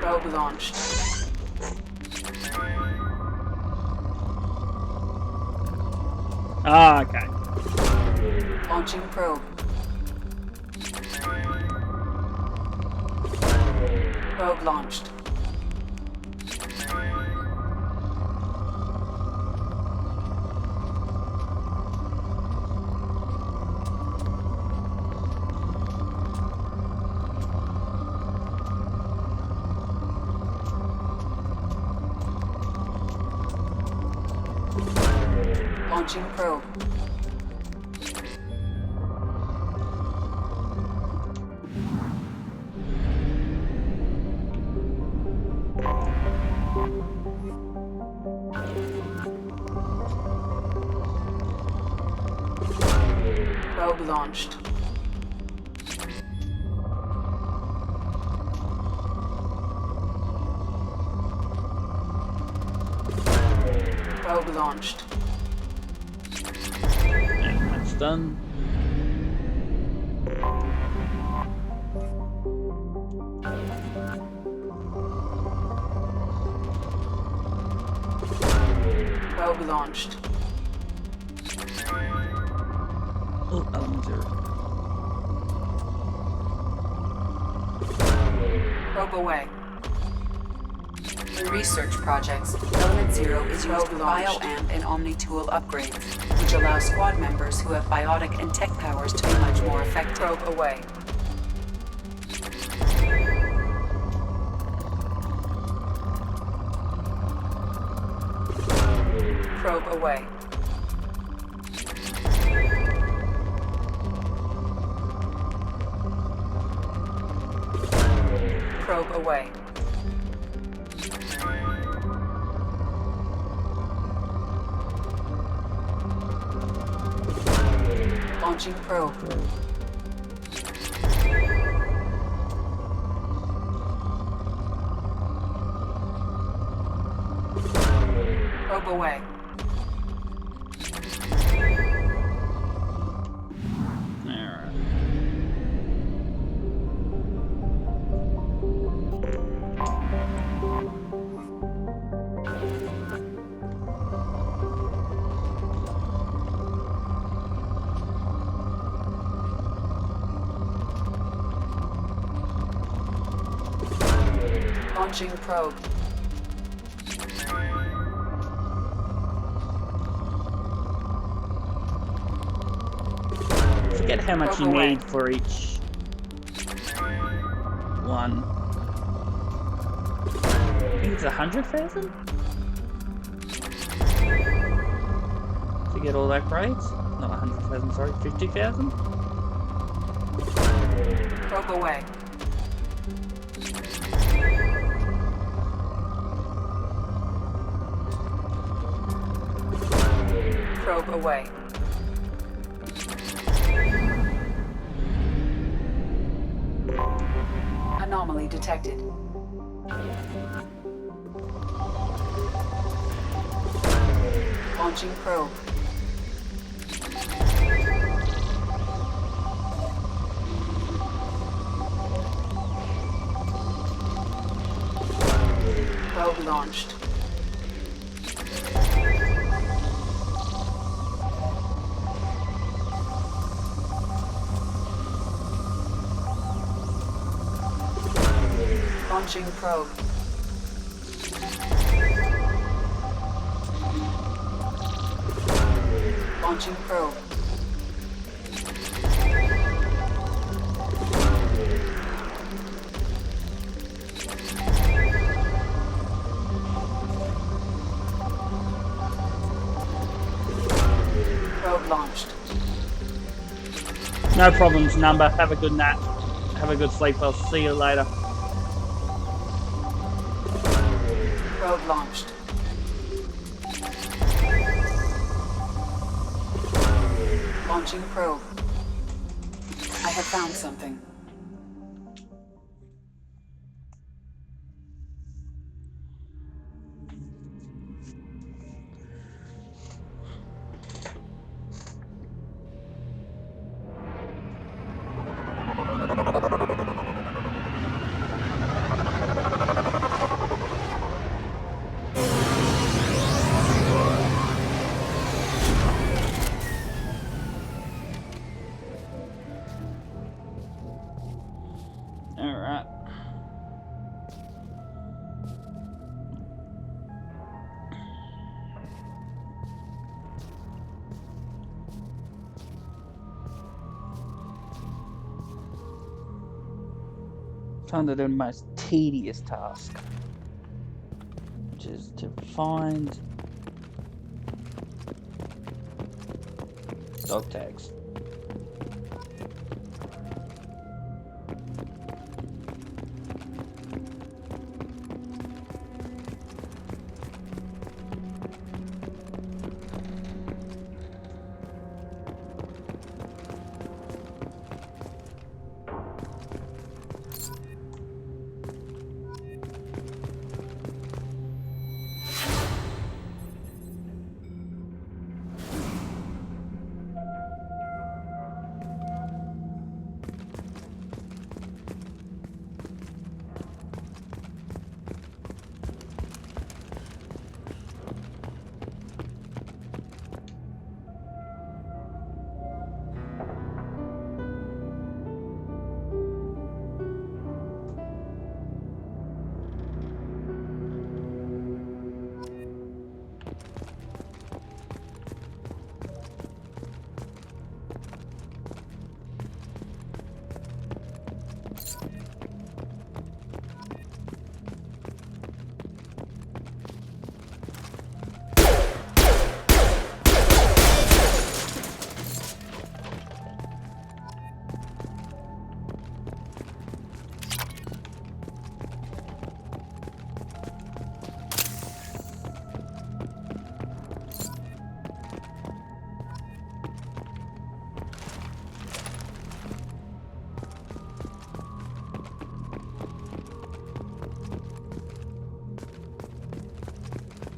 Probe launched. Ah, okay. Launching probe. Probe launched. Launching probe. Probe launched. Probe launched. And that's done. Probe launched. Oh, element 0. Probe away. In research projects, Element 0 is used for bioamp and omni-tool upgrades, which allow squad members who have biotic and tech powers to be much more effective. Probe away. Probe away. Probe away. Launching probe. Probe away. Alright. Launching probe. Forget how much you Probe away. need for each one. I think it's 100,000 to get all that grades. Not 100,000, sorry, 50,000. Probe away. Probe away. Anomaly detected. Launching probe. Probe launched. Launching probe. Launching probe. Probe launched. No problems, Number. Have a good nap. Have a good sleep. I'll see you later. Probe launched. Launching probe. I have found something. Alright. Time to do the most tedious task, which is to find dog tags.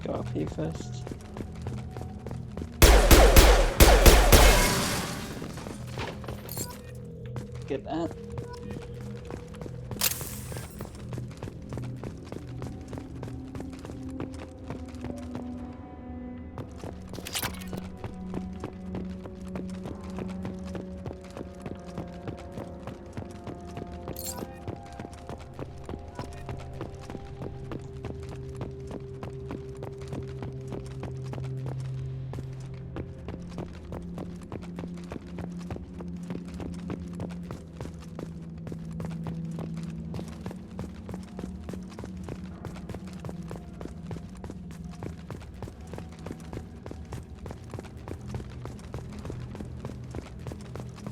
Go up here first. Get that.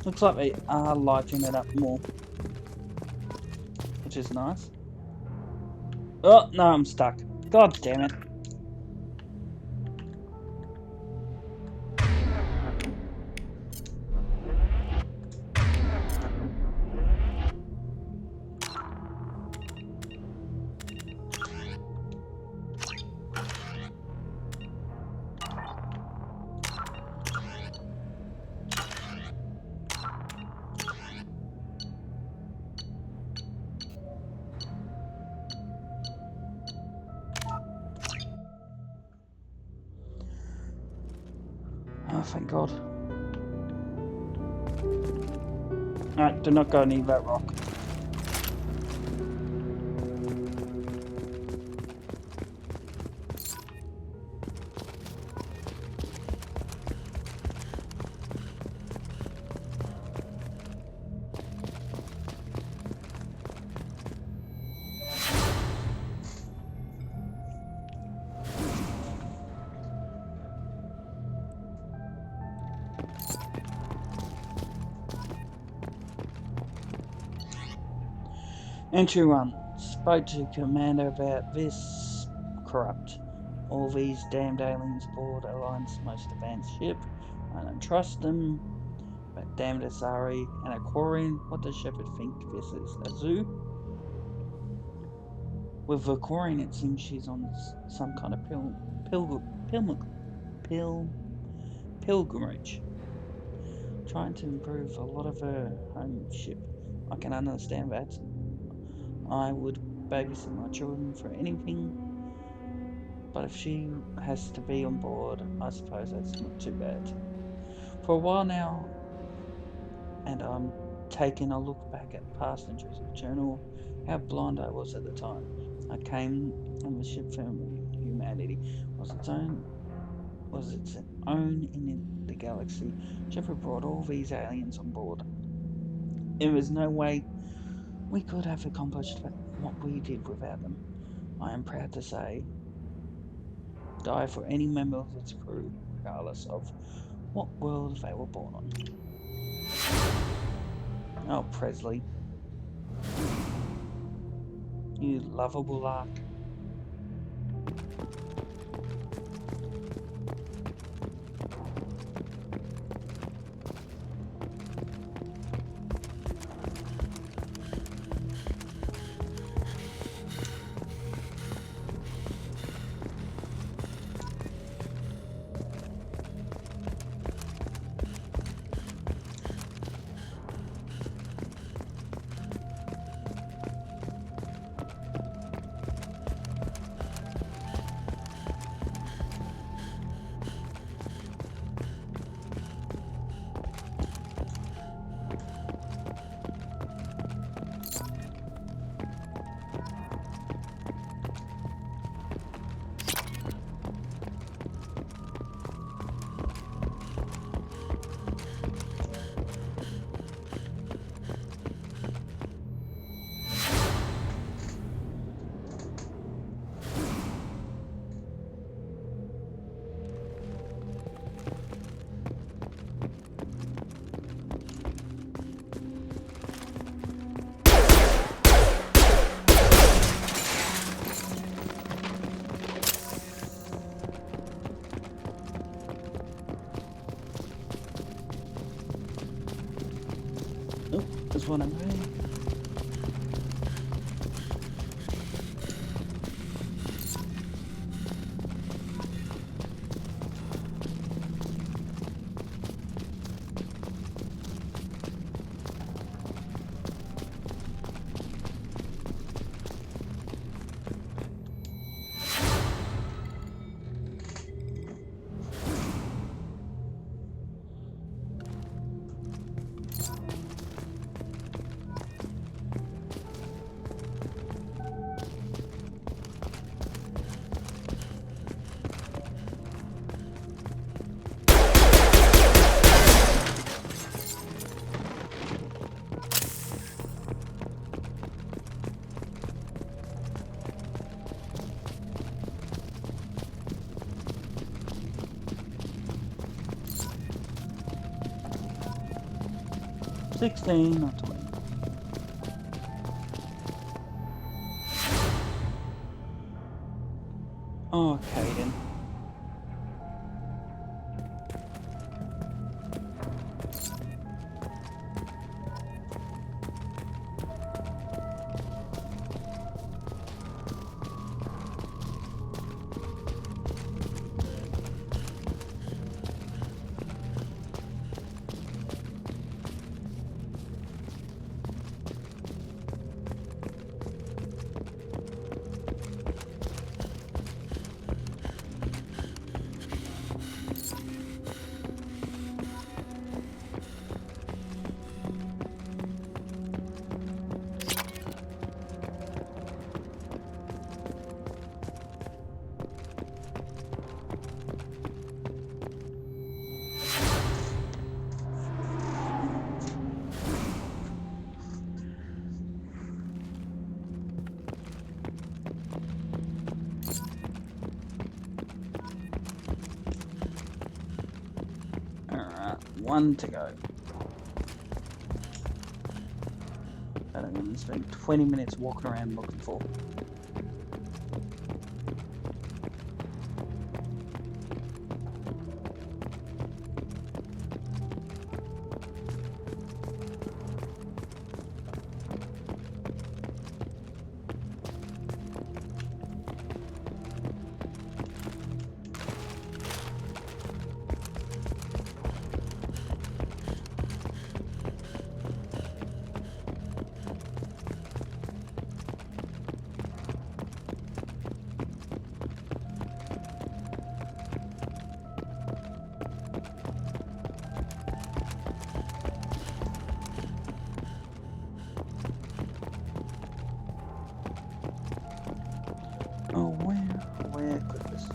Looks like they are lighting it up more, which is nice. Oh, no, I'm stuck. God damn it. thank God. Alright, do not go near that rock. Entry 1. Spoke to Commander about this. Corrupt. All these damned aliens aboard Alliance most advanced ship. I don't trust them. But damned Asari and Aquarian, what does Sheppard think this is? A zoo? With Aquarian, it seems she's on some kind of pilgrimage. Trying to improve a lot of her home ship. I can understand that. I would babysit my children for anything, but if she has to be on board, I suppose that's not too bad. For a while now, and I'm taking a look back at past entries of the journal, how blind I was at the time. I came on the ship from humanity. Was its own in the galaxy. Sheppard brought all these aliens on board. There was no way we could have accomplished what we did without them. I am proud to say, die for any member of its crew, regardless of what world they were born on. Oh, Presley. You lovable lark. There's one away. $16 or $20. Okay then. One to go. That I'm going to spend 20 minutes walking around looking for. Oh, where could this?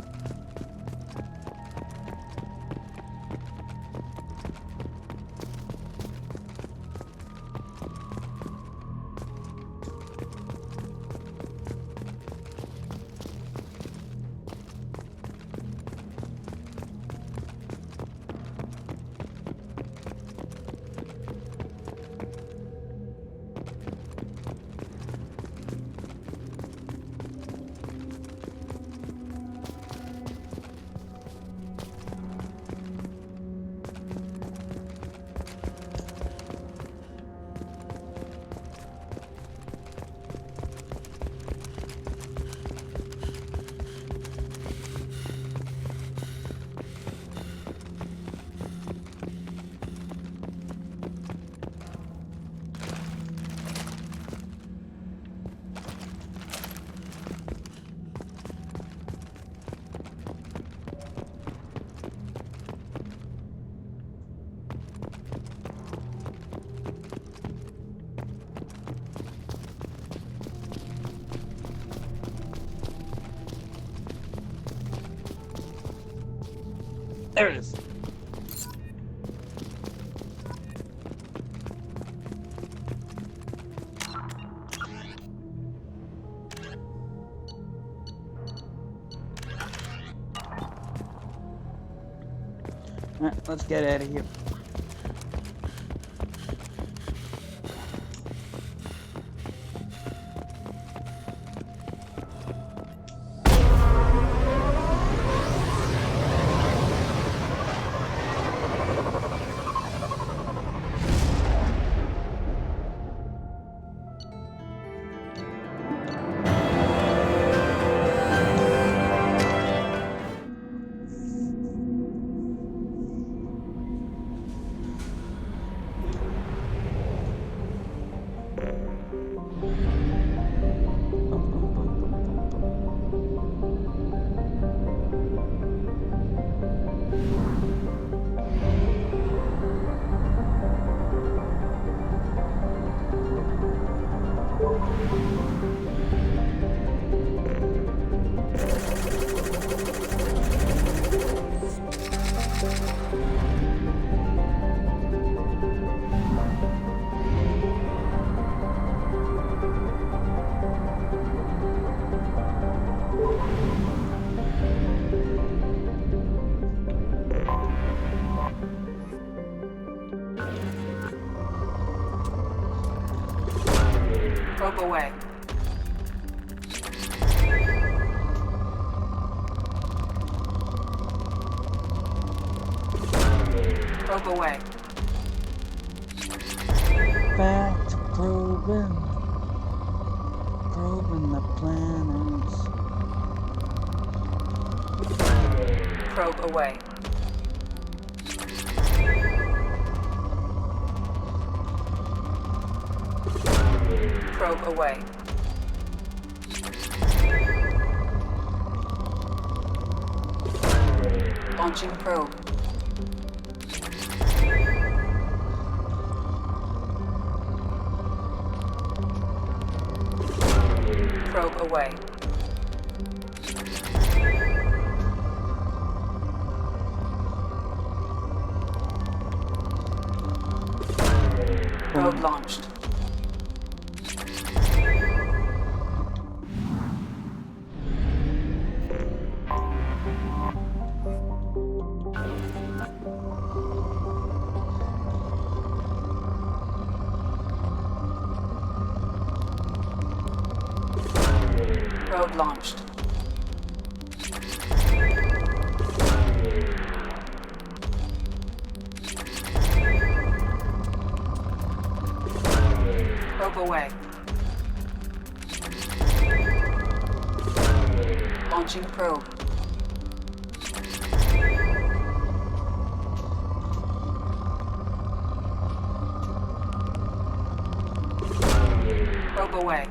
There it is. Alright, let's get out of here. Probe away. Probe away. Back to probing. Probing the planets. Probe away. Probe away. Launching probe. Probe away. Probe launched. Probe launched. Probe away. Launching probe. Probe away.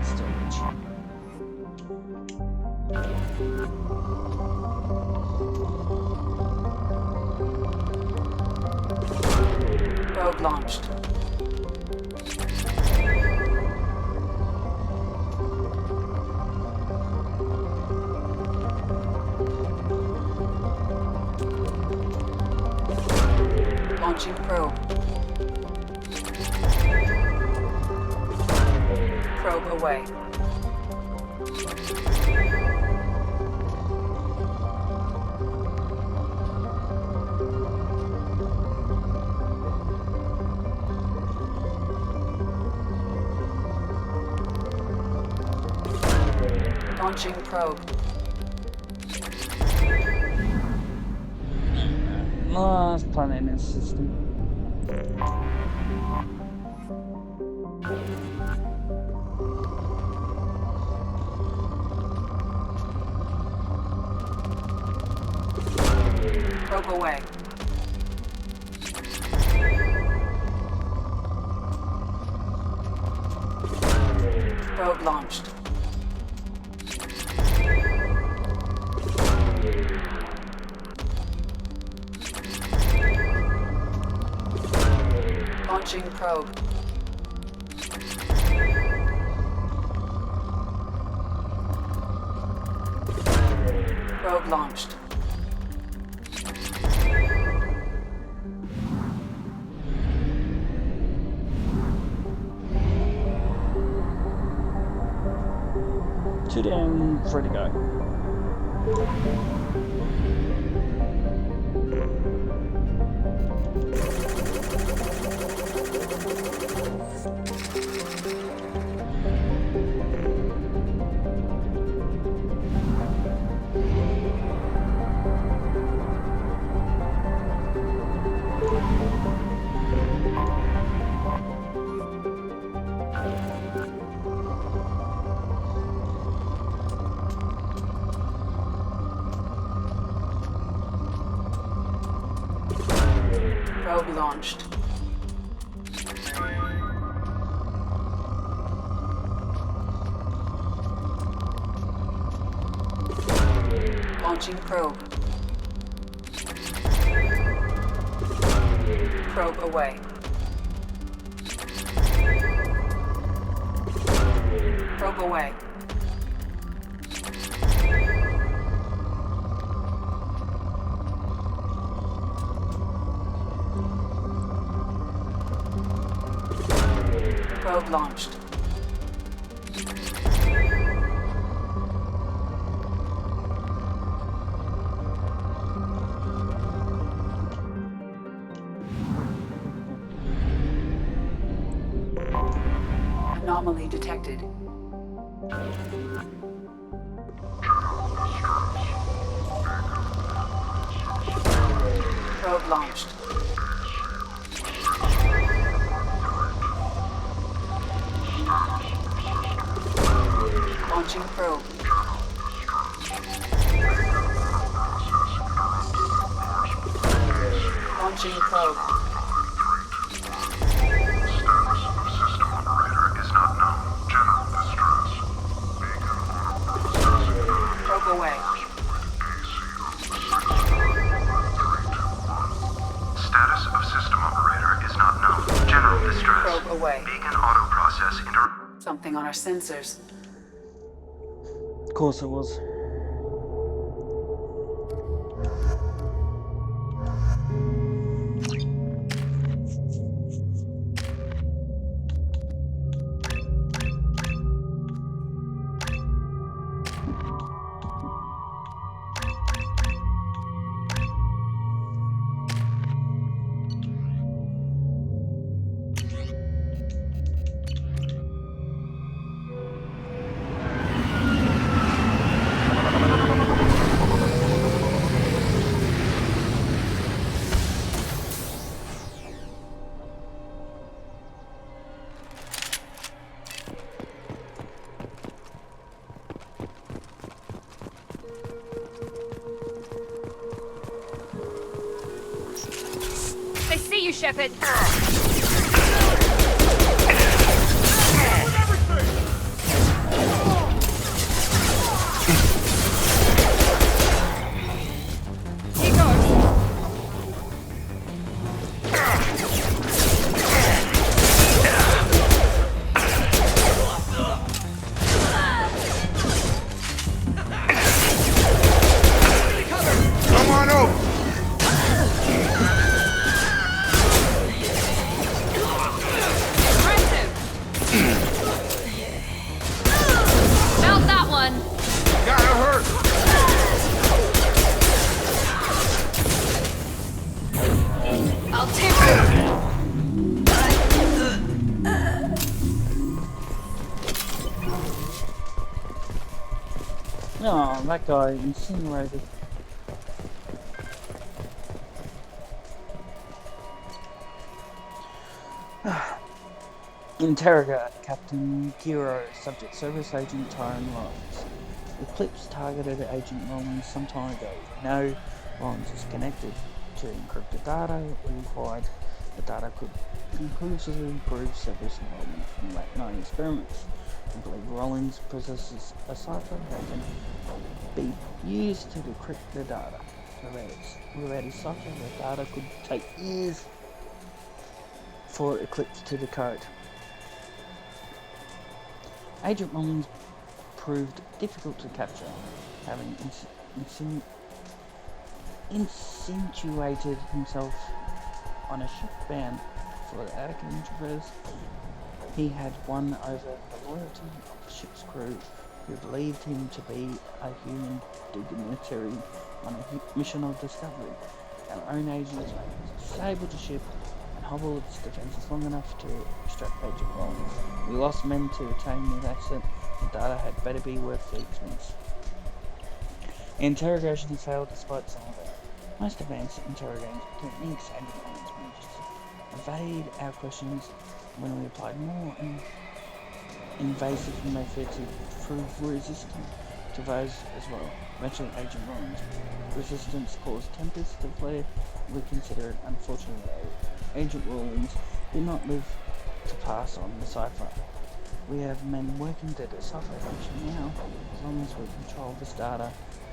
Storage. Probe launched. Launching probe. Probe away. Launching probe. Last planet in this system. Probe away. Probe launched. Launching probe. Probe launched. Two down, free to go. Probe launched. Launching probe. Probe away. Probe away. Probe launched. Anomaly detected. Probe launched. Launching probe. Launching probe. Probe away. Status of system operator is not known. General distress. Probe away. Beacon auto process Something on our sensors. Of course it was. Sheppard. Come on over. Mount that one. Gotta hurt. I'll take it. Oh, that guy incinerated. Interrogate Captain Giro, subject service agent Tyrone Rollins. Eclipse targeted Agent Rollins some time ago. We know Rollins is connected to encrypted data. We required the data could conclusively prove Cerberus involvement in late night experiments. We believe Rollins possesses a cipher that can be used to decrypt the data. Without his cipher, the data could take years for Eclipse to decode. Agent Rollins proved difficult to capture, having insinuated himself on a ship bound for the Attica intruders. He had won over the loyalty of the ship's crew, who believed him to be a human dignitary on a mission of discovery. Our own agents disabled the ship and hobbled its defences long enough to extract Agent Rollins. We lost men to retain the asset. The data had better be worth the expense. Interrogation failed despite some of our most advanced interrogating techniques. Agent Rollins managed to evade our questions when we applied more invasive method to prove resistant to those as well. Eventually, Agent Rollins' resistance caused Tempest to flare. We consider it unfortunate that Agent Rollins did not live to pass on the cipher. We have men working to decipher function now. As long as we control this data,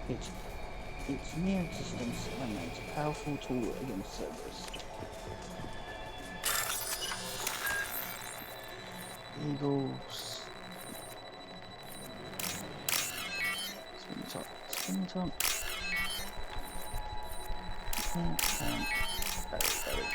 its mere existence remains a powerful tool against Cerberus. Eagles. Spin the top. Spin the top. And battery.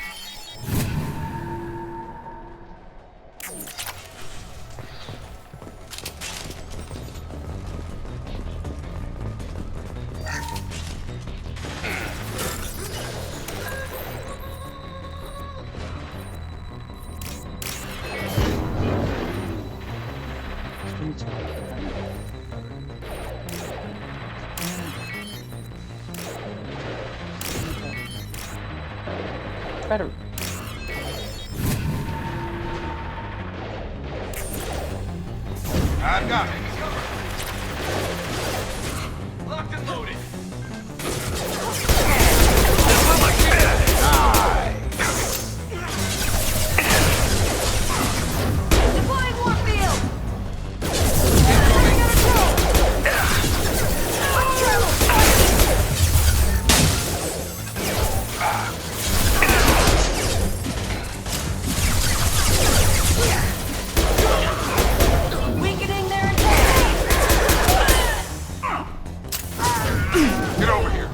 Battery. I've got it. Locked and loaded. Deploying warfield. Weakening their Get over here.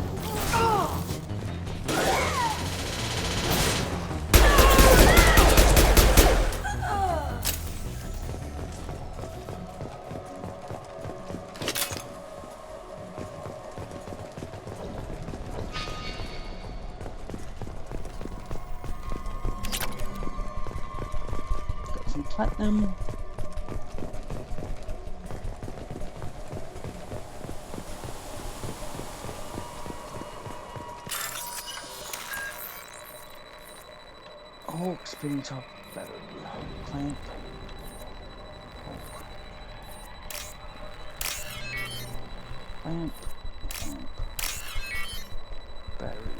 Got some platinum. Hawk, spinning top, battery, clamp, Hawk, clamp, battery,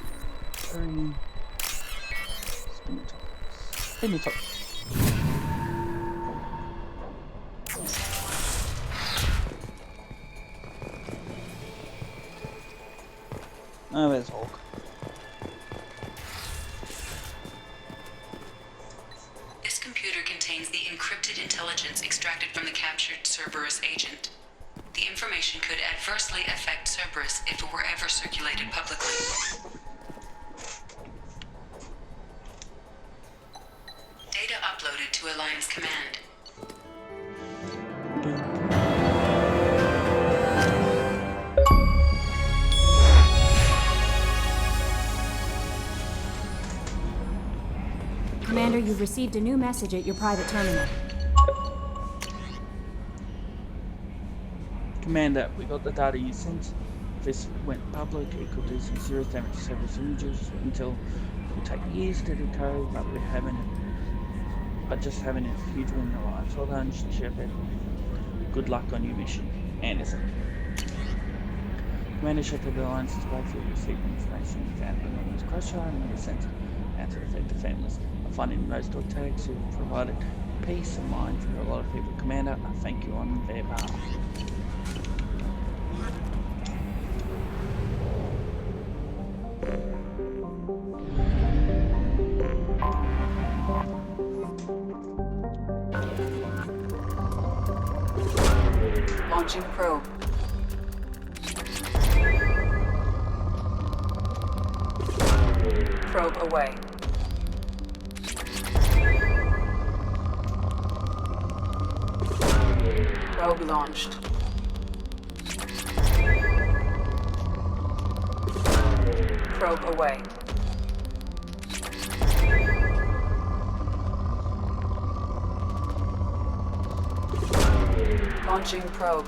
spinning top. Spin it up. Oh, there's Hawk. This computer contains the encrypted intelligence extracted from the captured Cerberus agent. The information could adversely affect Cerberus if it were ever circulated publicly. Data uploaded to Alliance Command. Commander, you've received a new message at your private terminal. Commander, we got the data you sent. If this went public, it could do some serious damage to Cerberus images until it will take years to decode, but just having a huge win in the lives. Well done, Sheppard. Good luck on your mission. Anderson. Commander Sheppard, the Alliance is grateful to receive information we found in this crash site and we sent out to affected families. I find in those dog tags who provided peace of mind for a lot of people. Commander, I thank you on their behalf. Launching probe. Probe away. Probe launched. Probe away. Launching probe.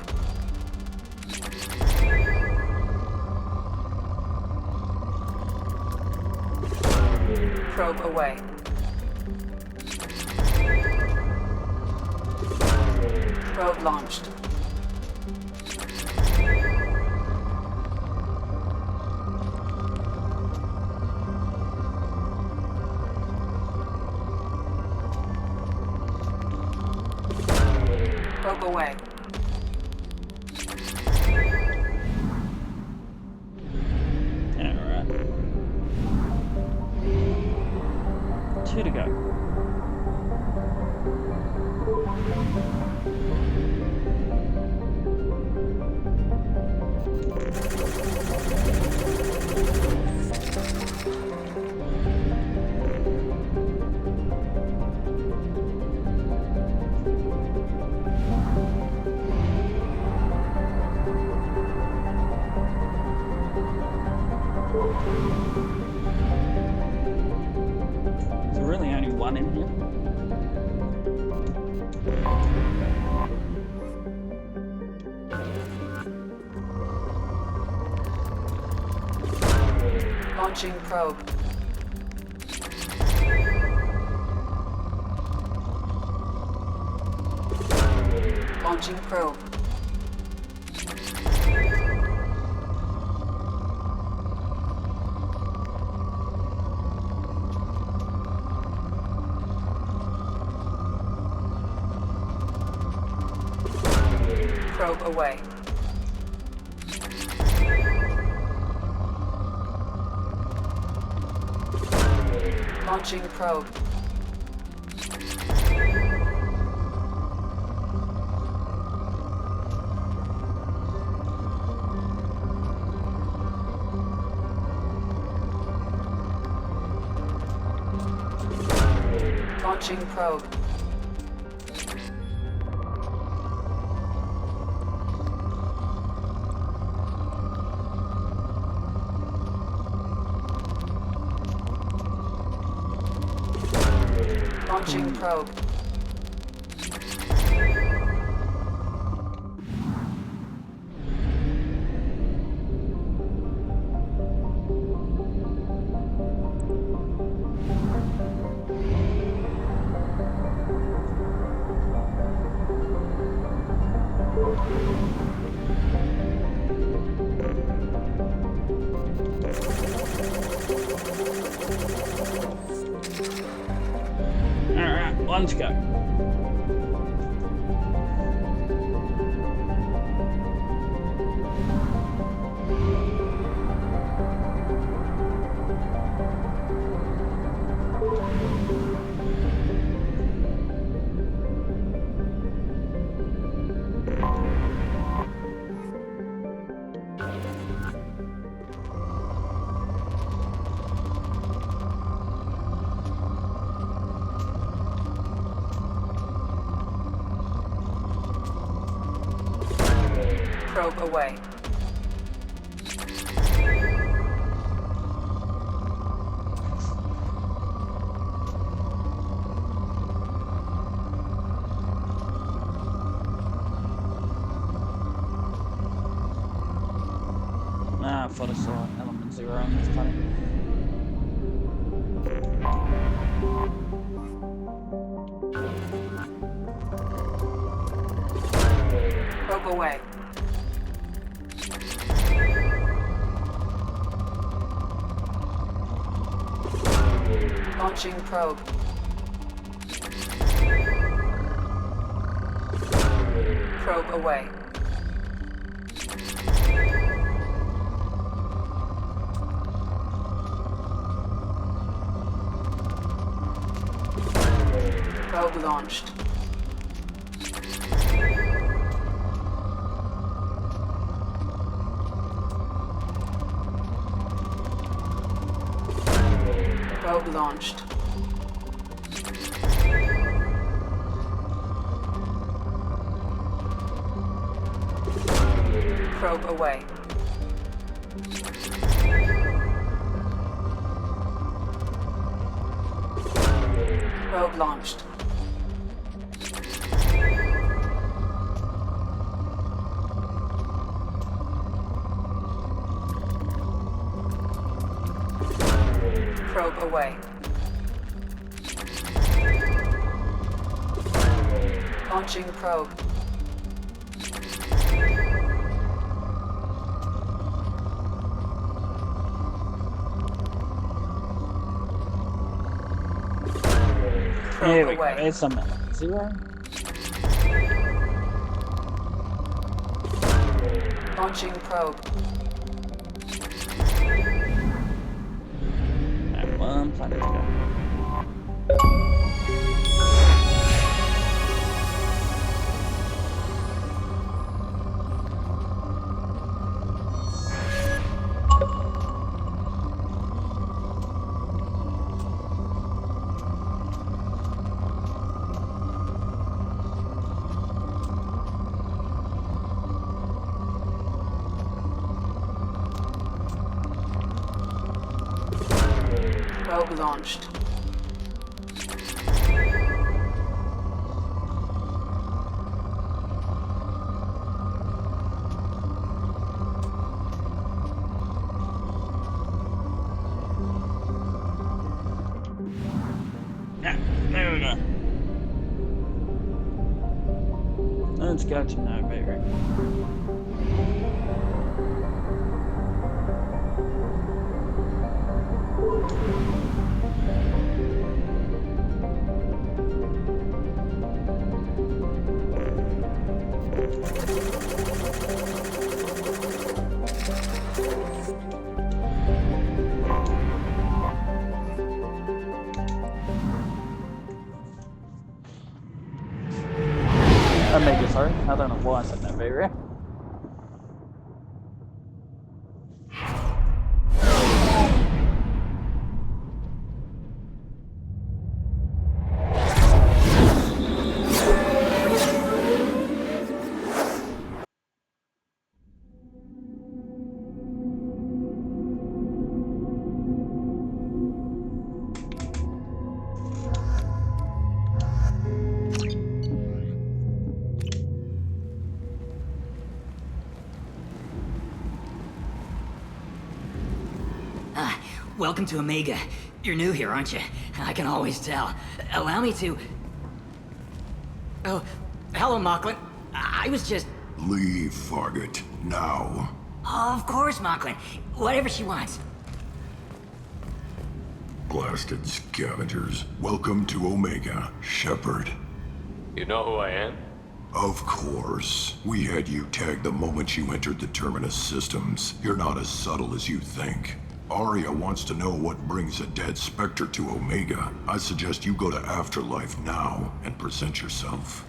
Probe away. Probe launched. Probe away. Alright. 2 to go. Is there really only one in here? Launching probe. Launching probe. Probe away. Launching probe. Launching probe. Launching probe. On to go. Probe away. Ah, I thought I saw element 0 on this planet. Probe away. Launching probe. Probe away. Probe launched. Probe launched. Probe away. Probe launched. Probe away. Launching probe. Here we go, it's some element 0. Launching probe. And one planet to go. Probe launched. Yeah, there we go. Let's go to Navigator. Omega, sorry. I don't know why I said Navigator. Welcome to Omega. You're new here, aren't you? I can always tell. Allow me to... Oh, hello, Mocklin. I was just... Leave, Fargate. Now. Oh, of course, Mocklin. Whatever she wants. blasted scavengers. Welcome to Omega, Sheppard. You know who I am? Of course. We had you tagged the moment you entered the Terminus systems. You're not as subtle as you think. Arya wants to know what brings a dead Spectre to Omega. I suggest you go to Afterlife now and present yourself.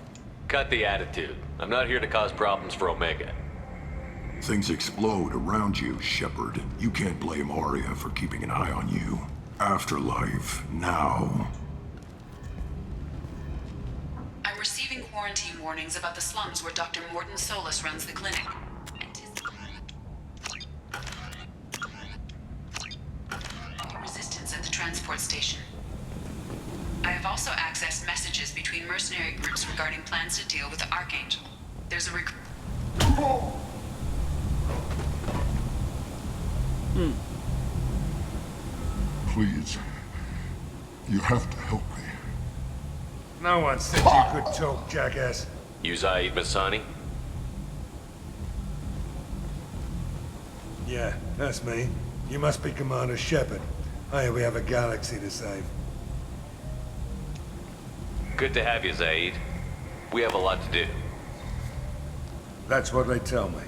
Cut the attitude. I'm not here to cause problems for Omega. Things explode around you, Sheppard. You can't blame Arya for keeping an eye on you. Afterlife, now. I'm receiving quarantine warnings about the slums where Dr. Morton Solus runs the clinic. Resistance at the transport station. I have also accessed messages between mercenary groups regarding plans to deal with the Archangel. There's a Please. You have to help me. No one said you could talk, jackass. You Zaid Masani? Yeah, that's me. You must be Commander Sheppard. Hey, we have a galaxy to save. Good to have you, Zaid. We have a lot to do. That's what they tell me.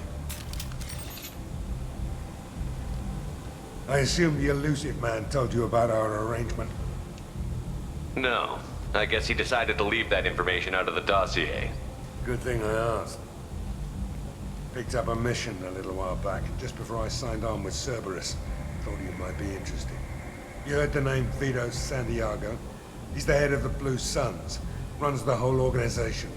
I assume the elusive man told you about our arrangement. No. I guess he decided to leave that information out of the dossier. Good thing I asked. Picked up a mission a little while back, just before I signed on with Cerberus. Thought you might be interested. You heard the name Vito Santiago? He's the head of the Blue Suns. Runs the whole organization.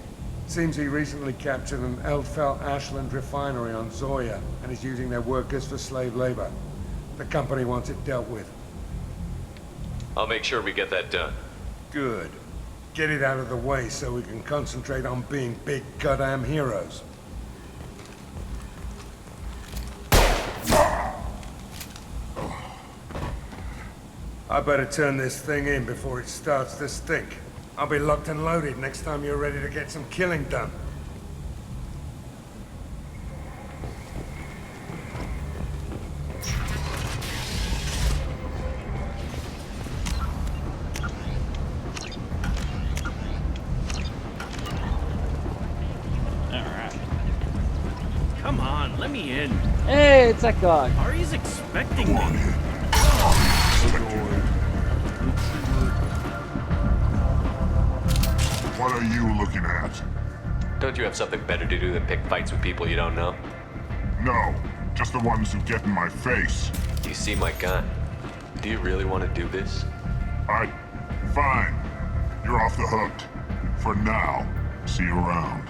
Seems he recently captured an Eldfell Ashland refinery on Zoya and is using their workers for slave labor. The company wants it dealt with. I'll make sure we get that done. Good. Get it out of the way so we can concentrate on being big goddamn heroes. I better turn this thing in before it starts to stink. I'll be locked and loaded next time you're ready to get some killing done. Come on, let me in. Hey, it's that guy. Ari's expecting me. What are you looking at? Don't you have something better to do than pick fights with people you don't know? No, just the ones who get in my face. You see my gun. Do you really want to do this? Fine. You're off the hook. For now. See you around.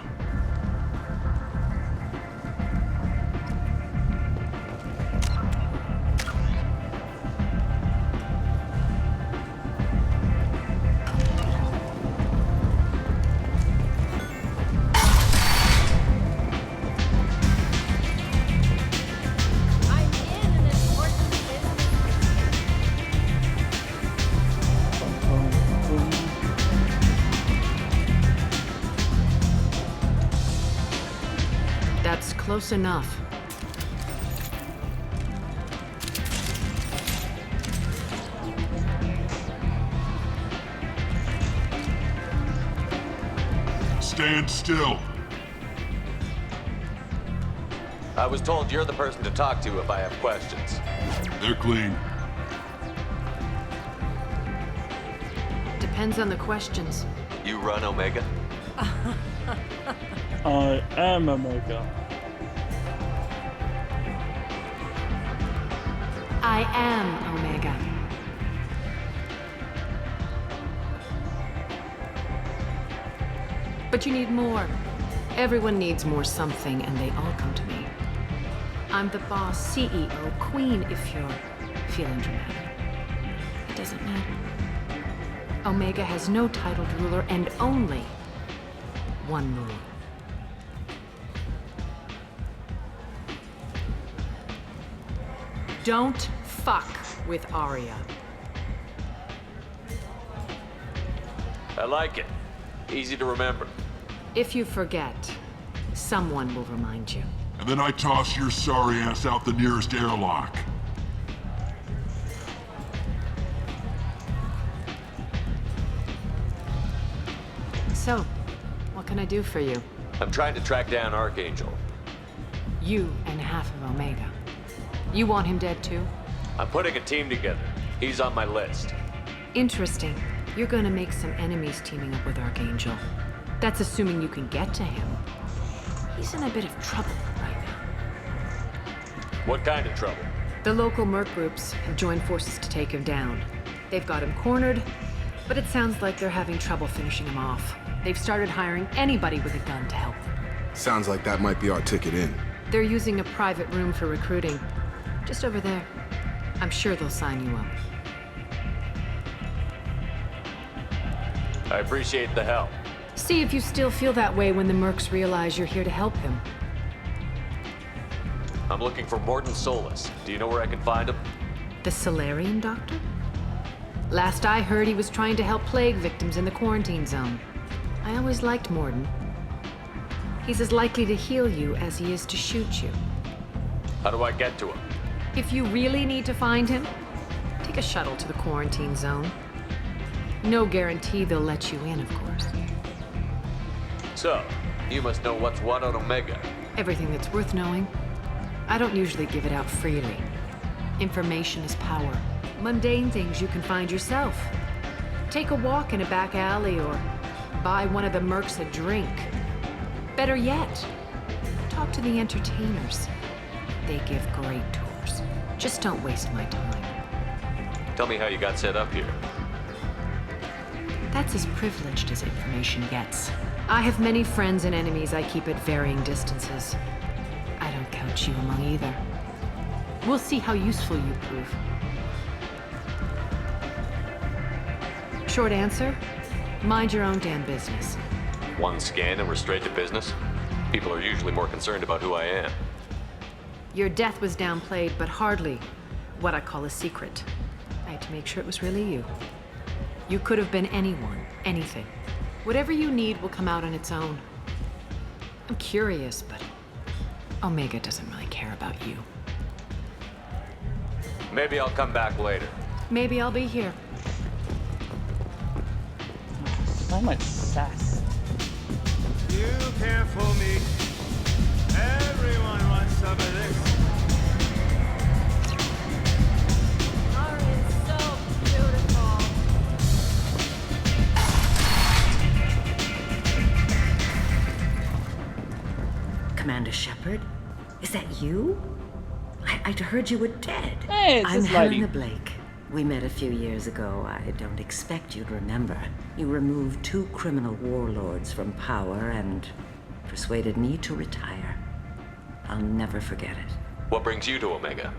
That's close enough. Stand still. I was told you're the person to talk to if I have questions. They're clean. Depends on the questions. You run Omega? I am Omega. I am Omega. But you need more. Everyone needs more something, and they all come to me. I'm the boss, CEO, queen, if you're feeling dramatic. It doesn't matter. Omega has no titled ruler and only one rule. Don't fuck with Arya. I like it. Easy to remember. If you forget, someone will remind you. And then I toss your sorry ass out the nearest airlock. So, what can I do for you? I'm trying to track down Archangel. You and half of Omega. You want him dead too? I'm putting a team together. He's on my list. Interesting. You're gonna make some enemies teaming up with Archangel. That's assuming you can get to him. He's in a bit of trouble right now. What kind of trouble? The local merc groups have joined forces to take him down. They've got him cornered, but it sounds like they're having trouble finishing him off. They've started hiring anybody with a gun to help them. Sounds like that might be our ticket in. They're using a private room for recruiting. Just over there. I'm sure they'll sign you up. I appreciate the help. See if you still feel that way when the mercs realize you're here to help him. I'm looking for Morton Solus. Do you know where I can find him? The Solarian doctor? Last I heard, he was trying to help plague victims in the quarantine zone. I always liked Morton. He's as likely to heal you as he is to shoot you. How do I get to him? If you really need to find him, take a shuttle to the quarantine zone. No guarantee they'll let you in, of course. So, you must know what's what on Omega. Everything that's worth knowing. I don't usually give it out freely. Information is power. Mundane things you can find yourself. Take a walk in a back alley or buy one of the mercs a drink. Better yet, talk to the entertainers. They give great tours. Just don't waste my time. Tell me how you got set up here. That's as privileged as information gets. I have many friends and enemies I keep at varying distances. I don't count you among either. We'll see how useful you prove. Short answer, mind your own damn business. One scan and we're straight to business? People are usually more concerned about who I am. Your death was downplayed, but hardly what I call a secret. I had to make sure it was really you. You could have been anyone, anything. Whatever you need will come out on its own. I'm curious, but Omega doesn't really care about you. Maybe I'll come back later. Maybe I'll be here. So much sass. You care for me. Everyone wants some of this. Ari is so beautiful. Commander Sheppard? Is that you? I'd heard you were dead. Hey, it's I'm this lady. Helena Blake. We met a few years ago. I don't expect you'd remember. You removed 2 criminal warlords from power and persuaded me to retire. I'll never forget it. What brings you to Omega?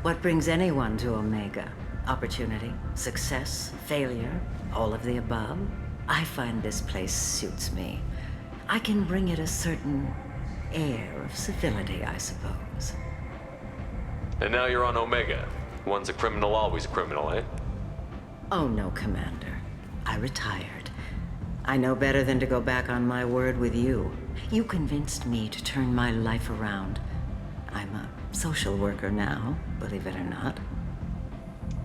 What brings anyone to Omega? Opportunity, success, failure, all of the above? I find this place suits me. I can bring it a certain air of civility, I suppose. And now you're on Omega. Once a criminal, always a criminal, eh? Oh no, Commander. I retired. I know better than to go back on my word with you. You convinced me to turn my life around. I'm a social worker now, believe it or not.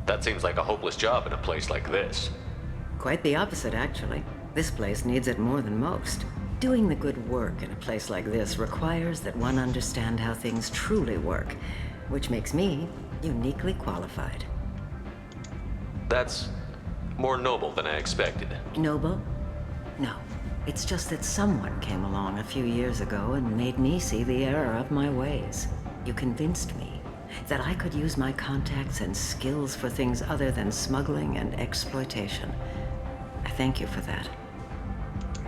That seems like a hopeless job in a place like this. Quite the opposite, actually. This place needs it more than most. Doing the good work in a place like this requires that one understand how things truly work, which makes me uniquely qualified. That's more noble than I expected. Noble? No. It's just that someone came along a few years ago and made me see the error of my ways. You convinced me that I could use my contacts and skills for things other than smuggling and exploitation. I thank you for that.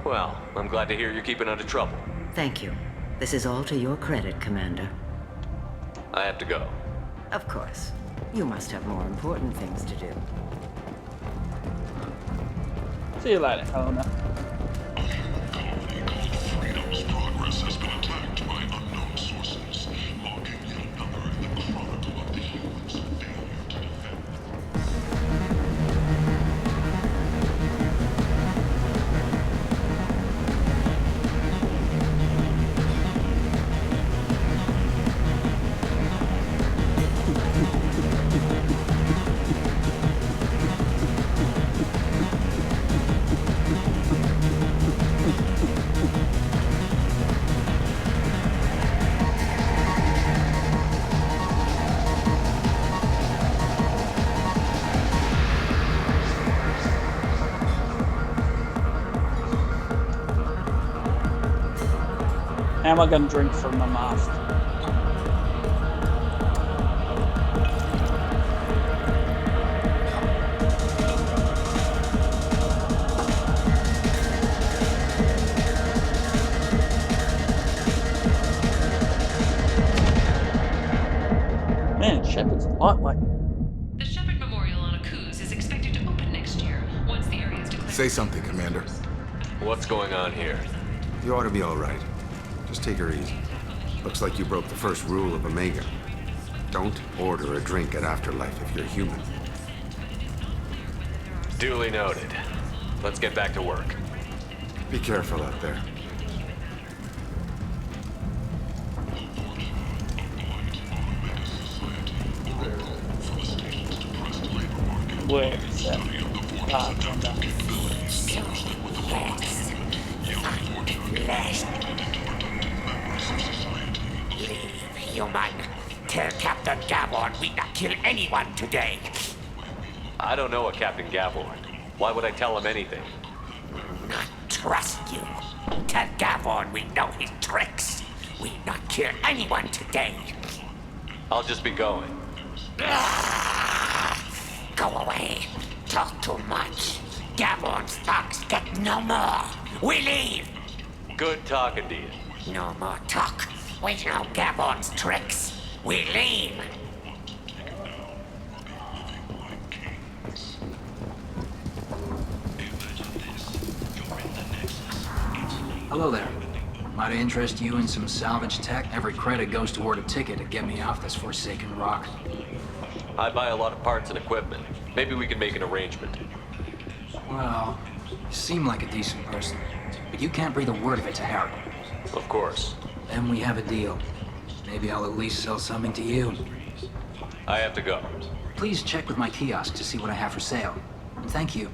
Well, I'm glad to hear you're keeping out of trouble. Thank you. This is all to your credit, Commander. I have to go. Of course. You must have more important things to do. See you later, Helena. Freedom's progress has been attacked by unknown sources, marking yet another in the chronicle of the humans' failure to defend. How am I gonna drink from the mask? Man, Sheppard's a lot like. The Sheppard Memorial on Akuz is expected to open next year once the area is declared. Say something, Commander. What's going on here? You ought to be all right. Just take her easy. Looks like you broke the first rule of Omega. Don't order a drink at Afterlife if you're human. Duly noted. Let's get back to work. Be careful out there. Where is that? Human, tell Captain Gavon we not kill anyone today. I don't know a Captain Gavor. Why would I tell him anything? Not trust you. Tell Gavon we know his tricks. We not kill anyone today. I'll just be going. Go away. Talk too much. Gavon's thugs get no more. We leave. Good talking to you. No more talk. We know Gavon's tricks. We leave. Hello there. Might I interest you in some salvage tech? Every credit goes toward a ticket to get me off this forsaken rock. I buy a lot of parts and equipment. Maybe we can make an arrangement. Well, you seem like a decent person, but you can't breathe a word of it to Harry. Of course. Then we have a deal. Maybe I'll at least sell something to you. I have to go. Please check with my kiosk to see what I have for sale. And thank you.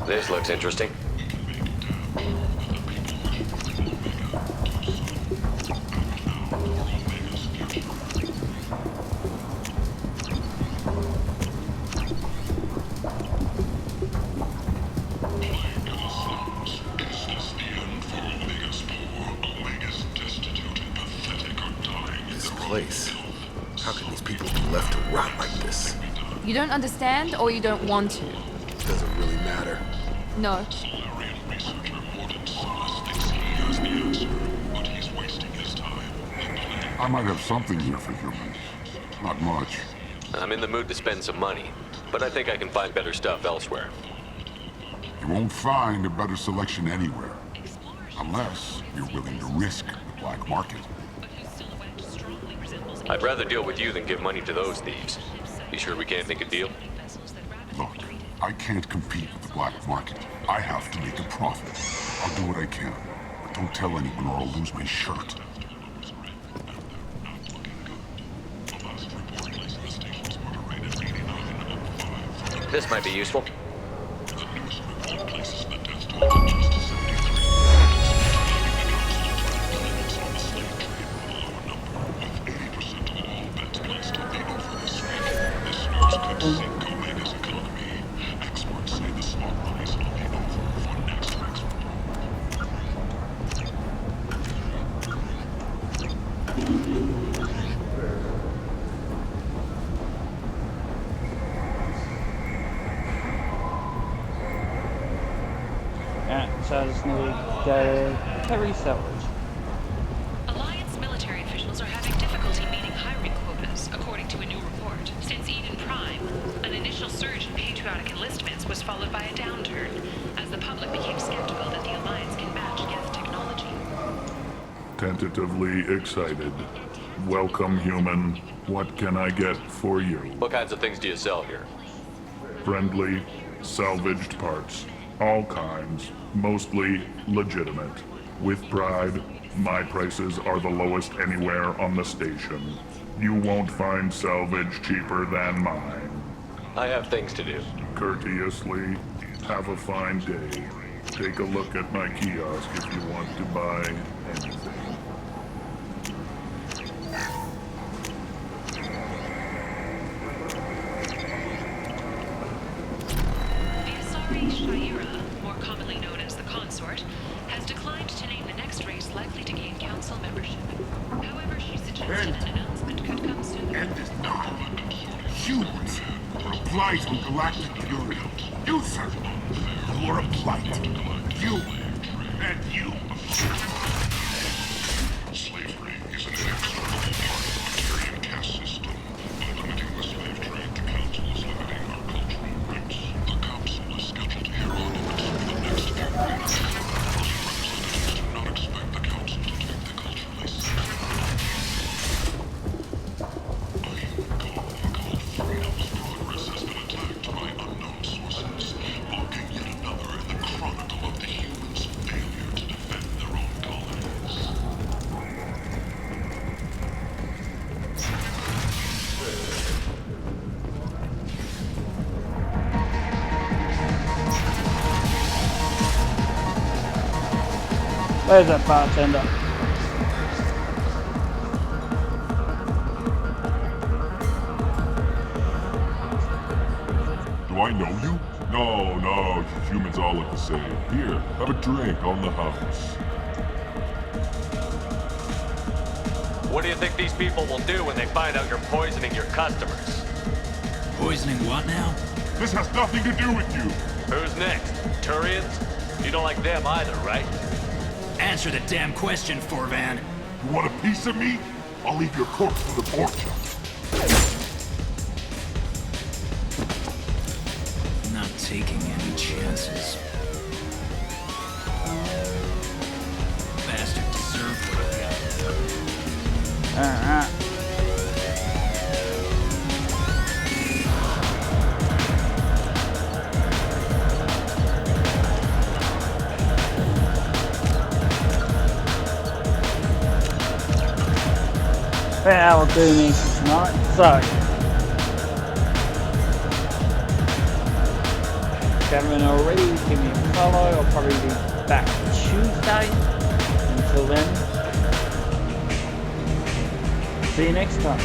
This looks interesting. Place. How can these people be left to rot like this? You don't understand or you don't want to? Doesn't really matter. No. I might have something here for humans. Not much. I'm in the mood to spend some money, but I think I can find better stuff elsewhere. You won't find a better selection anywhere. Unless you're willing to risk the black market. I'd rather deal with you than give money to those thieves. You sure we can't make a deal? Look, I can't compete with the black market. I have to make a profit. I'll do what I can, but don't tell anyone or I'll lose my shirt. This might be useful. Says the Terry Sellers. Alliance military officials are having difficulty meeting hiring quotas, according to a new report. Since Eden Prime, an initial surge in patriotic enlistments was followed by a downturn, as the public became skeptical that the Alliance can match Geth technology. Tentatively excited. Welcome, human. What can I get for you? What kinds of things do you sell here? Friendly, salvaged parts. All kinds. Mostly legitimate. With pride, my prices are the lowest anywhere on the station. You won't find salvage cheaper than mine. I have things to do. Courteously, have a fine day. Take a look at my kiosk if you want to buy anything. Shaira, more commonly known as the Consort, has declined to name the next race likely to gain council membership. However, she suggested an announcement could come soon. End this now. Humans are a blight on galactic Europe. You, sir, you are a blight. You and you. Slavery is an inexorable part of the Tyrian caste system. By limiting the slave trade, the Council is limiting our cultural rights. The Council is scheduled here on Orbit for the next few weeks. First representatives do not expect the Council to take the culturally sensitive. Freedom's progress has been attacked by unknown sources, marking yet another in the chronicle of the humans' failure to defend their own colonies. Where's that bartender? Do I know you? No, you humans all look the same. Here, have a drink on the house. What do you think these people will do when they find out you're poisoning your customers? Poisoning what now? This has nothing to do with you. Who's next? Turians? You don't like them either, right? Answer the damn question, Forvan. You want a piece of me? I'll leave your corpse for the torture. Not taking any chances. Bastard deserved what he got. Alright. That will do me tonight. So, if you haven't already, give me a follow. I'll probably be back Tuesday. Until then, see you next time.